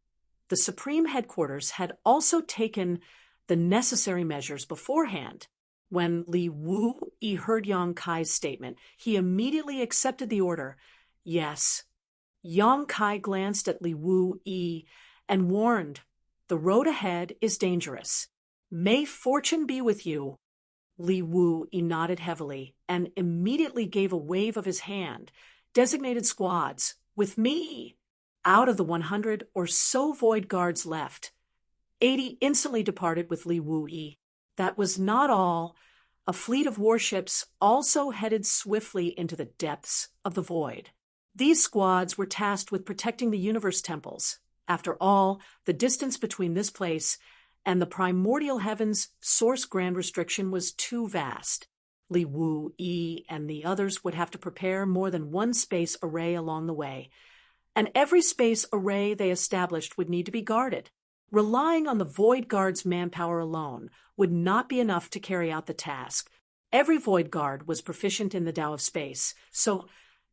the Supreme Headquarters had also taken the necessary measures beforehand. When Li Wu-yi heard Yang Kai's statement, he immediately accepted the order. Yes. Yang Kai glanced at Li Wu-yi and warned, "The road ahead is dangerous. May fortune be with you." Li Wu-yi nodded heavily and immediately gave a wave of his hand. Designated squads, with me. Out of the 100 or so Void Guards left, 80 instantly departed with Li Wu-yi. That was not all. A fleet of warships also headed swiftly into the depths of the void. These squads were tasked with protecting the universe temples. After all, the distance between this place and the primordial heavens source grand restriction was too vast. Li Wu-yi and the others would have to prepare more than one space array along the way, and every space array they established would need to be guarded. Relying on the Void Guard's manpower alone would not be enough to carry out the task. Every Void Guard was proficient in the Tao of Space, so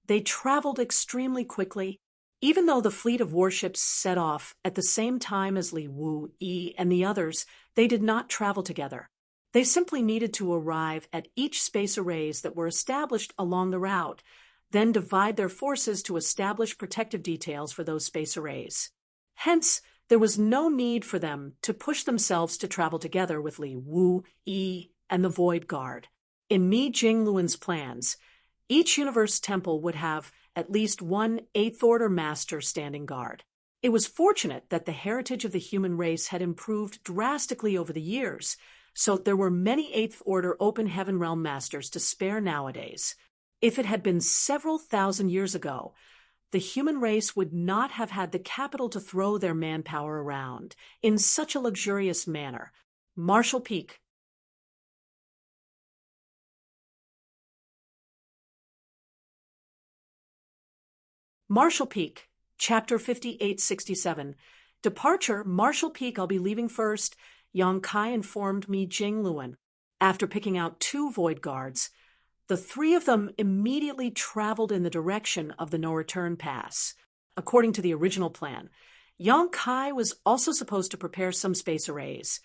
they traveled extremely quickly. Even though the fleet of warships set off at the same time as Li Wu-yi and the others, they did not travel together. They simply needed to arrive at each space arrays that were established along the route, then divide their forces to establish protective details for those space arrays. Hence, there was no need for them to push themselves to travel together with Li Wu-yi and the Void Guard. In Mi Jingluan's plans, each universe temple would have at least one 8th Order Master standing guard. It was fortunate that the heritage of the human race had improved drastically over the years, so there were many 8th Order Open Heaven Realm Masters to spare nowadays. If it had been several thousand years ago, the human race would not have had the capital to throw their manpower around in such a luxurious manner. Marshall Peak. Marshall Peak, Chapter 5867. Departure, Marshall Peak, I'll be leaving first, Yang Kai informed Mi Jingluan. After picking out 2 Void Guards, the 3 of them immediately traveled in the direction of the no-return pass. According to the original plan, Yang Kai was also supposed to prepare some space arrays.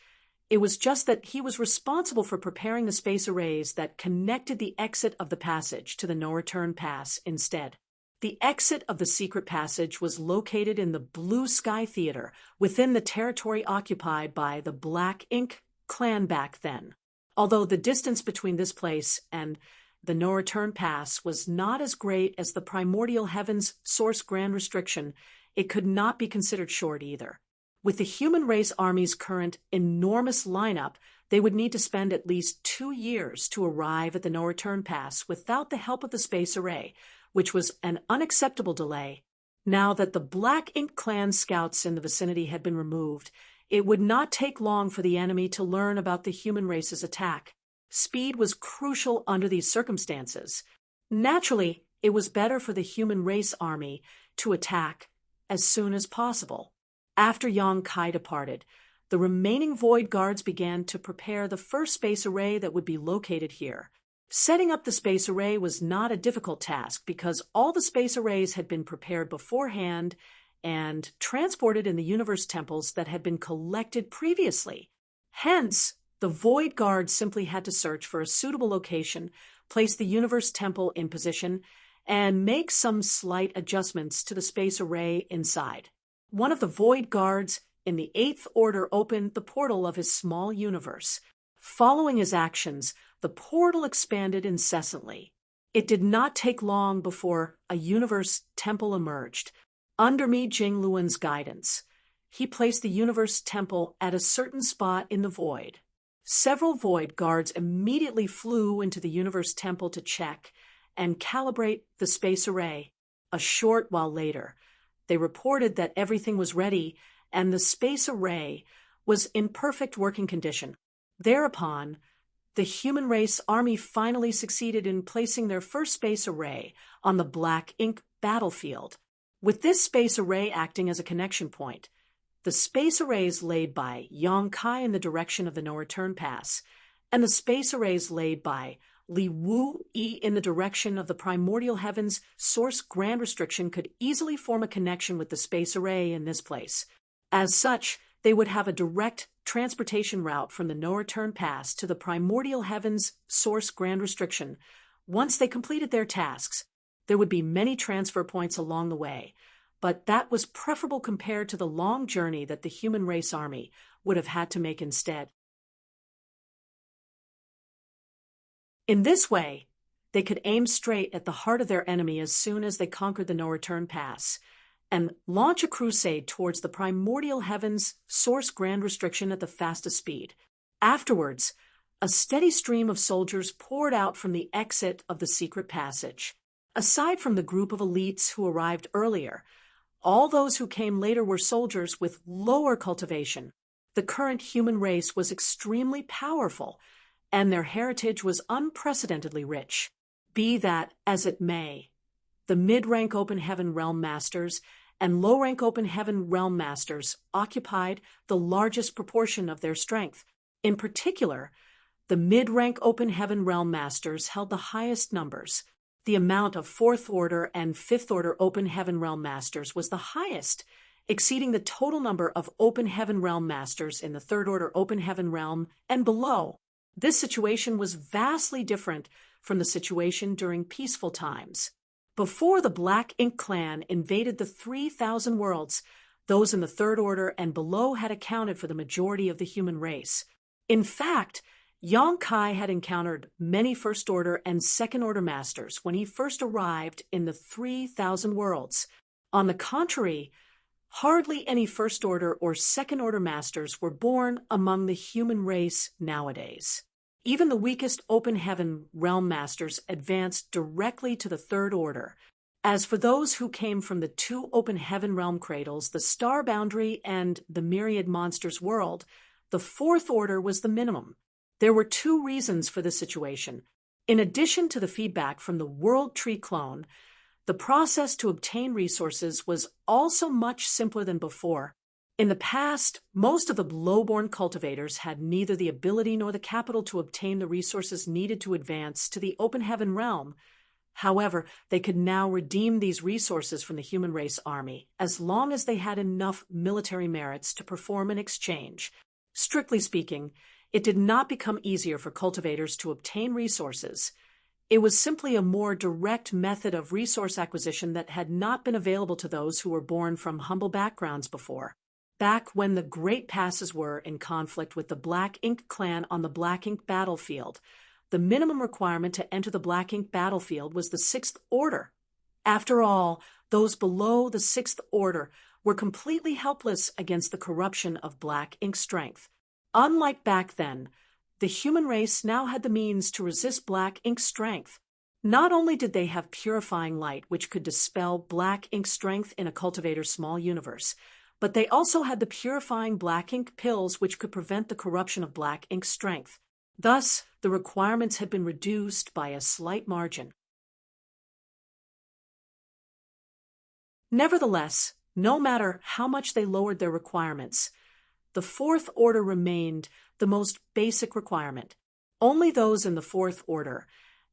It was just that he was responsible for preparing the space arrays that connected the exit of the passage to the no-return pass instead. The exit of the secret passage was located in the Blue Sky Theater within the territory occupied by the Black Ink clan back then. Although the distance between this place and the no-return pass was not as great as the primordial heavens source grand restriction, it could not be considered short either. With the human race army's current enormous lineup, they would need to spend at least 2 years to arrive at the no-return pass without the help of the space array, which was an unacceptable delay. Now that the Black Ink clan scouts in the vicinity had been removed, it would not take long for the enemy to learn about the human race's attack. Speed was crucial under these circumstances. Naturally, it was better for the human race army to attack as soon as possible. After Yang Kai departed, the remaining Void Guards began to prepare the first space array that would be located here. Setting up the space array was not a difficult task because all the space arrays had been prepared beforehand and transported in the universe temples that had been collected previously. Hence, the Void Guards simply had to search for a suitable location, place the universe temple in position, and make some slight adjustments to the space array inside. One of the Void Guards in the 8th Order opened the portal of his small universe. Following his actions, the portal expanded incessantly. It did not take long before a universe temple emerged. Under Mi Jingluan's guidance, he placed the universe temple at a certain spot in the void. Several Void Guards immediately flew into the universe temple to check and calibrate the space array. A short while later, they reported that everything was ready and the space array was in perfect working condition. Thereupon, the human race army finally succeeded in placing their first space array on the black ink battlefield. With this space array acting as a connection point, the space arrays laid by Yang Kai in the direction of the no-return pass, and the space arrays laid by Li Wu Yi in the direction of the primordial heavens source grand restriction could easily form a connection with the space array in this place. As such, they would have a direct transportation route from the no-return pass to the primordial heavens source grand restriction. Once they completed their tasks, there would be many transfer points along the way, but that was preferable compared to the long journey that the human race army would have had to make instead. In this way, they could aim straight at the heart of their enemy as soon as they conquered the no-return pass, and launch a crusade towards the primordial heavens source grand restriction at the fastest speed. Afterwards, a steady stream of soldiers poured out from the exit of the secret passage. Aside from the group of elites who arrived earlier, all those who came later were soldiers with lower cultivation. The current human race was extremely powerful, and their heritage was unprecedentedly rich. Be that as it may, the mid-rank Open Heaven Realm Masters and low-rank Open Heaven Realm Masters occupied the largest proportion of their strength. In particular, the mid-rank Open Heaven Realm Masters held the highest numbers. The amount of 4th Order and 5th Order Open Heaven Realm Masters was the highest, exceeding the total number of Open Heaven Realm Masters in the 3rd Order Open Heaven Realm and below. This situation was vastly different from the situation during peaceful times. Before the Black Ink Clan invaded the 3,000 worlds, those in the 3rd Order and below had accounted for the majority of the human race. In fact, Yang Kai had encountered many First Order and Second Order Masters when he first arrived in the 3,000 worlds. On the contrary, hardly any First Order or Second Order Masters were born among the human race nowadays. Even the weakest Open Heaven Realm Masters advanced directly to the 3rd Order. As for those who came from the 2 Open Heaven Realm Cradles, the Star Boundary and the Myriad Monsters world, the 4th Order was the minimum. There were 2 reasons for this situation. In addition to the feedback from the World Tree clone, the process to obtain resources was also much simpler than before. In the past, most of the lowborn cultivators had neither the ability nor the capital to obtain the resources needed to advance to the Open Heaven realm. However, they could now redeem these resources from the human race army as long as they had enough military merits to perform an exchange. Strictly speaking, it did not become easier for cultivators to obtain resources. It was simply a more direct method of resource acquisition that had not been available to those who were born from humble backgrounds before. Back when the Great Passes were in conflict with the Black Ink Clan on the Black Ink battlefield, the minimum requirement to enter the Black Ink battlefield was the 6th Order. After all, those below the 6th Order were completely helpless against the corruption of Black Ink strength. Unlike back then, the human race now had the means to resist Black Ink strength. Not only did they have purifying light which could dispel Black Ink strength in a cultivator's small universe, but they also had the purifying Black Ink pills which could prevent the corruption of Black Ink strength. Thus, the requirements had been reduced by a slight margin. Nevertheless, no matter how much they lowered their requirements, the Fourth Order remained the most basic requirement. Only those in the Fourth Order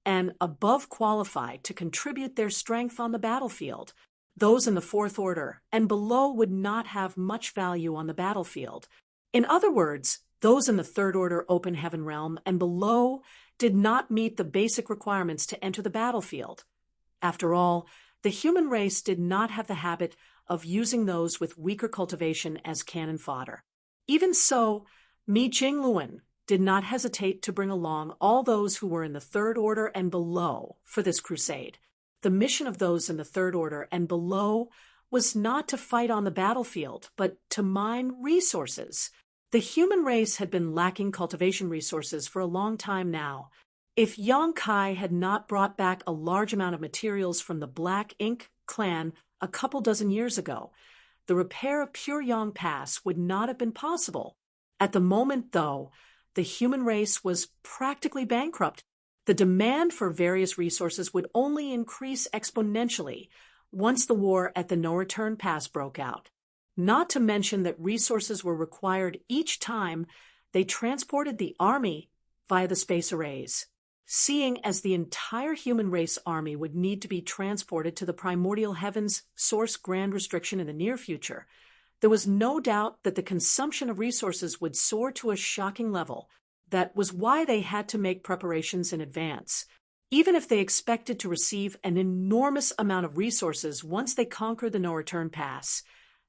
and above qualified to contribute their strength on the battlefield. Those in the Fourth Order and below would not have much value on the battlefield. In other words, those in the Third Order open heaven realm and below did not meet the basic requirements to enter the battlefield. After all, the human race did not have the habit of using those with weaker cultivation as cannon fodder. Even so, Mi Jingluan did not hesitate to bring along all those who were in the Third Order and below for this crusade. The mission of those in the Third Order and below was not to fight on the battlefield, but to mine resources. The human race had been lacking cultivation resources for a long time now. If Yang Kai had not brought back a large amount of materials from the Black Ink clan a couple dozen years ago, the repair of Pure Yang Pass would not have been possible. At the moment, though, the human race was practically bankrupt. The demand for various resources would only increase exponentially once the war at the No Return Pass broke out. Not to mention that resources were required each time they transported the army via the space arrays. Seeing as the entire human race army would need to be transported to the primordial heavens source grand restriction in the near future, there was no doubt that the consumption of resources would soar to a shocking level. That was why they had to make preparations in advance. Even if they expected to receive an enormous amount of resources once they conquered the No Return Pass,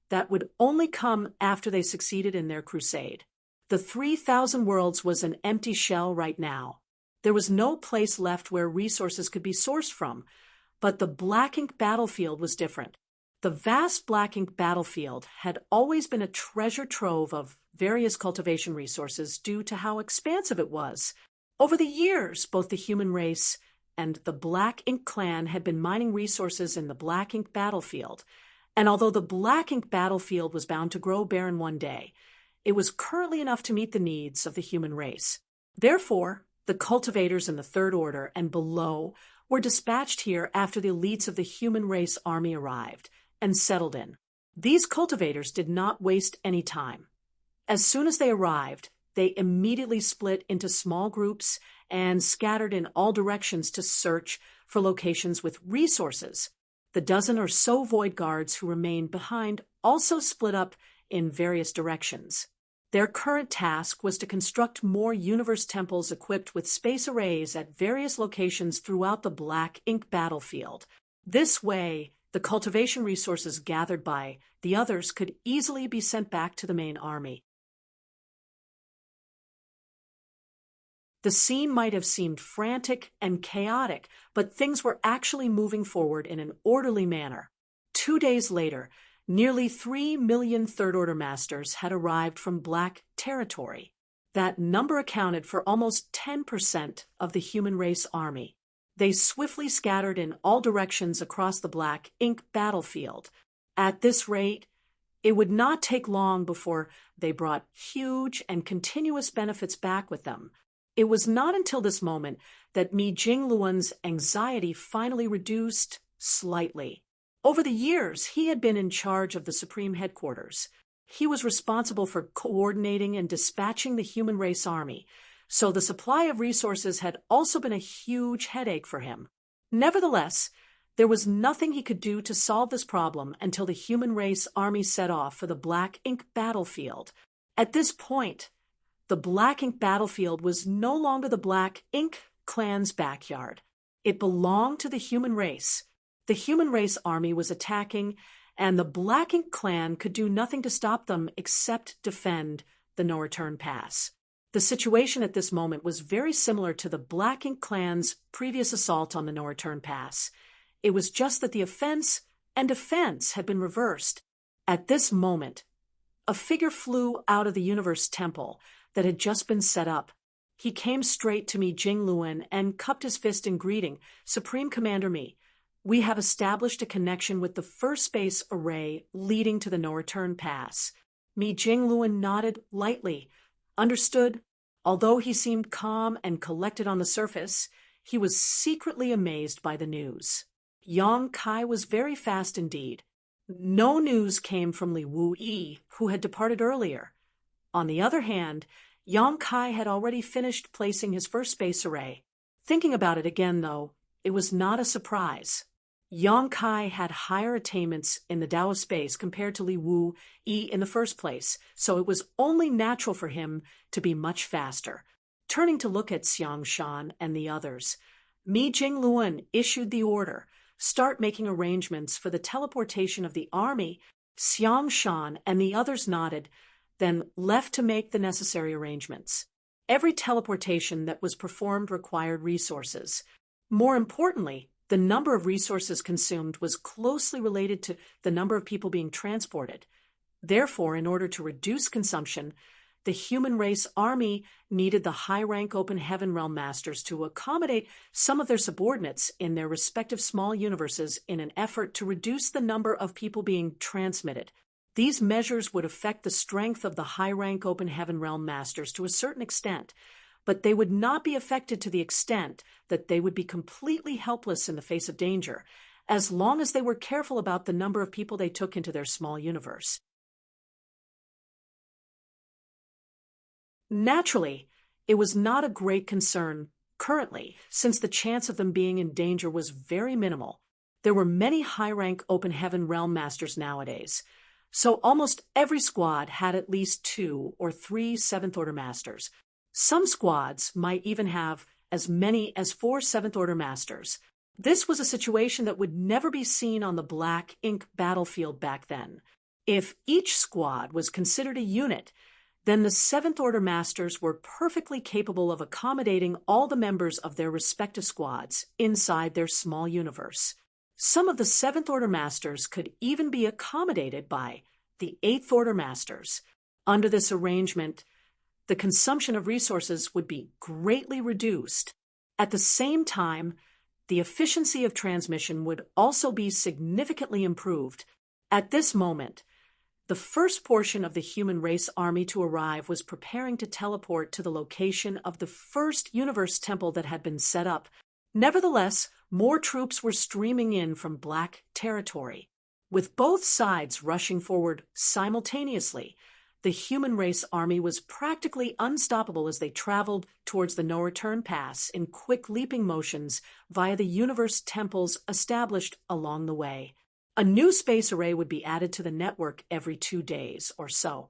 that would only come after they succeeded in their crusade. The 3,000 worlds was an empty shell right now. There was no place left where resources could be sourced from, but the Black Ink battlefield was different. The vast Black Ink battlefield had always been a treasure trove of various cultivation resources due to how expansive it was. Over the years, both the human race and the Black Ink clan had been mining resources in the Black Ink battlefield, and although the Black Ink battlefield was bound to grow barren one day, it was currently enough to meet the needs of the human race. Therefore, the cultivators in the Third Order and below were dispatched here after the elites of the human race army arrived and settled in. These cultivators did not waste any time. As soon as they arrived, they immediately split into small groups and scattered in all directions to search for locations with resources. The dozen or so void guards who remained behind also split up in various directions. Their current task was to construct more universe temples equipped with space arrays at various locations throughout the Black Ink battlefield. This way, the cultivation resources gathered by the others could easily be sent back to the main army. The scene might have seemed frantic and chaotic, but things were actually moving forward in an orderly manner. 2 days later, nearly 3 million Third Order Masters had arrived from Black territory. That number accounted for almost 10% of the human race army. They swiftly scattered in all directions across the Black Ink battlefield. At this rate, it would not take long before they brought huge and continuous benefits back with them. It was not until this moment that Mi Jingluan's anxiety finally reduced slightly. Over the years, he had been in charge of the Supreme Headquarters. He was responsible for coordinating and dispatching the human race army, so the supply of resources had also been a huge headache for him. Nevertheless, there was nothing he could do to solve this problem until the human race army set off for the Black Ink battlefield. At this point, the Black Ink battlefield was no longer the Black Ink clan's backyard. It belonged to the human race. The human race army was attacking, and the Black Ink clan could do nothing to stop them except defend the No Return Pass. The situation at this moment was very similar to the Black Ink clan's previous assault on the No Return Pass. It was just that the offense and defense had been reversed. At this moment, a figure flew out of the universe temple that had just been set up. He came straight to Mi Jingluan and cupped his fist in greeting. "Supreme Commander Mi, we have established a connection with the first space array leading to the No Return Pass." Mi Jingluan nodded lightly. Understood. Although he seemed calm and collected on the surface, he was secretly amazed by the news. Yang Kai was very fast indeed. No news came from Li Wu-yi, who had departed earlier. On the other hand, Yang Kai had already finished placing his first space array. Thinking about it again, though, it was not a surprise. Yang Kai had higher attainments in the Tao of space compared to Li Wu-yi in the first place, so it was only natural for him to be much faster. Turning to look at Xiang Shan and the others, Mi Jingluan issued the order, start making arrangements for the teleportation of the army. Xiang Shan and the others nodded, then left to make the necessary arrangements. Every teleportation that was performed required resources. More importantly, the number of resources consumed was closely related to the number of people being transported. Therefore, in order to reduce consumption, the human race army needed the high-rank open heaven realm masters to accommodate some of their subordinates in their respective small universes in an effort to reduce the number of people being transmitted. These measures would affect the strength of the high-rank open heaven realm masters to a certain extent, but they would not be affected to the extent that they would be completely helpless in the face of danger, as long as they were careful about the number of people they took into their small universe. Naturally, it was not a great concern currently, since the chance of them being in danger was very minimal. There were many high-rank open heaven realm masters nowadays, so almost every squad had at least 2 or 3 seventh-order masters. Some squads might even have as many as 4 seventh-order masters. This was a situation that would never be seen on the Black Ink battlefield back then. If each squad was considered a unit, then the seventh-order masters were perfectly capable of accommodating all the members of their respective squads inside their small universe. Some of the seventh-order masters could even be accommodated by the eighth-order masters. Under this arrangement, the consumption of resources would be greatly reduced. At the same time, the efficiency of transmission would also be significantly improved. At this moment, the first portion of the human race army to arrive was preparing to teleport to the location of the first universe temple that had been set up. Nevertheless, more troops were streaming in from Black territory. With both sides rushing forward simultaneously, the human race army was practically unstoppable as they traveled towards the no-return pass in quick leaping motions via the universe temples established along the way. A new space array would be added to the network every 2 days or so,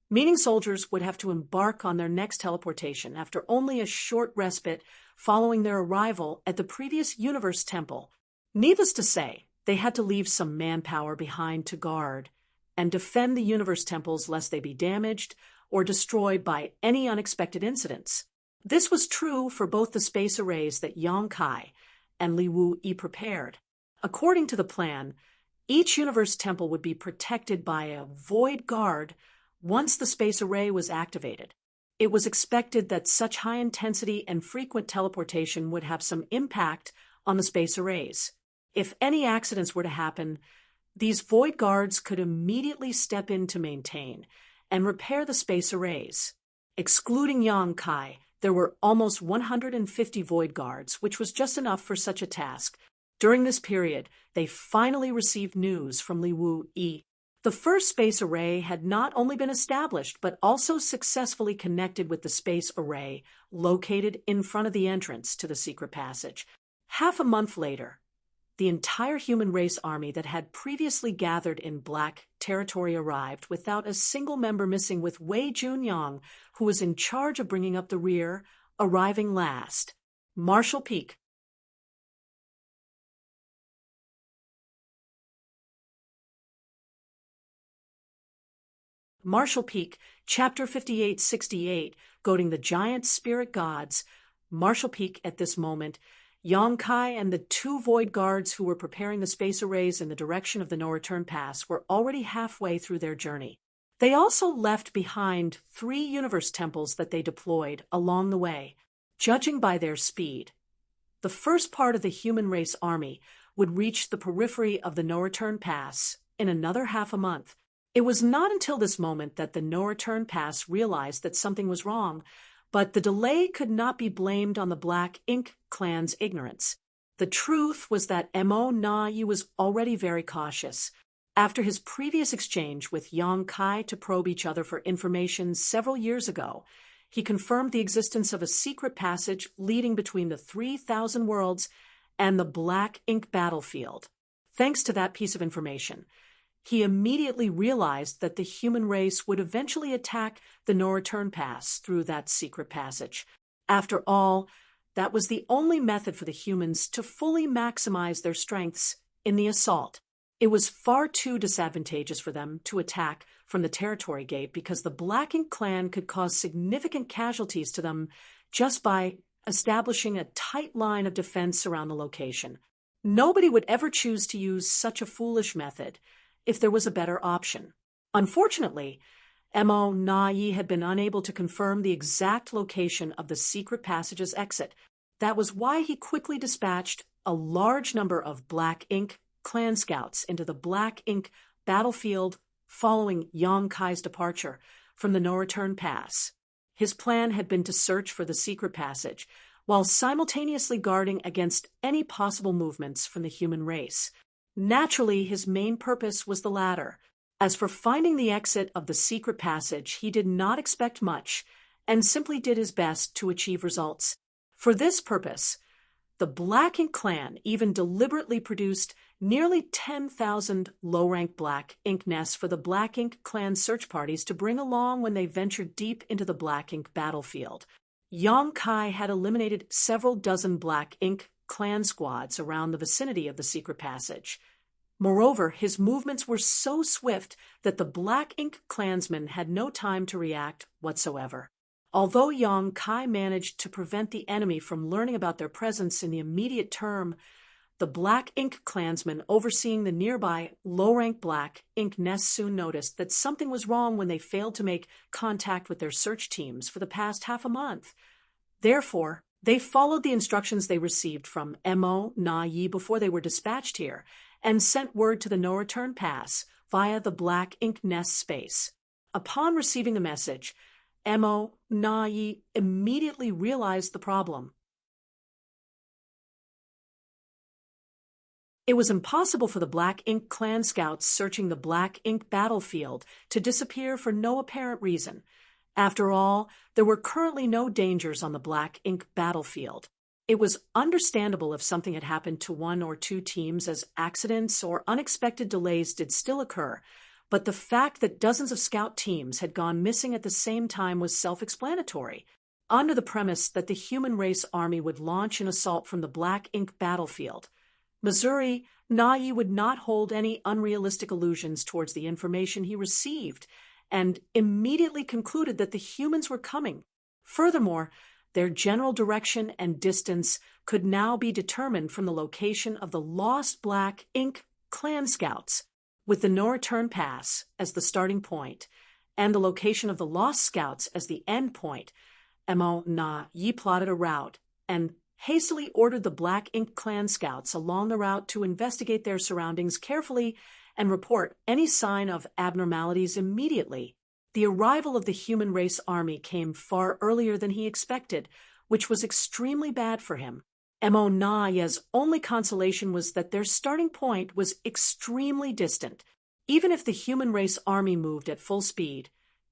meaning soldiers would have to embark on their next teleportation after only a short respite following their arrival at the previous universe temple. Needless to say, they had to leave some manpower behind to guard and defend the universe temples lest they be damaged or destroyed by any unexpected incidents. This was true for both the space arrays that Yang Kai and Li Wu-yi prepared. According to the plan, each universe temple would be protected by a void guard once the space array was activated. It was expected that such high intensity and frequent teleportation would have some impact on the space arrays. If any accidents were to happen, these void guards could immediately step in to maintain and repair the space arrays. Excluding Yang Kai, there were almost 150 void guards, which was just enough for such a task. During this period, they finally received news from Li Wu-yi. The first space array had not only been established, but also successfully connected with the space array located in front of the entrance to the secret passage. Half a month later, the entire human race army that had previously gathered in Black territory arrived without a single member missing, with Wei Junyang, who was in charge of bringing up the rear, arriving last. Marshal Peak. Marshal Peak, Chapter 5868, goading the giant spirit gods. Marshal Peak at this moment, Yang Kai and the 2 void guards who were preparing the space arrays in the direction of the no-return pass were already halfway through their journey. They also left behind 3 universe temples that they deployed along the way. Judging by their speed, the first part of the human race army would reach the periphery of the no-return pass in another half a month. It was not until this moment that the no-return pass realized that something was wrong, but the delay could not be blamed on the Black Ink clan's ignorance. The truth was that Mo Na Yi was already very cautious. After his previous exchange with Yang Kai to probe each other for information several years ago, he confirmed the existence of a secret passage leading between the 3,000 worlds and the black ink battlefield. Thanks to that piece of information, he immediately realized that the human race would eventually attack the no-return pass through that secret passage. After all, that was the only method for the humans to fully maximize their strengths in the assault. It was far too disadvantageous for them to attack from the territory gate because the Black Ink clan could cause significant casualties to them just by establishing a tight line of defense around the location. Nobody would ever choose to use such a foolish method if there was a better option. Unfortunately, Mo Na-yi had been unable to confirm the exact location of the secret passage's exit. That was why he quickly dispatched a large number of Black Ink clan scouts into the Black Ink battlefield following Yang Kai's departure from the no-return pass. His plan had been to search for the secret passage while simultaneously guarding against any possible movements from the human race. Naturally, his main purpose was the latter. As for finding the exit of the secret passage, he did not expect much and simply did his best to achieve results. For this purpose, the Black Ink clan even deliberately produced nearly 10,000 low-rank Black Ink nests for the Black Ink clan search parties to bring along when they ventured deep into the Black Ink battlefield. Yang Kai had eliminated several dozen Black Ink clan squads around the vicinity of the secret passage. Moreover, his movements were so swift that the Black Ink clansmen had no time to react whatsoever. Although Yang Kai managed to prevent the enemy from learning about their presence in the immediate term, the Black Ink clansmen overseeing the nearby low-rank Black Ink nests soon noticed that something was wrong when they failed to make contact with their search teams for the past half a month. Therefore, they followed the instructions they received from Mo Na-yi before they were dispatched here and sent word to the no-return pass via the Black Ink nest space. Upon receiving the message, Mo Na-yi immediately realized the problem. It was impossible for the Black Ink clan scouts searching the Black Ink battlefield to disappear for no apparent reason. After all, there were currently no dangers on the Black Ink battlefield. It was understandable if something had happened to one or two teams, as accidents or unexpected delays did still occur, but the fact that dozens of scout teams had gone missing at the same time was self-explanatory. Under the premise that the human race army would launch an assault from the Black Ink battlefield, Missouri Na-yi would not hold any unrealistic illusions towards the information he received, and immediately concluded that the humans were coming. Furthermore, their general direction and distance could now be determined from the location of the lost Black Ink clan scouts, with the no-return pass as the starting point and the location of the lost scouts as the end point. Mo Na-yi plotted a route and hastily ordered the Black Ink clan scouts along the route to investigate their surroundings carefully and report any sign of abnormalities immediately. The arrival of the human race army came far earlier than he expected, which was extremely bad for him. Mo Na-yi's only consolation was that their starting point was extremely distant. Even if the human race army moved at full speed,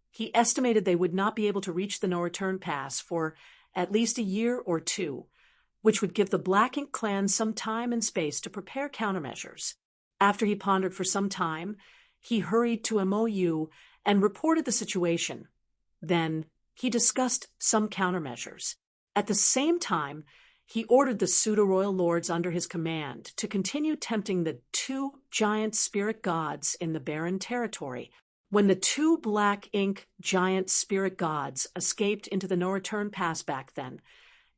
he estimated they would not be able to reach the no-return pass for at least a year or two, which would give the Black Ink clan some time and space to prepare countermeasures. After he pondered for some time, he hurried to MOU and reported the situation. Then he discussed some countermeasures. At the same time, he ordered the pseudo-royal lords under his command to continue tempting the two giant spirit gods in the barren territory. When the two Black Ink giant spirit gods escaped into the no-return pass back then,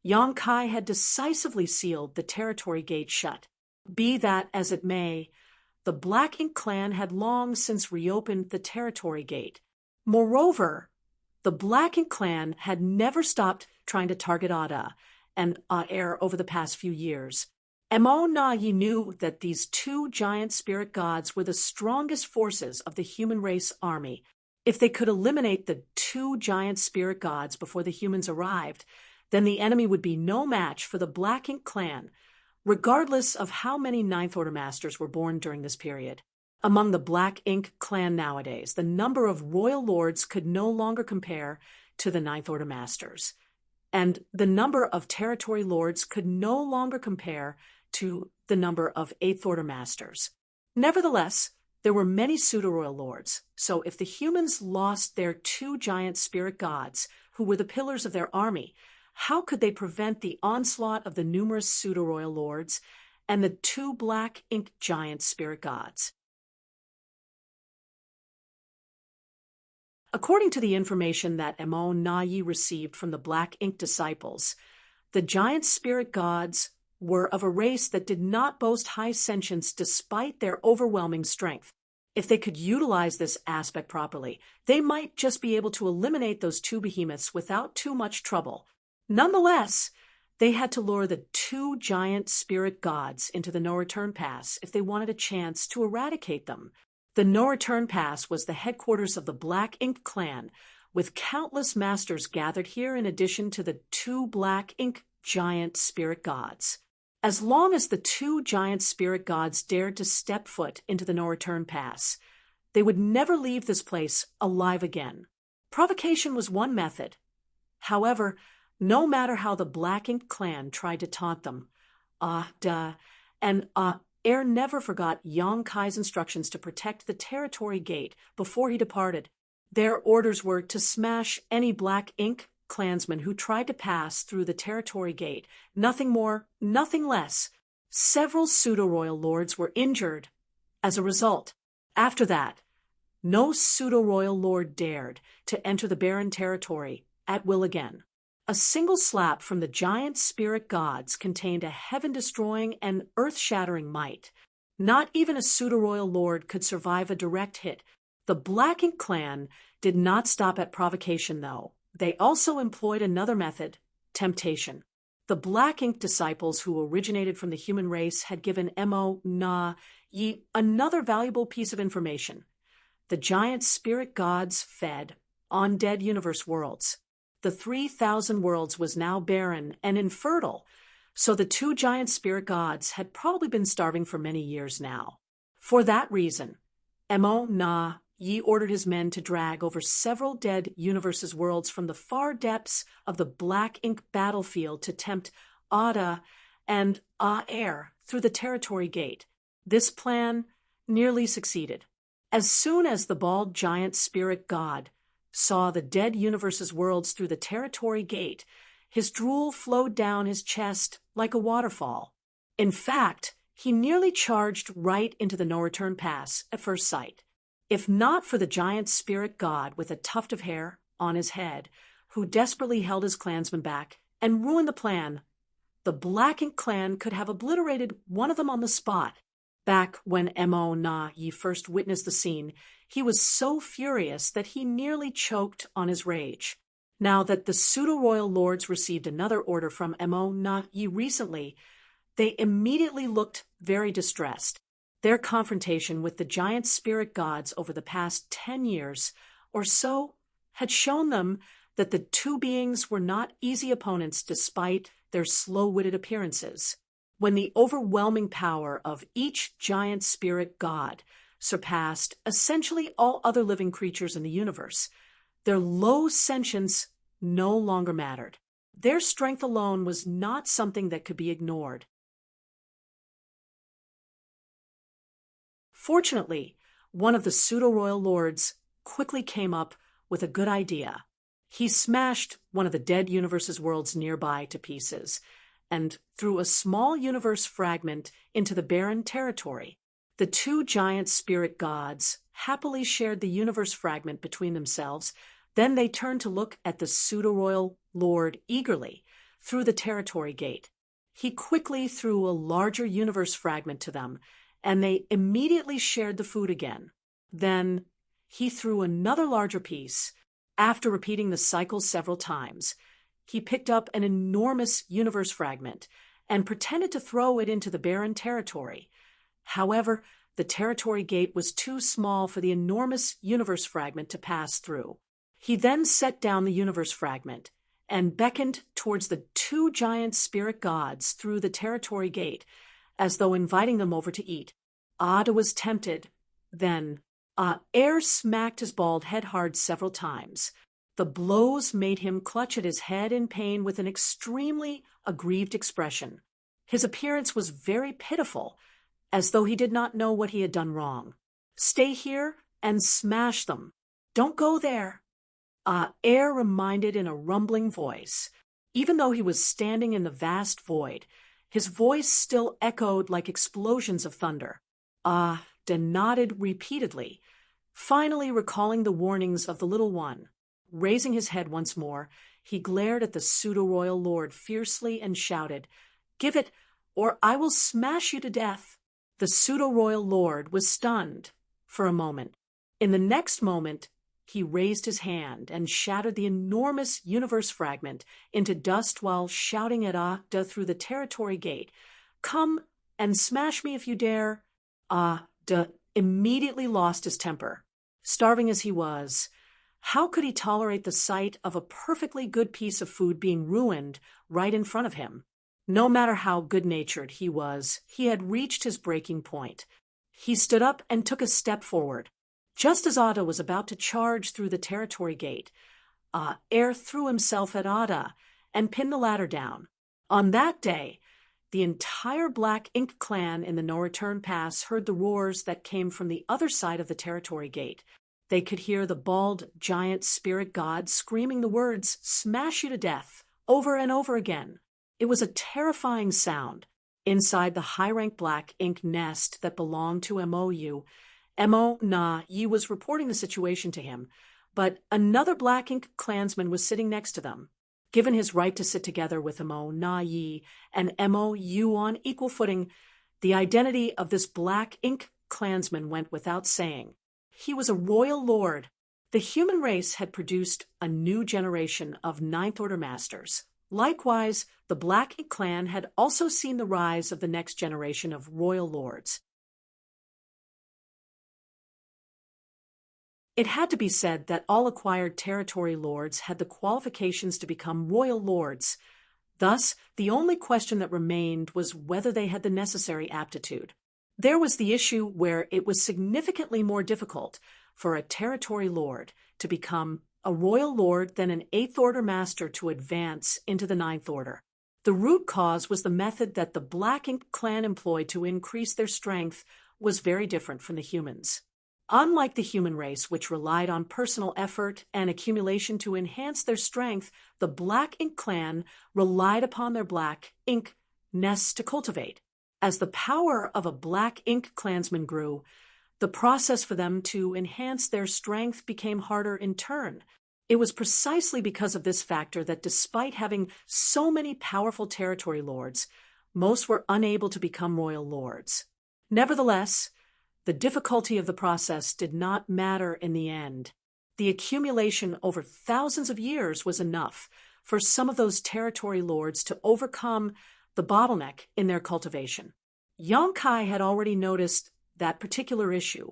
Yang Kai had decisively sealed the territory gate shut. Be that as it may, the Black Ink clan had long since reopened the territory gate. Moreover, the Black Ink clan had never stopped trying to target Ada and Air over the past few years. Mo Na-yi knew that these two giant spirit gods were the strongest forces of the human race army. If they could eliminate the two giant spirit gods before the humans arrived, then the enemy would be no match for the Black Ink clan, regardless of how many Ninth Order Masters were born during this period. Among the Black Ink clan nowadays, the number of royal lords could no longer compare to the Ninth Order Masters, and the number of territory lords could no longer compare to the number of Eighth Order Masters. Nevertheless, there were many pseudo-royal lords, so if the humans lost their two giant spirit gods, who were the pillars of their army, how could they prevent the onslaught of the numerous pseudo-royal lords and the two Black Ink giant spirit gods? According to the information that Emo Na-Yi received from the Black Ink disciples, the giant spirit gods were of a race that did not boast high sentience despite their overwhelming strength. If they could utilize this aspect properly, they might just be able to eliminate those two behemoths without too much trouble. Nonetheless, they had to lure the two giant spirit gods into the no-return pass if they wanted a chance to eradicate them. The no-return pass was the headquarters of the Black Ink clan, with countless masters gathered here in addition to the two Black Ink giant spirit gods. As long as the two giant spirit gods dared to step foot into the no-return pass, they would never leave this place alive again. Provocation was one method. However, no matter how the Black Ink clan tried to taunt them, Air never forgot Yang Kai's instructions to protect the territory gate before he departed. Their orders were to smash any Black Ink clansmen who tried to pass through the territory gate. Nothing more, nothing less. Several pseudo-royal lords were injured as a result. After that, no pseudo-royal lord dared to enter the barren territory at will again. A single slap from the giant spirit gods contained a heaven-destroying and earth-shattering might. Not even a pseudo-royal lord could survive a direct hit. The Black Ink clan did not stop at provocation, though. They also employed another method, temptation. The Black Ink disciples who originated from the human race had given Emo Na-Yi another valuable piece of information. The giant spirit gods fed on dead universe worlds. The 3,000 worlds was now barren and infertile, so the two giant spirit gods had probably been starving for many years now. For that reason, Emo Na-Yi ordered his men to drag over several dead universes' worlds from the far depths of the Black Ink battlefield to tempt Ada and Air through the territory gate. This plan nearly succeeded. As soon as the bald giant spirit god saw the dead universe's worlds through the territory gate, his drool flowed down his chest like a waterfall. In fact, he nearly charged right into the no-return pass at first sight. If not for the giant spirit god with a tuft of hair on his head, who desperately held his clansmen back and ruined the plan, the Black Ink clan could have obliterated one of them on the spot. Back when Emo Na-Yi first witnessed the scene, he was so furious that he nearly choked on his rage. Now that the pseudo-royal lords received another order from Emo Na-Yi recently, they immediately looked very distressed. Their confrontation with the giant spirit gods over the past 10 years or so had shown them that the two beings were not easy opponents despite their slow-witted appearances. When the overwhelming power of each giant spirit god surpassed essentially all other living creatures in the universe, their low sentience no longer mattered. Their strength alone was not something that could be ignored. Fortunately, one of the pseudo-royal lords quickly came up with a good idea. He smashed one of the dead universe's worlds nearby to pieces and threw a small universe fragment into the barren territory. The two giant spirit gods happily shared the universe fragment between themselves. Then they turned to look at the pseudo-royal lord eagerly through the territory gate. He quickly threw a larger universe fragment to them, and they immediately shared the food again. Then he threw another larger piece. After repeating the cycle several times, he picked up an enormous universe fragment and pretended to throw it into the barren territory. However, the territory gate was too small for the enormous universe fragment to pass through. He then set down the universe fragment and beckoned towards the two giant spirit gods through the territory gate, as though inviting them over to eat. Ada was tempted, Then, Air smacked his bald head hard several times. The blows made him clutch at his head in pain with an extremely aggrieved expression. His appearance was very pitiful, as though he did not know what he had done wrong. "Stay here and smash them. Don't go there," Air reminded in a rumbling voice. Even though he was standing in the vast void, his voice still echoed like explosions of thunder. De nodded repeatedly, finally recalling the warnings of the little one. Raising his head once more, he glared at the pseudo-royal lord fiercely and shouted, "Give it, or I will smash you to death." The pseudo-royal lord was stunned for a moment. In the next moment, he raised his hand and shattered the enormous universe fragment into dust while shouting at Ada through the territory gate, "Come and smash me if you dare." Ada immediately lost his temper. Starving as he was, how could he tolerate the sight of a perfectly good piece of food being ruined right in front of him? No matter how good-natured he was, he had reached his breaking point. He stood up and took a step forward. Just as Ada was about to charge through the territory gate, Air threw himself at Ada and pinned the latter down. On that day, the entire Black Ink clan in the No Return Pass heard the roars that came from the other side of the territory gate. They could hear the bald, giant spirit god screaming the words, "Smash you to death," over and over again. It was a terrifying sound. Inside the high-rank Black Ink nest that belonged to MOU, Mo-Na-Yi was reporting the situation to him, but another Black Ink clansman was sitting next to them. Given his right to sit together with Mo-Na-Yi and MOU on equal footing, the identity of this Black Ink clansman went without saying. He was a royal lord. The human race had produced a new generation of Ninth Order masters. Likewise, the Black Ink clan had also seen the rise of the next generation of royal lords. It had to be said that all acquired territory lords had the qualifications to become royal lords. Thus, the only question that remained was whether they had the necessary aptitude. There was the issue where it was significantly more difficult for a territory lord to become a royal lord than an Eighth Order master to advance into the Ninth Order. The root cause was the method that the Black Ink clan employed to increase their strength was very different from the humans. Unlike the human race, which relied on personal effort and accumulation to enhance their strength, the Black Ink clan relied upon their Black Ink nests to cultivate. As the power of a Black Ink clansman grew, the process for them to enhance their strength became harder in turn. It was precisely because of this factor that despite having so many powerful territory lords, most were unable to become royal lords. Nevertheless, the difficulty of the process did not matter in the end. The accumulation over thousands of years was enough for some of those territory lords to overcome the bottleneck in their cultivation. Yonkai had already noticed that particular issue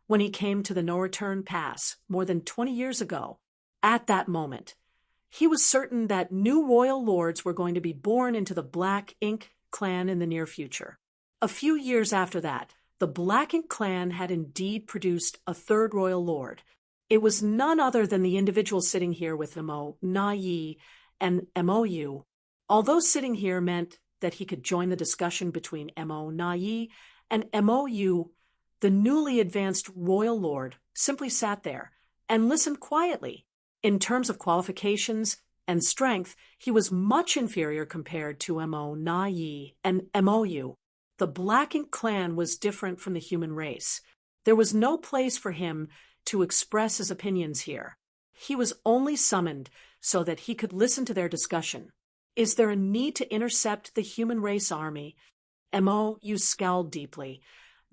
when he came to the No Return Pass more than 20 years ago. At that moment, he was certain that new royal lords were going to be born into the Black Ink clan in the near future. A few years after that, the Black Ink clan had indeed produced a third royal lord. It was none other than the individual sitting here with Mo-Na-Yi and MOU. Although sitting here meant that he could join the discussion between Mo-Na-Yi and MOU, the newly advanced royal lord simply sat there and listened quietly. In terms of qualifications and strength, he was much inferior compared to Mo-Na-Yi and MOU. The Black Ink clan was different from the human race. There was no place for him to express his opinions here. He was only summoned so that he could listen to their discussion. Is there a need to intercept the human race army? MOU scowled deeply.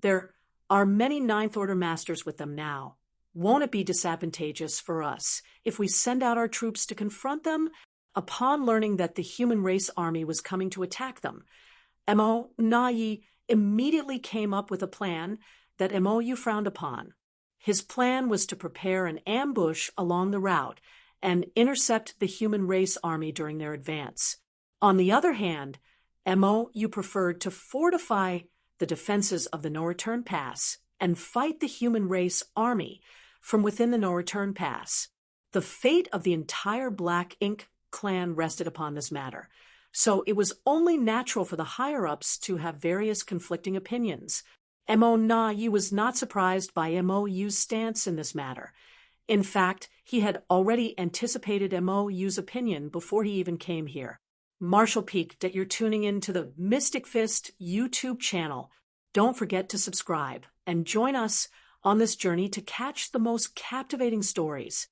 There are many Ninth Order masters with them now. Won't it be disadvantageous for us if we send out our troops to confront them? Upon learning that the human race army was coming to attack them, Mo-Na-Yi immediately came up with a plan that MOU frowned upon. His plan was to prepare an ambush along the route and intercept the human race army during their advance. On the other hand, MOU preferred to fortify the defenses of the No Return Pass and fight the human race army from within the no-return pass. The fate of the entire Black Ink clan rested upon this matter, so it was only natural for the higher-ups to have various conflicting opinions. Mo Na Yu was not surprised by Mo Yu's stance in this matter. In fact, he had already anticipated Mo Yu's opinion before he even came here. Marshall Peak, that you're tuning in to the Mystic Fist YouTube channel. Don't forget to subscribe and join us on this journey to catch the most captivating stories.